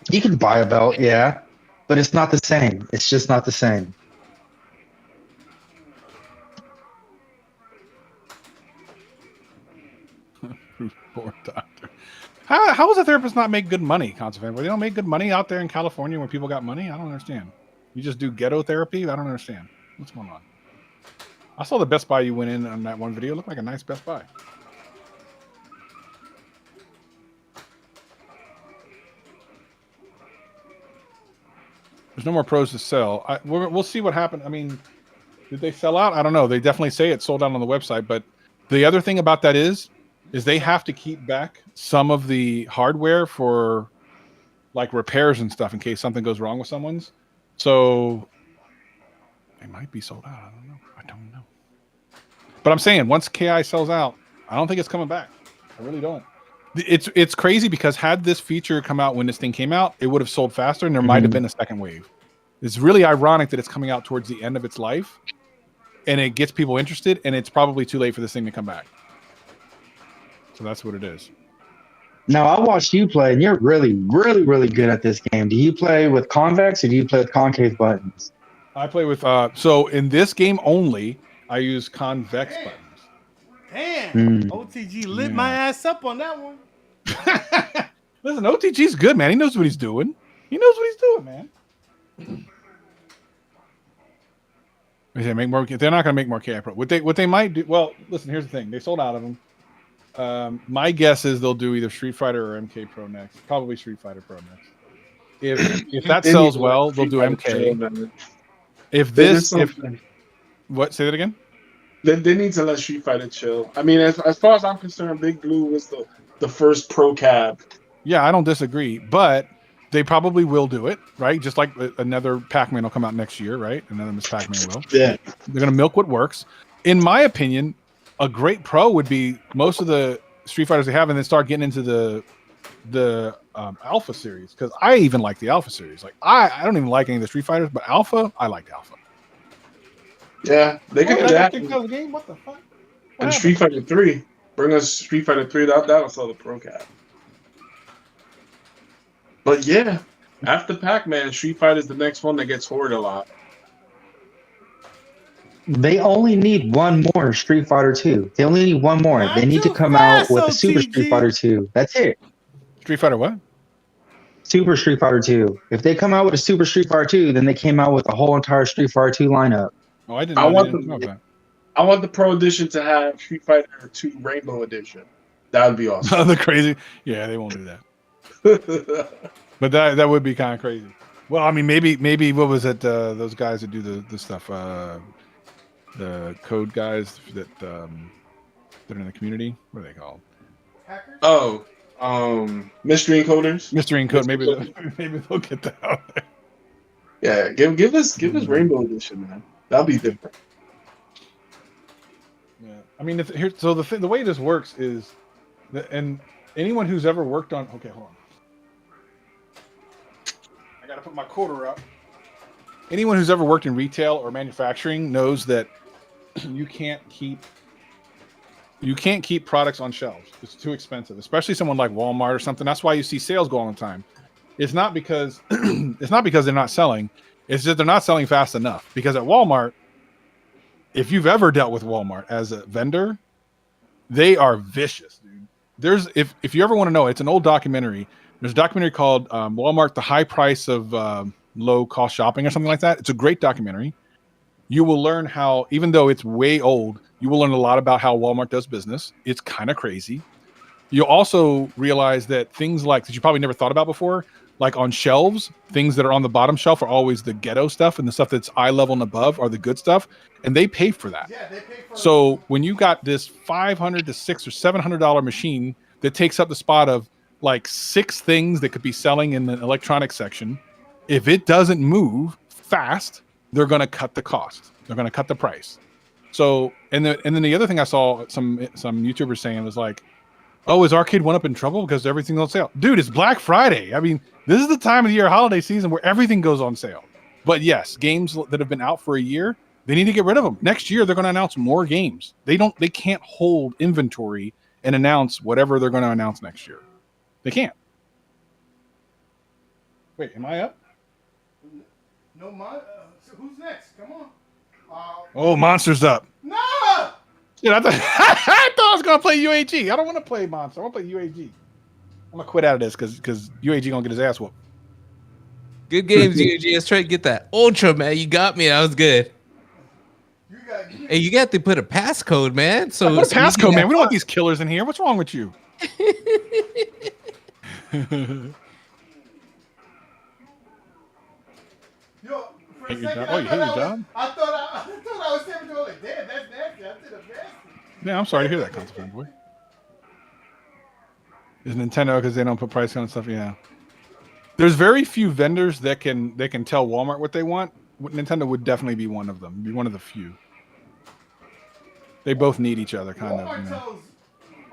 You can buy a belt, yeah, but it's not the same. It's just not the same. Poor doctor. How does a therapist not make good money, Constant? Well, they don't make good money out there in California where people got money? I don't understand. You just do ghetto therapy? I don't understand. What's going on? I saw the Best Buy you went in on that one video. It looked like a nice Best Buy. There's no more pros to sell. We'll see what happened. I mean, did they sell out? I don't know. They definitely say it sold out on the website. But the other thing about that is they have to keep back some of the hardware for like repairs and stuff in case something goes wrong with someone's. So they might be sold out. I don't know. But I'm saying once KI sells out, I don't think it's coming back. I really don't. It's crazy because had this feature come out when this thing came out, it would have sold faster and there might have been a second wave. It's really ironic that it's coming out towards the end of its life and it gets people interested and it's probably too late for this thing to come back. So that's what it is. Now, I watched you play, and you're really, really, really good at this game. Do you play with convex or do you play with concave buttons? I play with, so in this game only, I use convex buttons. Damn, OTG lit my ass up on that one. Listen, OTG's good, man. He knows what he's doing. He knows what he's doing, man. They make more. They're not going to make more KI Pro. What they might do? Well, listen. Here's the thing. They sold out of them. My guess is they'll do either Street Fighter or MK Pro next. Probably Street Fighter Pro next. If that sells well, they'll do MK. What? Say that again. They need to let Street Fighter chill. I mean, as far as I'm concerned, Big Blue was the first pro cab. Yeah, I don't disagree, but they probably will do it, right? Just like another Pac-Man will come out next year, right? Another Miss Pac-Man will. Yeah. They're going to milk what works. In my opinion, a great pro would be most of the Street Fighters they have, and then start getting into the Alpha series, because I even like the Alpha series. Like I don't even like any of the Street Fighters, but Alpha, I liked Alpha. Yeah, they could do that. The game? What the fuck? And Street Fighter 3. Bring us Street Fighter 3. That'll sell the pro cab. But yeah, after Pac-Man, Street Fighter is the next one that gets hoarded a lot. They only need one more Street Fighter 2. They only need one more. They need to come out with a Super Street Fighter 2. That's it. Street Fighter what? Super Street Fighter 2. If they come out with a Super Street Fighter 2, then they came out with a whole entire Street Fighter 2 lineup. Oh, I didn't I know, want didn't know the that. I want the Pro Edition to have Street Fighter 2 Rainbow Edition. That would be awesome. The crazy. Yeah, they won't do that. But that would be kind of crazy. Well, I mean, maybe what was it? Those guys that do the stuff, the code guys that are in the community. What are they called? Hackers? Oh, mystery encoders. Mystery Encode. Maybe they'll get that out there. Yeah, give us Rainbow Edition, man. That'll be different. Yeah, I mean, the way this works is, and anyone who's ever worked on. Okay, hold on. I gotta put my quarter up. Anyone who's ever worked in retail or manufacturing knows that you can't keep products on shelves. It's too expensive, especially someone like Walmart or something. That's why you see sales go all the time. It's not because they're not selling. It's just they're not selling fast enough. Because at Walmart, if you've ever dealt with Walmart as a vendor, they are vicious, dude. If you ever want to know, it's an old documentary. There's a documentary called Walmart: The High Price of Low Cost Shopping or something like that. It's a great documentary. You will learn how, even though it's way old, you will learn a lot about how Walmart does business. It's kind of crazy. You'll also realize that things like that you probably never thought about before, like on shelves, things that are on the bottom shelf are always the ghetto stuff, and the stuff that's eye level and above are the good stuff, and they pay for that. Yeah, they pay for So when you got this $500 to $600 or $700 machine that takes up the spot of like 6 things that could be selling in the electronics section, if it doesn't move fast, they're going to cut the cost. They're going to cut the price. So, and then the other thing I saw some YouTubers saying was like, "Oh, is Arcade1up in trouble because everything's on sale?" Dude, it's Black Friday. I mean, this is the time of the year, holiday season, where everything goes on sale. But yes, games that have been out for a year, they need to get rid of them. Next year, they're going to announce more games. They can't hold inventory and announce whatever they're going to announce next year. They can't. Wait, am I up? No, so who's next? Come on. Oh, Monster's up. No! Yeah, I thought I was going to play UAG. I don't want to play Monster. I want to play UAG. I'm going to quit out of this because UAG going to get his ass whooped. Good games, UAG. Let's try to get that Ultra, man. You got me. That was good. Hey, you got to put a passcode, man. So what a passcode, man. We don't want these killers in here. What's wrong with you? Yo, for Hate a your second, job? Oh, you hate your job? I thought I was saying to like, damn, that's nasty. I did a nasty. Yeah, I'm sorry to hear that, Constant Boy. Is Nintendo because they don't put price on stuff? Yeah. There's very few vendors that can tell Walmart what they want. Nintendo would definitely be one of them. Be one of the few. They both need each other, kind Walmart of. You know. tells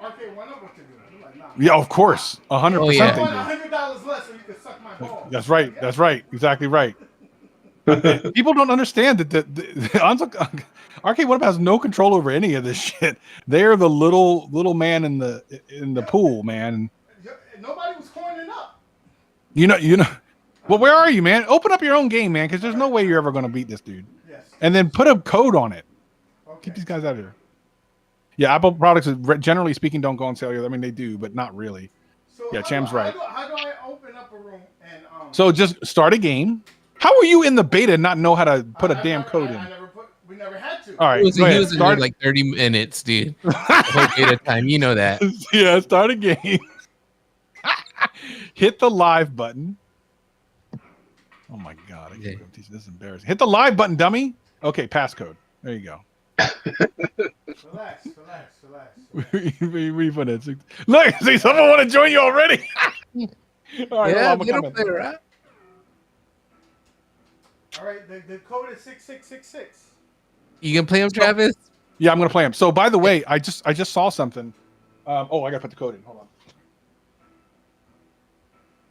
Arcade1up what to do. You're like, nah. Yeah, of course, 100%. Oh, yeah. I They want do. $100 less so you can suck my balls. That's right. That's right. Exactly right. People don't understand that the Arcade1up has no control over any of this shit. They're the little man in the pool, man. Nobody was cornering up. You know. Well, where are you, man? Open up your own game, man, because there's no way you're ever going to beat this dude. Yes. And then put a code on it. Okay. Keep these guys out of here. Yeah, Apple products, generally speaking, don't go on sale. I mean, they do, but not really. So Yeah, Cham's right. How do I open up a room and So just start a game. How are you in the beta and not know how to put a damn code in? We never had to. All right, He was go ahead. in there like 30 minutes, dude. The whole beta time. You know that. Yeah, start a game. Hit the live button. Oh my god, this is embarrassing. Hit the live button, dummy. Okay, passcode. There you go. Relax. Look, see, someone want to join you already. All right, Yeah, I'm they don't coming. play around. All right, the code is 6666. You can play him, Travis? Yeah, I'm gonna play him. So, by the way, I just saw something. I gotta put the code in. Hold on.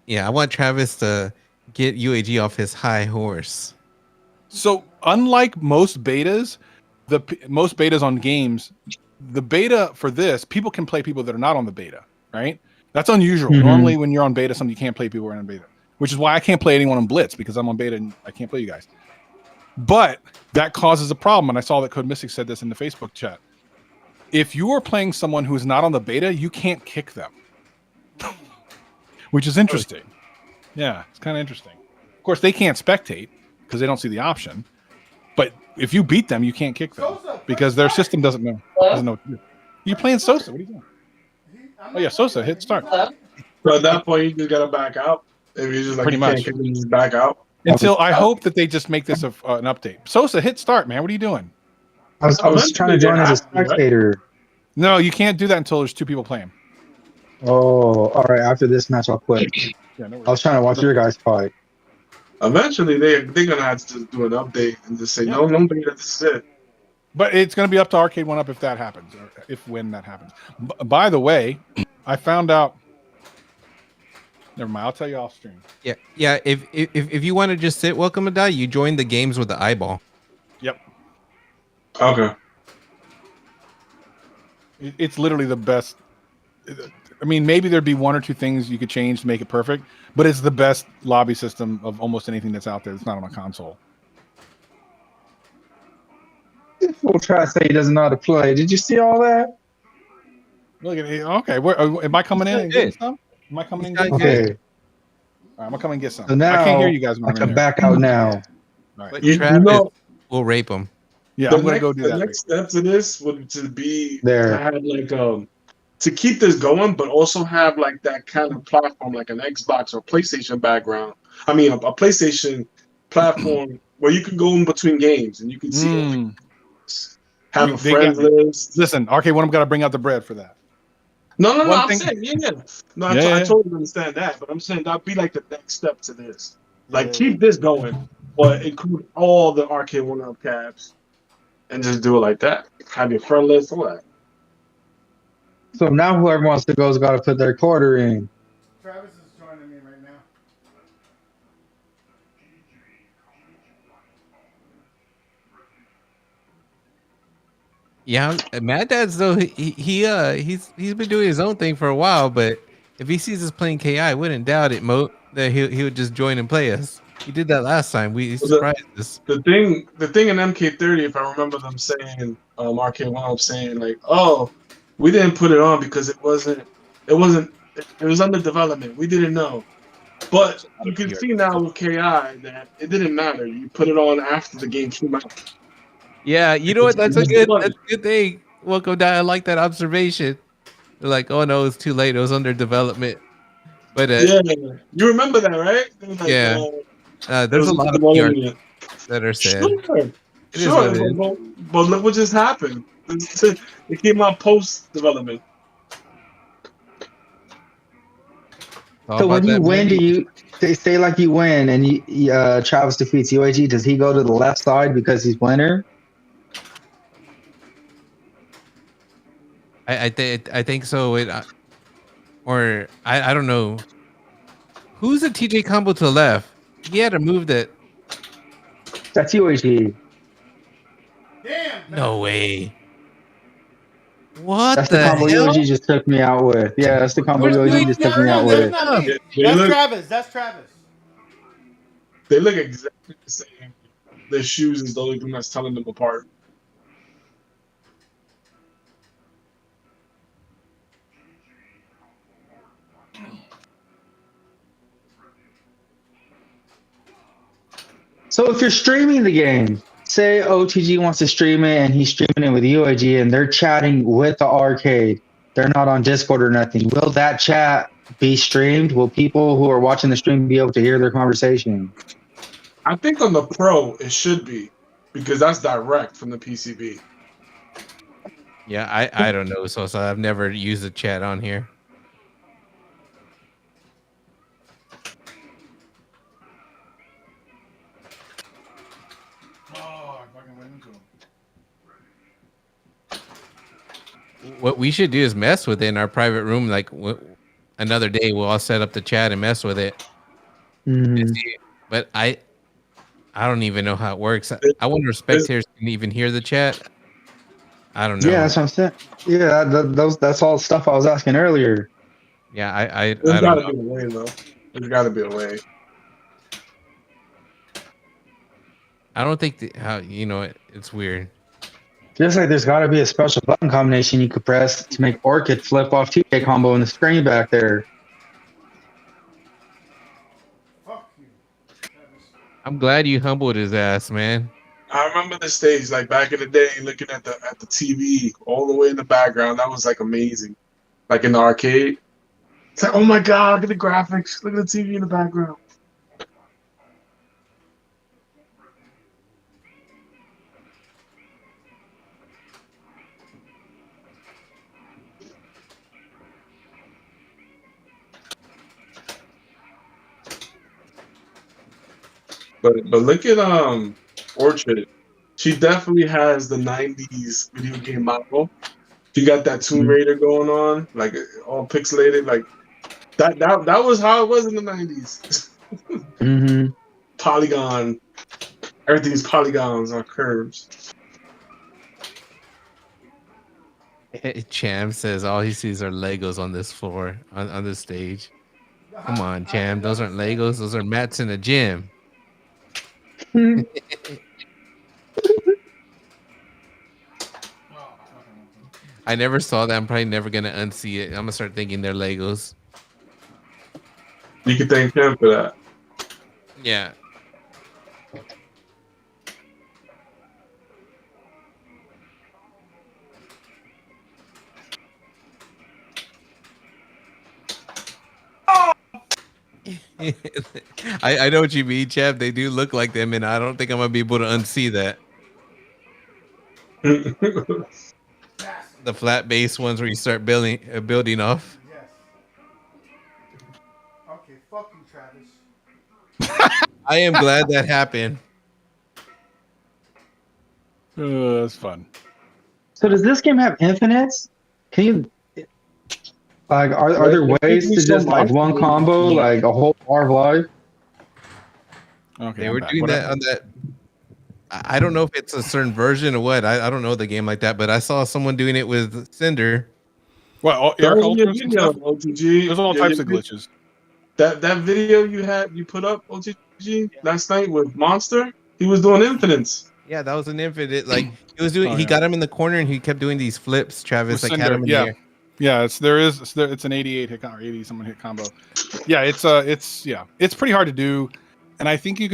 Yeah, I want Travis to get UAG off his high horse. So, unlike most betas, most betas on games, the beta for this, people can play people that are not on the beta, right? That's unusual. Mhm. Normally, when you're on beta, you can't play people who are on beta, which is why I can't play anyone on Blitz because I'm on beta and I can't play you guys. But that causes a problem, and I saw that Code Mystic said this in the Facebook chat. If you are playing someone who is not on the beta, you can't kick them, which is interesting. Yeah, it's kind of interesting. Of course, they can't spectate because they don't see the option. But if you beat them, you can't kick them because their system doesn't know. Doesn't know what to do. You're playing Sosa. What are you doing? Oh yeah, Sosa, hit start. So at that point, you just gotta back out. If you just like Pretty you much. can't kick them, just back out. Until I hope that they just make this an update. Sosa, hit start, man. What are you doing? I was trying to join as a spectator. No, you can't do that until there's 2 people playing. Oh, all right. After this match, I'll quit. Yeah, no worries. I was trying to watch your guys fight. Eventually, they're gonna have to just do an update and just say, no beta, this is it. But it's going to be up to Arcade1up if that happens, or when that happens. By the way, I found out. Never mind. I'll tell you off stream. Yeah. If you want to just sit, welcome to die. You join the games with the eyeball. Yep. Okay. It's literally the best. I mean, maybe there'd be 1 or 2 things you could change to make it perfect, but it's the best lobby system of almost anything that's out there that's not on a console. We'll try to say he doesn't know how to play. Did you see all that? Look at it. Okay, am I coming in and getting some? Am I coming in? And getting Okay. some? All right, I'm gonna come and get some. So now I can't hear you guys. I When I'm in can here. back out now. All right. But You Travis know, will rape him. Yeah, I'm gonna go do the that. next step to this would to be There. to have like to keep this going, but also have like that kind of platform, like an Xbox or PlayStation background. I mean, a PlayStation platform where you can go in between games and you can see have a They friends got- list. Listen, Arcade1up got to bring out the bread for that. No. One I'm thing- saying, No, Yeah, I totally understand that, but I'm saying that'd be like the next step to this. Like, keep this going, but include all the Arcade1up cabs, and just do it like that. Have your friend list, all that. So now whoever wants to go has got to put their quarter in. Travis is joining me right now. Yeah, Mad Dad's though he's been doing his own thing for a while, but if he sees us playing KI, I wouldn't doubt it, Mo, that he would just join and play us. He did that last time. We surprised us. The thing in MK30, if I remember them saying, Arcade1up saying like, oh, we didn't put it on because it was under development. We didn't know. But you can see now with KI that it didn't matter. You put it on after the game came out. Yeah, you know what? That's a good thing. Welcome down. I like that observation. They're like, oh no, it's too late. It was under development. But yeah, you remember that, right? Like, yeah, there's a lot of PR that are said. Sure. But look what just happened. It came out post development. So when you win, they say like you win and Travis defeats UAG, does he go to the left side because he's winner? I think so. Or I don't know. Who's the TJ combo to the left? He had a move that. That's UAG. Damn. No way. What That's the the combo hell? UAG just took me out with. Yeah, that's the combo Where's UAG just took me out That's with. not me. They That's look- Travis. That's Travis. They look exactly the same. Their shoes is the only thing that's telling them apart. So if you're streaming the game, say OTG wants to stream it and he's streaming it with UAG and they're chatting with the arcade, they're not on Discord or nothing. Will that chat be streamed? Will people who are watching the stream be able to hear their conversation? I think on the Pro it should be, because that's direct from the PCB. Yeah, I don't know, Sosa. I've never used a chat on here. What we should do is mess with it in our private room. Like another day, we'll all set up the chat and mess with it. Mhm. But I don't even know how it works. I wonder if spectators can even hear the chat. I don't know. Yeah, that's what I'm saying. Yeah, that's all the stuff I was asking earlier. Yeah, I There's don't gotta know. be a way though. There's gotta be a way. I don't think how it's weird. Just like there's got to be a special button combination you could press to make Orchid flip off TK combo in the screen back there. I'm glad you humbled his ass, man. I remember the stage, like back in the day, looking at the TV all the way in the background. That was like amazing. Like in the arcade. It's like, oh my god, look at the graphics. Look at the TV in the background. But look at Orchard. She definitely has the '90s video game model. She got that Tomb Raider going on, like all pixelated, like that was how it was in the '90s. Mm-hmm. Polygon, everything's polygons on curves. Cham says all he sees are Legos on this floor, on this stage. Come on, Cham. Those aren't Legos. Those are mats in a gym. I never saw that. I'm probably never going to unsee it. I'm going to start thinking they're Legos. You can thank him for that. Yeah. I know what you mean, Chap. They do look like them, and I don't think I'm gonna be able to unsee that. The flat base ones where you start building off. Yes. Okay, fuck you, Travis. I am glad that happened. That's fun. So does this game have infinites? Can you like are there ways to just like one combo like a whole bar of life? Okay, They I'm were back. doing that on that. I don't know if it's a certain version or what. I don't know the game like that, but I saw someone doing it with Cinder. Well, That Eric was your Ultras and video, stuff? OTG. There's all Yeah, types your of vid- glitches. That video you put up, OTG, last night with Monster, he was doing infinites. Yeah, that was an infinite. Like he was doing. Oh, he yeah. got him in the corner and he kept doing these flips. Travis With like had Cinder, him in yeah. the air. Yeah, it's an 88 hit or 80 someone hit combo. Yeah, it's pretty hard to do, and I think you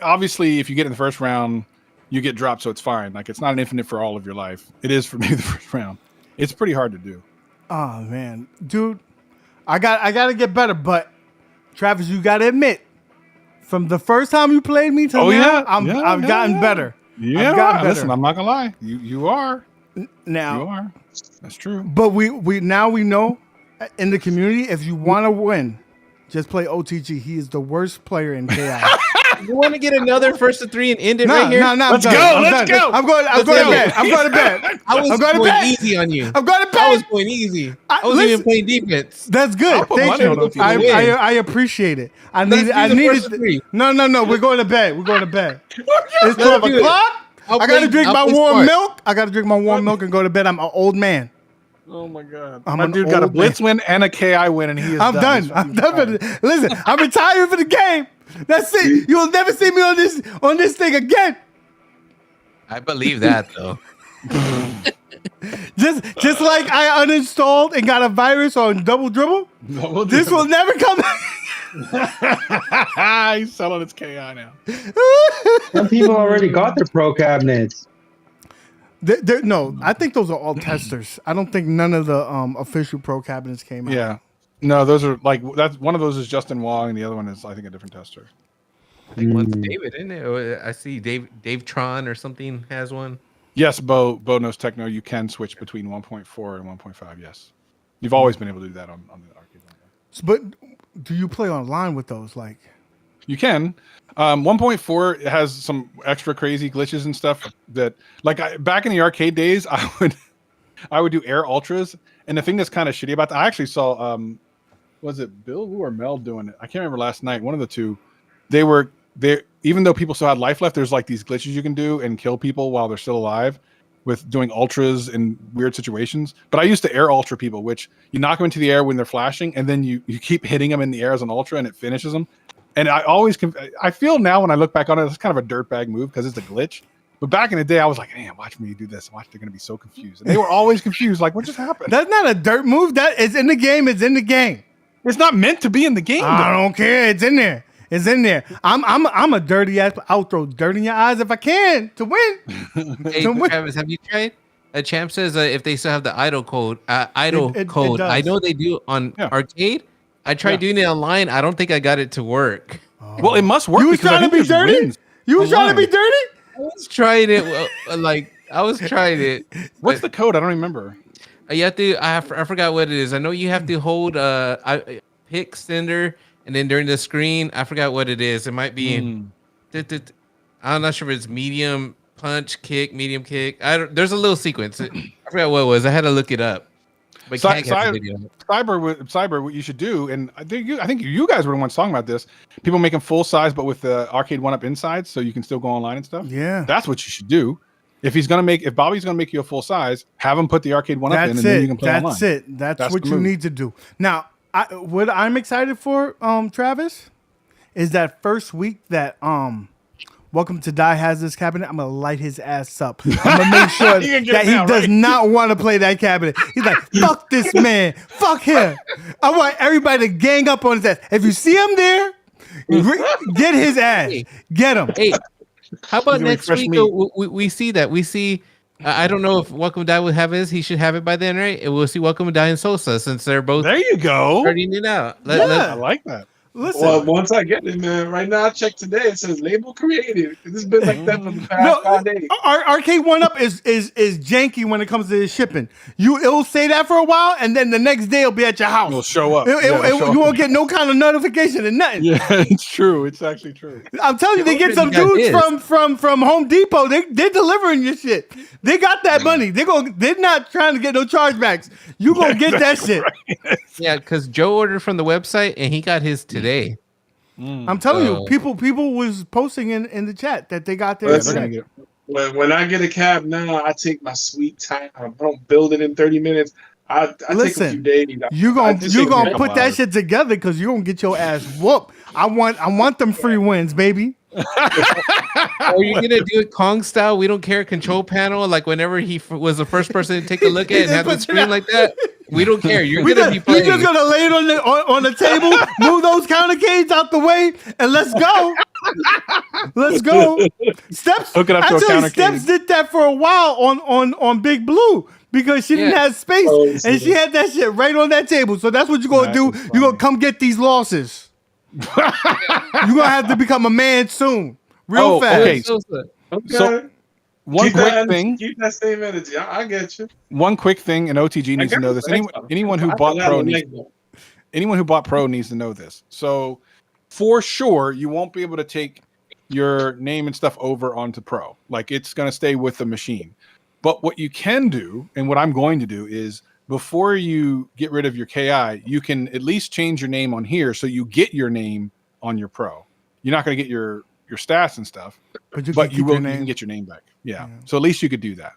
obviously if you get in the first round, you get dropped, so it's fine. Like it's not an infinite for all of your life. It is for me the first round. It's pretty hard to do. Oh man, dude, I gotta get better. But Travis, you gotta admit, from the first time you played me to now, I've gotten better. Yeah, I've gotten better. listen, I'm not gonna lie. You are. Now, You are. That's true. but we now we know in the community if you want to win, just play OTG. He is the worst player in KI. You want to get another first to three and end it No, right here? no, no. Let's go. Let's go. I'm going to bed. I'm going to bed. I was I'm going to going bed. easy on you. I'm going to I was bed. going easy. I was listen, even playing defense. That's good. I'll put Thank money you. on OTG. I appreciate it. I Let's need do the first it. three. No. We're going to bed. We're going to bed. It's Let's 12 do it. o'clock. I got to drink my warm smart. milk. I got to drink my warm milk and go to bed. I'm an old man. Oh my god. I'm My an dude got a old Blitz win and a KI win, and he is I'm done. He's I'm fucking done. For retired. listen, I'm retired for the game. That's it. You will never see me on this thing again. I believe that though. Just like I uninstalled and got a virus on Double Dribble. This will never come back. He's selling his KI now. Some people already got the pro cabinets. No, I think those are all testers. I don't think none of the official pro cabinets came out. Yeah. No, those are like that's one of those is Justin Wong, and the other one is I think a different tester. I think one's David, isn't it? I see Dave Tron or something has one. Yes, Bo knows techno. You can switch between 1.4 and 1.5. Yes, you've always been able to do that on the arcade. But do you play online with those? Like, You can. 1.4 has some extra crazy glitches and stuff that, like, back in the arcade days, I would do air ultras, and the thing that's kind of shitty about that, I actually saw, was it Bill or Mel doing it? I can't remember last night. One of the two. Even though people still had life left, there's like these glitches you can do and kill people while they're still alive with doing ultras in weird situations. But I used to air ultra people, which you knock them into the air when they're flashing, and then you keep hitting them in the air as an ultra, and it finishes them. And I feel now when I look back on it, it's kind of a dirtbag move because it's a glitch. But back in the day, I was like, man, watch me do this. Watch, they're going to be so confused. And they were always confused. Like, what just happened? that's not a dirt move. That is in the game. It's in the game. It's not meant to be in the game. I though. don't care. It's in there. It's in there. I'm a dirty ass. I'll throw dirt in your eyes if I can to win. Hey, Travis, have you tried? Champ says if they still have the idle code. Code. I know they do on arcade. I tried doing it online. I don't think I got it to work. Well, it must work. You was trying to be dirty. You was trying to be dirty. I was trying it. I was trying it. What's the code? I don't remember. You have to. I forgot what it is. I know you have to hold pick sender, and then during the screen, I forgot what it is. It might be. I'm not sure if it's medium punch, kick, medium kick. There's a little sequence. I forgot what it was. I had to look it up. But Cyber, what you should do, and I think you guys were the ones talking about this. People making full size, but with the Arcade1up inside, so you can still go online and stuff. Yeah, that's what you should do. If Bobby's gonna make you a full size, have him put the Arcade1up in, and then you can play online. That's it. That's what you need to do. Now, what I'm excited for, Travis, is that first week that Welcome to Die has this cabinet. I'm gonna light his ass up. I'm gonna make sure that he does not want to play that cabinet. He's like, fuck this man, fuck him. I want everybody to gang up on his ass. If you see him there, get his ass. Get him. Hey, how about next week? We see that. We see. I don't know if Welcome to Die will have his. He should have it by then, right? And we'll see Welcome to Die and Sosa since they're both. There you go. Starting it out. I like that. Listen. Well, once I get it, man. Right now, I checked today. It says label created. This has been like that for the past 5 days. Arcade1up is janky when it comes to shipping. It'll say that for a while, and then the next day it'll be at your house. It'll show up. You won't get no kind of notification and nothing. Yeah, it's true. It's actually true. I'm telling you, they get some dudes from Home Depot. They're delivering your shit. They got that money. They're not trying to get no chargebacks. You gonna get that shit. Right. Yeah, because Joe ordered from the website and he got his today. I'm telling you, people was posting in the chat that they got their. When I get a cab now, I take my sweet time. I don't build it in 30 minutes. I take a few days. You gonna put that shit together because you're gonna get your ass whooped. I want them free wins, baby. Are you gonna do it Kong style? We don't care. Control panel, like whenever he was the first person to take a look at and have the screen like that. We don't care. You're gonna be playing. You're just gonna lay it on the table, move those countercades out the way, and let's go. Let's go. Steps. Hook it up to a countercade. Steps did that for a while on Big Blue because she didn't have space, and she had that shit right on that table. So that's what you're gonna do. You're gonna come get these losses. You're gonna have to become a man soon, real fast. Okay. Okay. So one quick thing. Keep that same energy. I get you. One quick thing, and OTG needs to know this. Anyone who bought Pro needs to know this. So for sure, you won't be able to take your name and stuff over onto Pro. Like it's gonna stay with the machine. But what you can do, and what I'm going to do is, before you get rid of your KI, you can at least change your name on here so you get your name on your Pro. You're not going to get your stats and stuff, but you can get your name back. Yeah. So at least you could do that.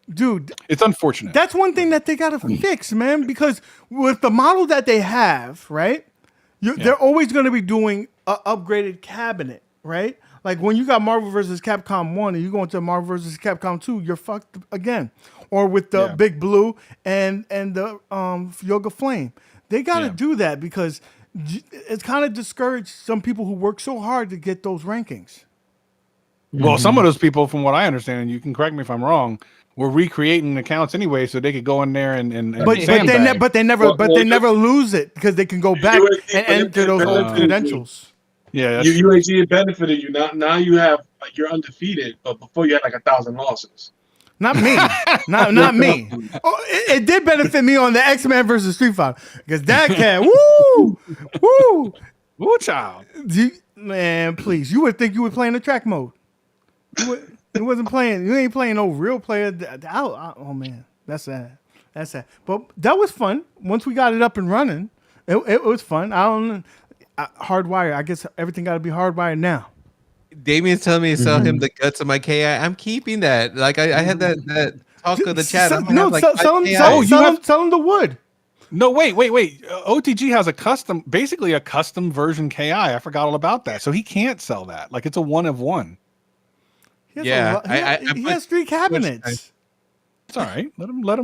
Dude, it's unfortunate. That's one thing that they got to fix, man, because with the model that they have, right, they're always going to be doing an upgraded cabinet, right? Like when you got Marvel vs. Capcom 1 and you go into Marvel vs. Capcom 2, you're fucked again. Or with the Big Blue and the Yoga Flame. They got to do that because it's kind of discouraged some people who work so hard to get those rankings. Well, some of those people, from what I understand, and you can correct me if I'm wrong, were recreating accounts anyway so they could go in there and but they never lose it because they can go back and enter those old credentials. Yeah, UAG benefited you. Now you have you're undefeated, but before you had like 1,000 losses. Not me. not me. Oh, it did benefit me on the X-Men versus Street Fighter because that cat, woo, child. Man, please, you would think you were playing the track mode. You wasn't playing. You ain't playing no real player. Oh man, that's sad. That's sad. But that was fun. Once we got it up and running, it was fun. I don't know. Hardwired. I guess everything got to be hardwired now. Damien's telling me to sell him the guts of my KI. I'm keeping that. Like I had that talk of the chat. Sell him the wood. No, wait. OTG has basically a custom version KI. I forgot all about that. So he can't sell that. Like it's a one of one. He has 3 cabinets. It's all right. Let him live.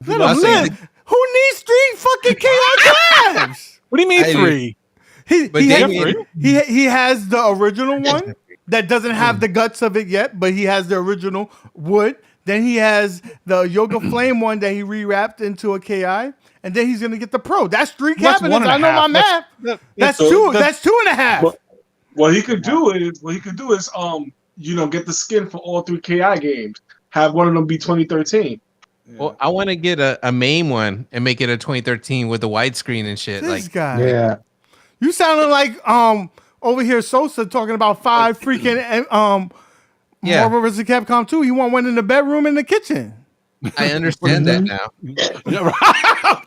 Let him live. Who needs 3 fucking KI cabs? What do you mean 3? He has the original one that doesn't have the guts of it yet, but he has the original wood. Then he has the Yoga Flame one that he rewrapped into a KI, and then he's gonna get the Pro. That's 3 cabinets. I know my math. That's two. That's 2.5. What he could do is, get the skin for all 3 KI games. Have one of them be 2013. Well, I want to get a MAME one and make it a 2013 with the widescreen and shit. This like, guy. Yeah. You sounded like over here Sosa talking about 5 freaking Marvel vs. Capcom 2. He want one in the bedroom and the kitchen. I understand that now.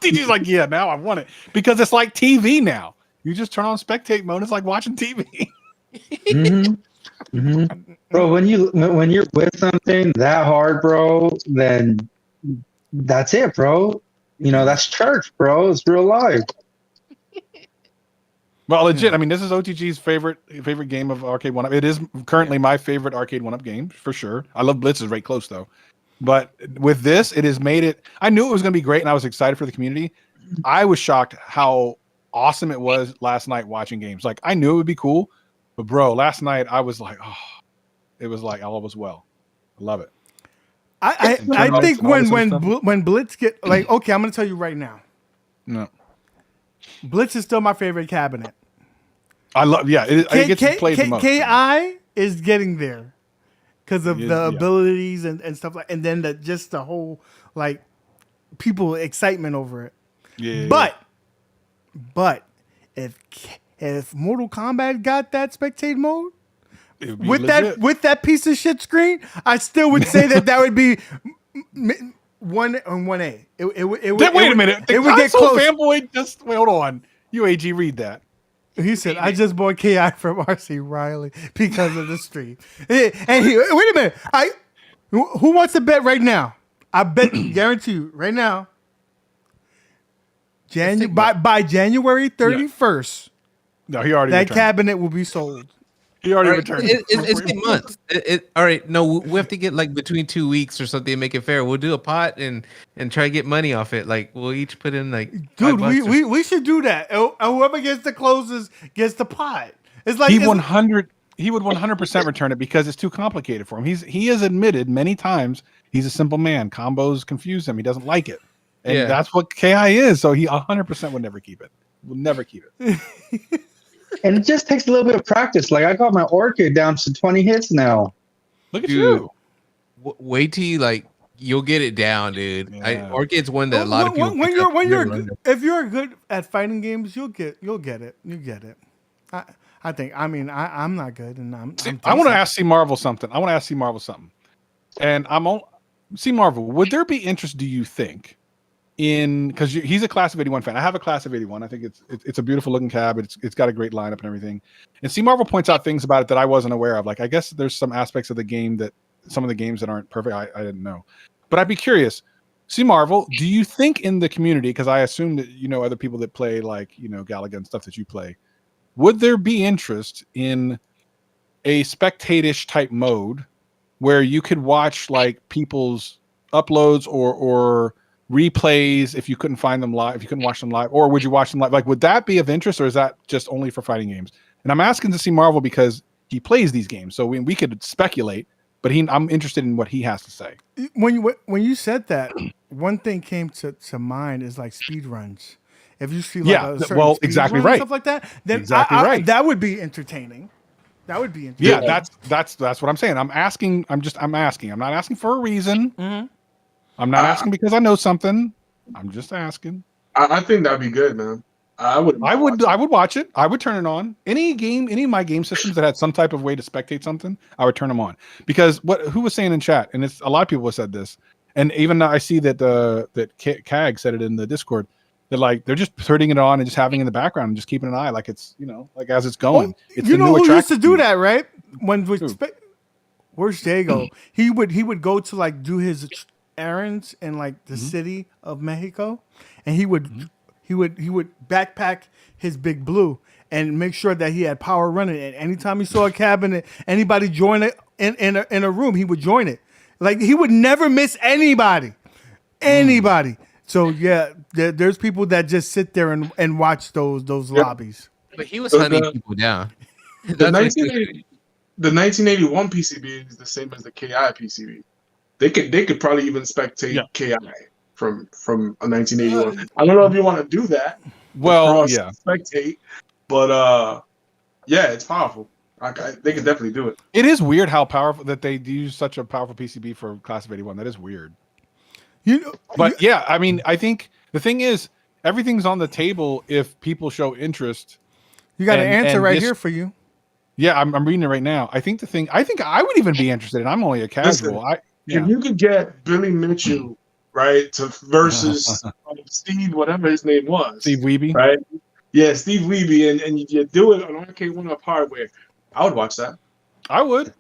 TG's like, yeah, now I want it because it's like TV now. You just turn on spectate mode. It's like watching TV. Bro, when you're with something that hard, bro, then that's it, bro. That's church, bro. It's real life. Well, legit. I mean, this is OTG's favorite game of Arcade1up. It is currently my favorite Arcade1up game for sure. I love Blitz. Is right close though, but with this, it has made it. I knew it was going to be great, and I was excited for the community. I was shocked how awesome it was last night watching games. Like I knew it would be cool, but bro, last night I was like, oh, it was like all was well. I love it. I think when Blitz get like, okay, I'm gonna tell you right now. No. Blitz is still my favorite cabinet. I love, it gets played the most. KI is getting there because of the abilities and stuff like, and then the whole like people excitement over it. Yeah. But if Mortal Kombat got that spectate mode with that piece of shit screen, I still would say that would be 1 on 1A. Wait a minute. It would get close. Fanboy, hold on. UAG, read that. He said, "I just bought KI from RC Riley because of the stream." And wait a minute. Who wants to bet right now? I bet, guarantee you, right now. By January 31st. No, he already. That cabinet will be sold. He already returned. It's 8 months. All right. No, we have to get like between 2 weeks or something to make it fair. We'll do a pot and try to get money off it. Like we'll each put in like. Dude, we should do that. Whoever gets the closest gets the pot. It's like he would 100% return it because it's too complicated for him. He has admitted many times he's a simple man. Combos confuse him. He doesn't like it, and that's what KI is. So he 100% would never keep it. Will never keep it. And it just takes a little bit of practice. Like I got my Orchid down to 20 hits now. Look at you. Wait till you'll get it down, dude. Yeah. Orchid's one that a lot of people. If you're good at fighting games, you'll get it. You get it. I think. I mean, I'm not good, and I want to ask C Marvel something. And C Marvel. Would there be interest? Do you think? Because he's a Class of 81 fan. I have a Class of 81. I think it's a beautiful looking cab. It's got a great lineup and everything. And C Marvel points out things about it that I wasn't aware of. Like I guess there's some aspects of the game that some of the games that aren't perfect. I didn't know, but I'd be curious. C Marvel, do you think in the community? Because I assume that other people that play like Galaga and stuff that you play. Would there be interest in a spectate-ish type mode where you could watch like people's uploads or replays if you couldn't find them live, if you couldn't watch them live, or would you watch them live? Like, would that be of interest, or is that just only for fighting games? And I'm asking to see Marvel because he plays these games, so we could speculate, but I'm interested in what he has to say. When you said that, one thing came to mind is like speed runs. If you see exactly right, stuff like that, then right. That would be entertaining. That would be entertaining. Yeah, that's what I'm saying. I'm asking. I'm asking. I'm not asking for a reason. Mm-hmm. I'm not asking because I know something. I'm just asking. I think that'd be good, man. I would watch it. I would turn it on. Any of my game systems that had some type of way to spectate something, I would turn them on. Because who was saying in chat, and it's a lot of people have said this, and even I see that that CAG said it in the Discord, that like they're just turning it on and just having it in the background and just keeping an eye like it's like as it's going. Well, it's who used to do that, right? Where's Diego? He would go to like do his errands in like the city of Mexico, and he would backpack his big blue and make sure that he had power running. And anytime he saw a cabinet, anybody join it in a room, he would join it. Like he would never miss anybody. So yeah, there's people that just sit there and watch those lobbies. But he was The- hunting the- people down. The That's what he was 1980, the 1981 PCB is the same as the KI PCB. They could probably even spectate KI from a 1981. I don't know if you want to do that. Well, cross spectate, but yeah, it's powerful. They can definitely do it. It is weird how powerful that they use such a powerful PCB for Class of '81. That is weird. But yeah, I mean, I think the thing is, everything's on the table if people show interest. You got an answer right here for you. Yeah, I'm reading it right now. I think I would even be interested in. I'm only a casual. If you could get Billy Mitchell right to versus Steve, whatever his name was, Steve Wiebe, right? Yeah, Steve Wiebe, and you do it on Arcade1up hardware. I would watch that. I would.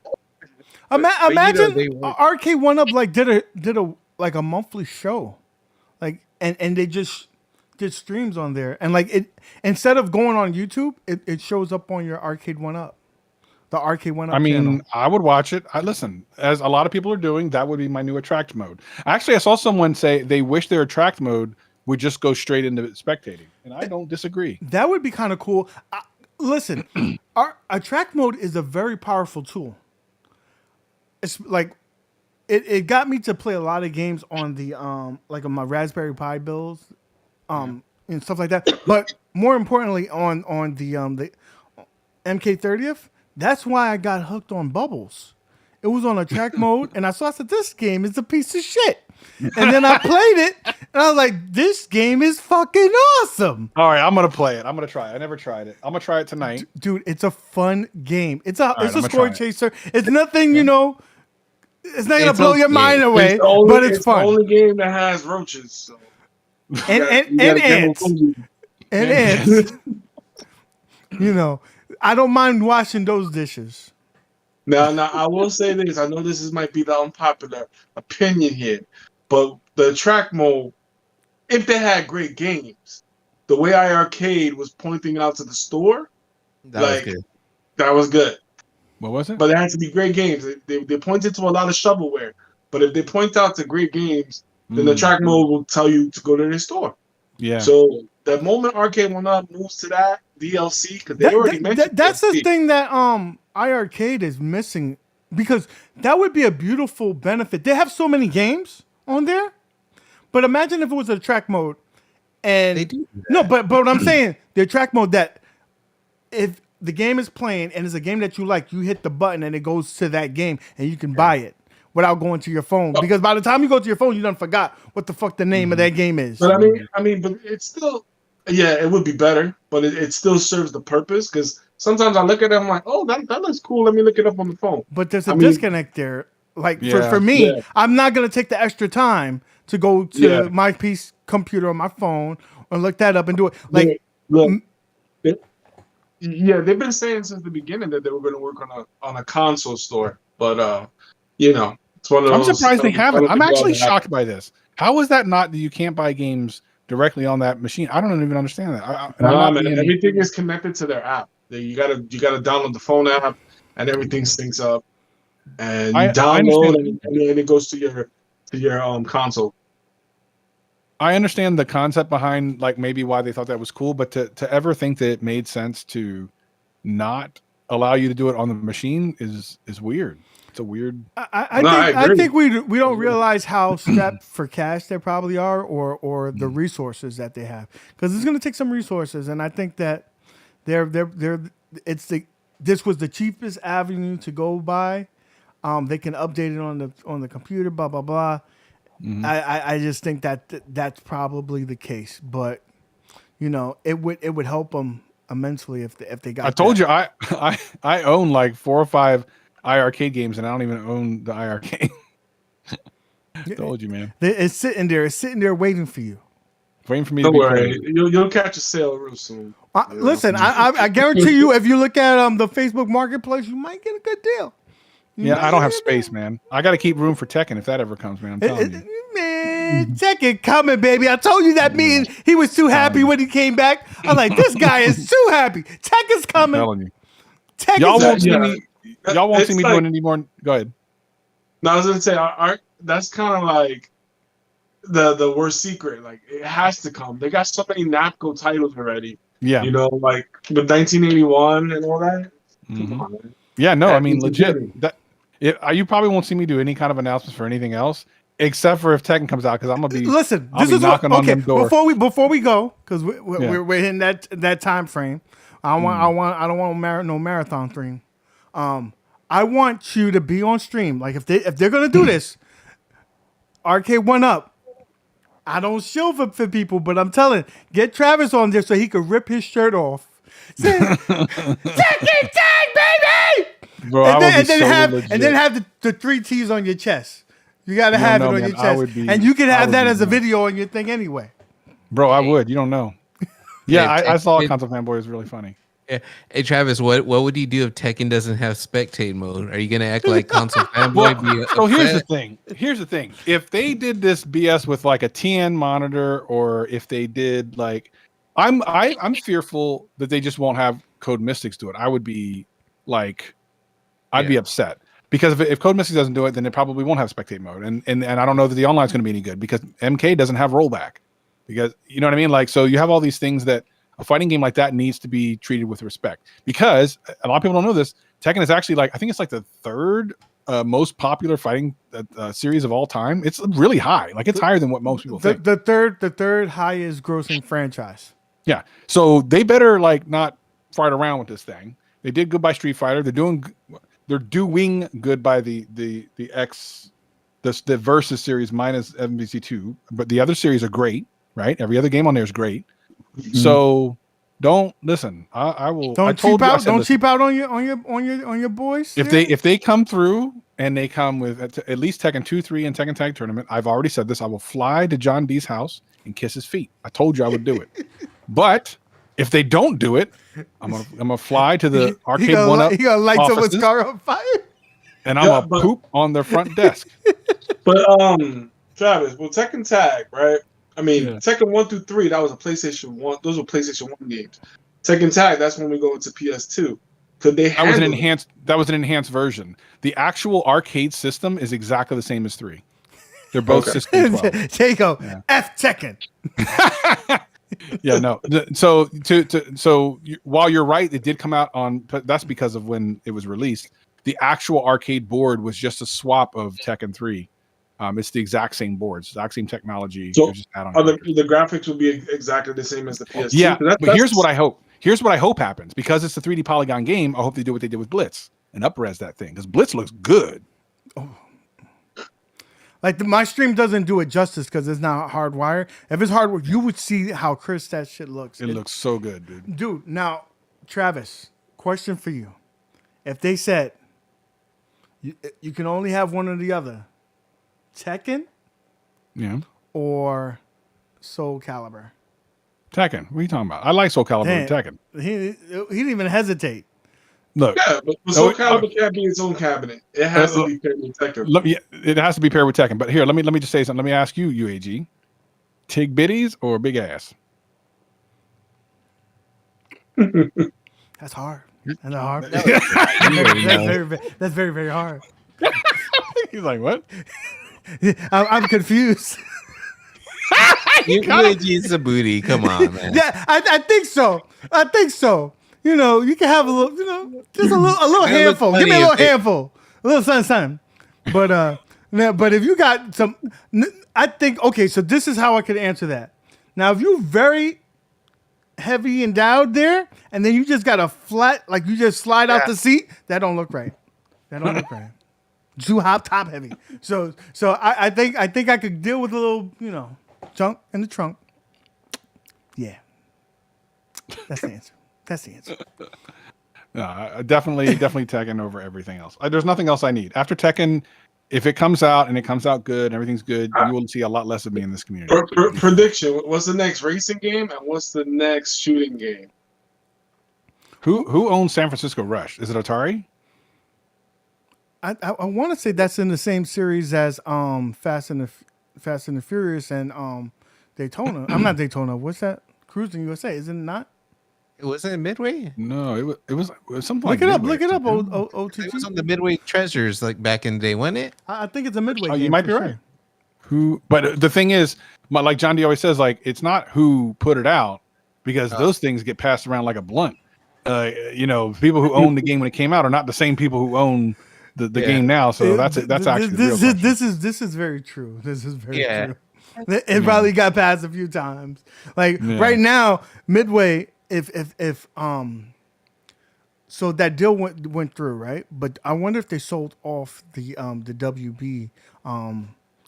Imagine Arcade1up like did a like a monthly show, like and they just did streams on there, and like it instead of going on YouTube, it shows up on your Arcade1up, the Arcade1up. I mean, channel. I would watch it. I listen, as a lot of people are doing. That would be my new attract mode. Actually, I saw someone say they wish their attract mode would just go straight into spectating, and I don't disagree. That would be kind of cool. Listen, our attract mode is a very powerful tool. It's like it got me to play a lot of games on the like on my Raspberry Pi builds, and stuff like that. But more importantly, on the MK30th, that's why I got hooked on Bubbles. It was on attract mode, and I said this game is a piece of shit. And then I played it, and I was like, this game is fucking awesome. All right, I'm gonna play it. I'm gonna try it. I never tried it. I'm gonna try it tonight. Dude, it's a fun game. It's a I'm score chaser. It's nothing, you know, it's not gonna blow your mind away, it's but it's fun. The only game that has roaches. So. And ants. And ants. You know, I don't mind washing those dishes. Now, I will say this. I know this might be the unpopular opinion here, but the track mode, if they had great games, the way iArcade was pointing out to the store, that was good. What was it? But it had to be great games. They pointed to a lot of shovelware, but if they point out to great games, then the track mode will tell you to go to their store. Yeah. So the moment Arcade1up moves to that DLC, because they already mentioned that's DLC. the thing that iArcade is missing, because that would be a beautiful benefit. They have so many games on there, but imagine if it was a track mode, and They do that. no, but what I'm saying, the track mode that if the game is playing and it's a game that you like, you hit the button and it goes to that game and you can buy it without going to your phone. Because by the time you go to your phone, you done forgot what the fuck the name of that game is. But I mean, but it's still, yeah, it would be better, but it still serves the purpose, because sometimes I look at it, I'm like, oh, that looks cool. Let me look it up on the phone. But there's a disconnect there. Like for me, I'm not gonna take the extra time to go to my computer on my phone or look that up and do it. Like, yeah, they've been saying since the beginning that they were going to work on a console store, but you know, it's one of those. I'm surprised they haven't. I'm actually shocked by this. How is that not that you can't buy games directly on that machine? I don't even understand that. Everything is connected to their app. You gotta download the phone app, and everything syncs up, and you download, and it goes to your console. I understand the concept behind like maybe why they thought that was cool, but to ever think that it made sense to not allow you to do it on the machine is weird. It's a weird. I think we don't realize how strapped for cash they probably are, or the resources that they have, because it's going to take some resources, and I think that this was the cheapest avenue to go by. They can update it on the computer, blah blah blah. Mm-hmm. I just think that's probably the case, but you know, it would help them immensely if they got. I told you I own like 4 or 5 iArcade games, and I don't even own the iArcade. Told you, man. It's sitting there waiting for you. Waiting for me Don't to be worry. crazy. You'll catch a sale real soon. Listen, I guarantee you, if you look at the Facebook Marketplace, you might get a good deal. I don't have space, man. I got to keep room for Tekken if that ever comes, man. I'm telling you. Man, Tekken coming, baby. I told you that mean he was too happy when he came back. I'm like, this guy is too happy. Tekken's coming. I'm telling you. Y'all won't see me doing any more. Go ahead. No, I was gonna say, that's kind of like the worst secret. Like, it has to come. They got so many NAPCO titles already Yeah. You know, like with 1981 and all that. Come on, man. Yeah, no, I That mean, is legit. legit. That you probably won't see me do any kind of announcements for anything else, except for if Tekken comes out, because I'm gonna be Listen, I'll this be is knocking what, on them doors. before we go, because Yeah. we're hitting that time frame. I don't want no marathon stream. I want you to be on stream. Like if they're gonna do this, Arcade1up. I don't show for people, but I'm telling, get Travis on there so he could rip his shirt off. Say, Tekken tag, baby! Bro, and I would be so then have the 3 T's on your chest. You gotta You don't have know, it on man. your I chest, would be- and you can I have would that be as a nuts. video on your thing anyway. Bro, I would. You don't know. Yeah, I saw Tekken- Console Fanboy is really funny. Yeah. Hey Travis, what would you do if Tekken doesn't have spectate mode? Are you gonna act like console fanboy? So here's the thing. If they did this BS with like a TN monitor, or if they did like, I'm fearful that they just won't have Code Mystics do it. I would be like, I'd be upset, because if Code Mystics doesn't do it, then it probably won't have spectate mode, and I don't know that the online is going to be any good, because MK doesn't have rollback, because you know what I mean. Like, so you have all these things that a fighting game like that needs to be treated with respect, because a lot of people don't know this. Tekken is actually like, I think it's like the third most popular fighting series of all time. It's really high. Like, it's higher than what most people think. The third highest grossing franchise. Yeah. So they better like not fight around with this thing. They did good by Street Fighter. They're doing good by the Versus series minus MVC2, but the other series are great, right? Every other game on there is great. So don't listen. I will. Don't cheap out. Don't cheap out on your boys. If they come through and they come with at least Tekken 2, 3, and Tekken Tag Tournament, I've already said this. I will fly to John D's house and kiss his feet. I told you I would do it. But if they don't do it, I'm gonna fly to the Arcade1up. He gonna light someone's car on fire, and I'm gonna poop on their front desk. But Travis, well, Tekken Tag, right? I mean, Tekken 1 through 3, that was a PlayStation 1. Those were PlayStation 1 games. Tekken Tag, that's when we go into PS2. Could they That was an enhanced version. The actual arcade system is exactly the same as 3. They're both system 12. There you go. Yeah. F Tekken. Yeah, no. So while you're right, it did come out on. That's because of when it was released. The actual arcade board was just a swap of Tekken 3. It's the exact same boards, the exact same technology. So the graphics will be exactly the same as the PS2. Yeah, but here's what I hope. Here's what I hope happens, because it's a 3D polygon game. I hope they do what they did with Blitz and up-res that thing, because Blitz looks good. Oh. Like my stream doesn't do it justice because it's not hardwired. If it's hardwired, you would see how crisp that shit looks. It looks so good, dude. Dude, now, Travis, question for you. If they said you can only have one or the other, Tekken, or Soul Calibur? Tekken. What are you talking about? I like Soul Calibur and Tekken. He didn't even hesitate. Look, yeah, but Soul Calibur can't be its own cabinet. It has to be paired with Tekken. It has to be paired with Tekken. But here, let me just say something. Let me ask you, UAG, Tig Bitties or Big Ass? That's hard. That's hard. That's very, very hard. He's like, what? I'm confused. UAG's a booty. Come on, man. Yeah, I think so. You know, you can have a little, just a little handful. Give me a little handful, a little something. But if you got some, I think okay. So this is how I could answer that. Now, if you're very heavy endowed there, and then you just got a flat, like you just slide out the seat, that don't look right. Too top heavy. So I think I could deal with a little, junk in the trunk. Yeah, that's the answer. No, definitely Tekken over everything else. There's nothing else I need after Tekken. If it comes out and it comes out good and everything's good, you will see a lot less of me in this community. Prediction: what's the next racing game and what's the next shooting game? Who owns San Francisco Rush? Is it Atari? I want to say that's in the same series as Fast and the Furious and Daytona. I'm not Daytona. What's that? Cruising USA, is it not? Wasn't it Midway? No, it was something. Look it up. OTG. It was on the Midway Treasures, like back in the day, wasn't it? I think it's a Midway. Oh, game you might be right. But the thing is, like John D always says, like it's not who put it out; because those things get passed around like a blunt. You know, people who own the game when it came out are not the same people who own the game now. So that's actually the real question. This is very true. This is very Yeah. true. It probably got passed a few times. Like right now, Midway, if so that deal went through, right? But I wonder if they sold off the WB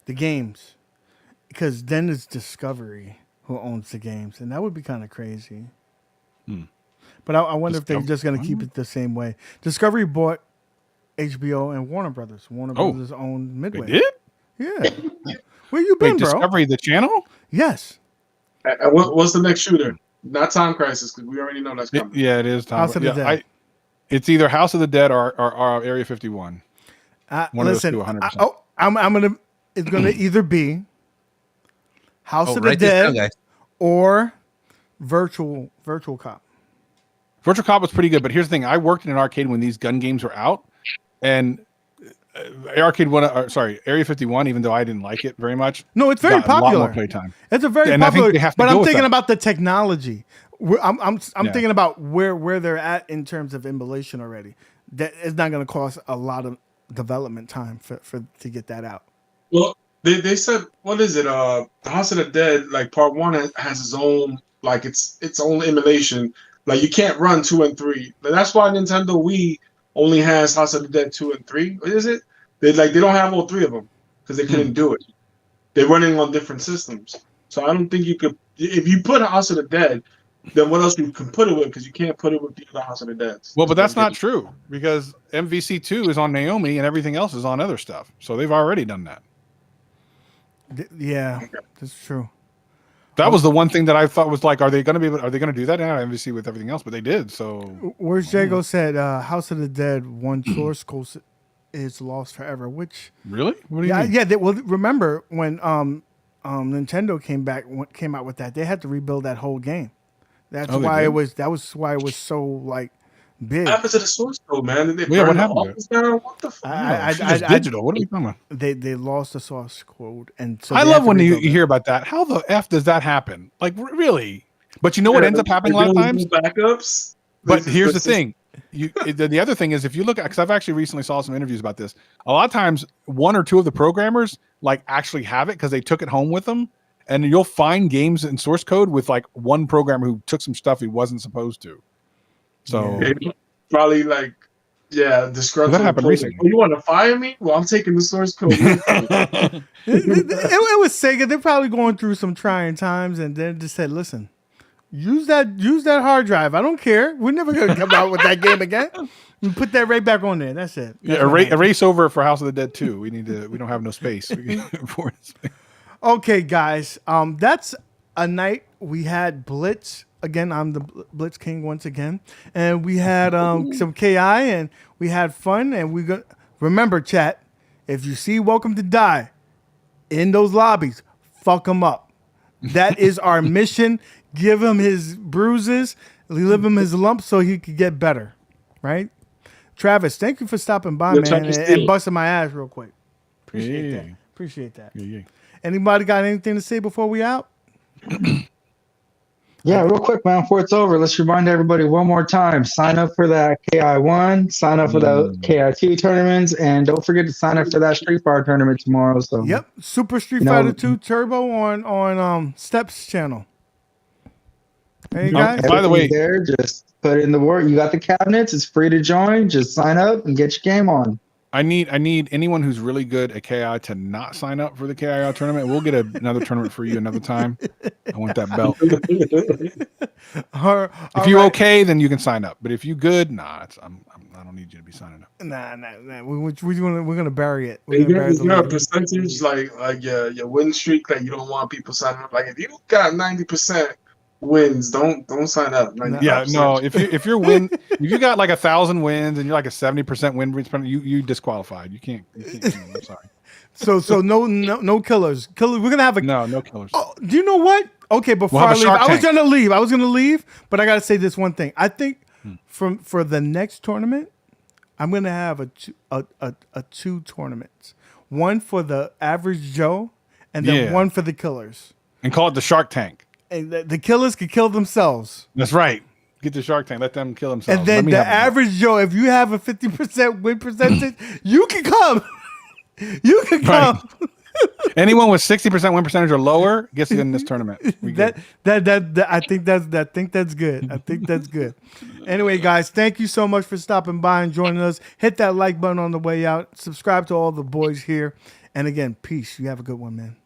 the games, because then it's Discovery who owns the games, and that would be kind of crazy. But I wonder if they're just going to keep it the same way. Discovery bought HBO and Warner Brothers. Warner Brothers owned Midway. They did? Yeah. Where you been, bro? Discovery, the channel? Yes. What's the next shooter? Not Time Crisis, because we already know that's coming. It is Time. House of the Dead. It's either House of the Dead or Area 51. One listen, of those two, 100%. I'm gonna. It's gonna either be House of the write this down, Dead guys. or Virtual Cop. Virtual Cop was pretty good, but here's the thing: I worked in an arcade when these gun games were out, and Area 51. Even though I didn't like it very much, no, it's very popular. A lot more playtime. It's a very and popular. I think they have to but go I'm with thinking that. about the technology. I'm thinking about where they're at in terms of emulation already. That it's not going to cost a lot of development time for to get that out. Well, they said, what is it? House of the Dead, like part 1 has its own, like its own emulation. Like you can't run 2 and 3. That's why Nintendo Wii only has House of the Dead 2 and 3. What is it? They don't have all 3 of them because they couldn't do it. They're running on different systems. So I don't think you could. If you put House of the Dead, then what else you can put it with? Because you can't put it with the other House of the Dead. Well, but that's not true because MVC2 is on Naomi and everything else is on other stuff. So they've already done that. Yeah, that's true. That was the one thing that I thought was like, are they going to do that now? MVC with everything else, but they did. So where's Jago said House of the Dead one source code is lost forever. Which really? What do you mean? Well, remember when Nintendo came out with that, they had to rebuild that whole game. That was why it was so like big. What happened to the source code, man? Did they what burn the happened? office down? What the fuck? It's digital. What are you talking about? They lost the source code, and so I love when you hear about that. How the F does that happen? Like really? But you know what ends up happening a lot of times? Backups. But here's the thing. The other thing is if you look at, because I've actually recently saw some interviews about this. A lot of times, 1 or 2 of the programmers like actually have it because they took it home with them, and you'll find games in source code with like one programmer who took some stuff he wasn't supposed to. So probably like, disgruntled. That happened recently. Oh, you want to fire me? Well, I'm taking the source code. it was Sega. They're probably going through some trying times, and then just said, "Listen, use that hard drive. I don't care. We're never going to come out with that game again. You put that right back on there. That's it." That's erase over for House of the Dead 2. We don't have no space for it. Okay, guys. That's a night we had Blitz. Again, I'm the Blitz King once again. And we had some KI and we had fun. And remember, chat, if you see Welcome to Die in those lobbies, fuck him up. That is our mission. Give him his bruises, leave him his lumps so he could get better. Right? Travis, thank you for stopping by, man, and busting my ass real quick. Appreciate that. Yeah. Anybody got anything to say before we out? Yeah, real quick, man, before it's over, let's remind everybody one more time. Sign up for that KI1, sign up for the KI2 tournaments, and don't forget to sign up for that Street Fighter tournament tomorrow. So yep, Super Street Fighter 2 Turbo on Steps channel. Hey guys. By the way, there, just put in the work. You got the cabinets, it's free to join. Just sign up and get your game on. I need anyone who's really good at KI to not sign up for the KI tournament. We'll get another tournament for you another time. I want that belt. If you're okay, then you can sign up. But if you good, I don't need you to be signing up. Nah. We're gonna bury it. Is there a percentage like your win streak that you don't want people signing up? Like if you got 90% wins, don't sign up. 95%. Yeah, no. If you got like 1,000 wins and you're like a 70% win rate, you disqualified. You can't. I'm sorry. So no killers. We're gonna have no killers. Oh, do you know what? Okay, before I leave, I was gonna leave, but I gotta say this one thing. I think for the next tournament, I'm gonna have a 2 tournaments. One for the average Joe, and then one for the killers. And call it the Shark Tank. And the killers can kill themselves. That's right. Get the Shark Tank. Let them kill themselves. And then the average Joe, if you have a 50% win percentage, you can come. You can come. Right. Anyone with 60% win percentage or lower gets in this tournament. That I think that's good. I think that's good. Anyway, guys, thank you so much for stopping by and joining us. Hit that like button on the way out. Subscribe to all the boys here. And again, peace. You have a good one, man.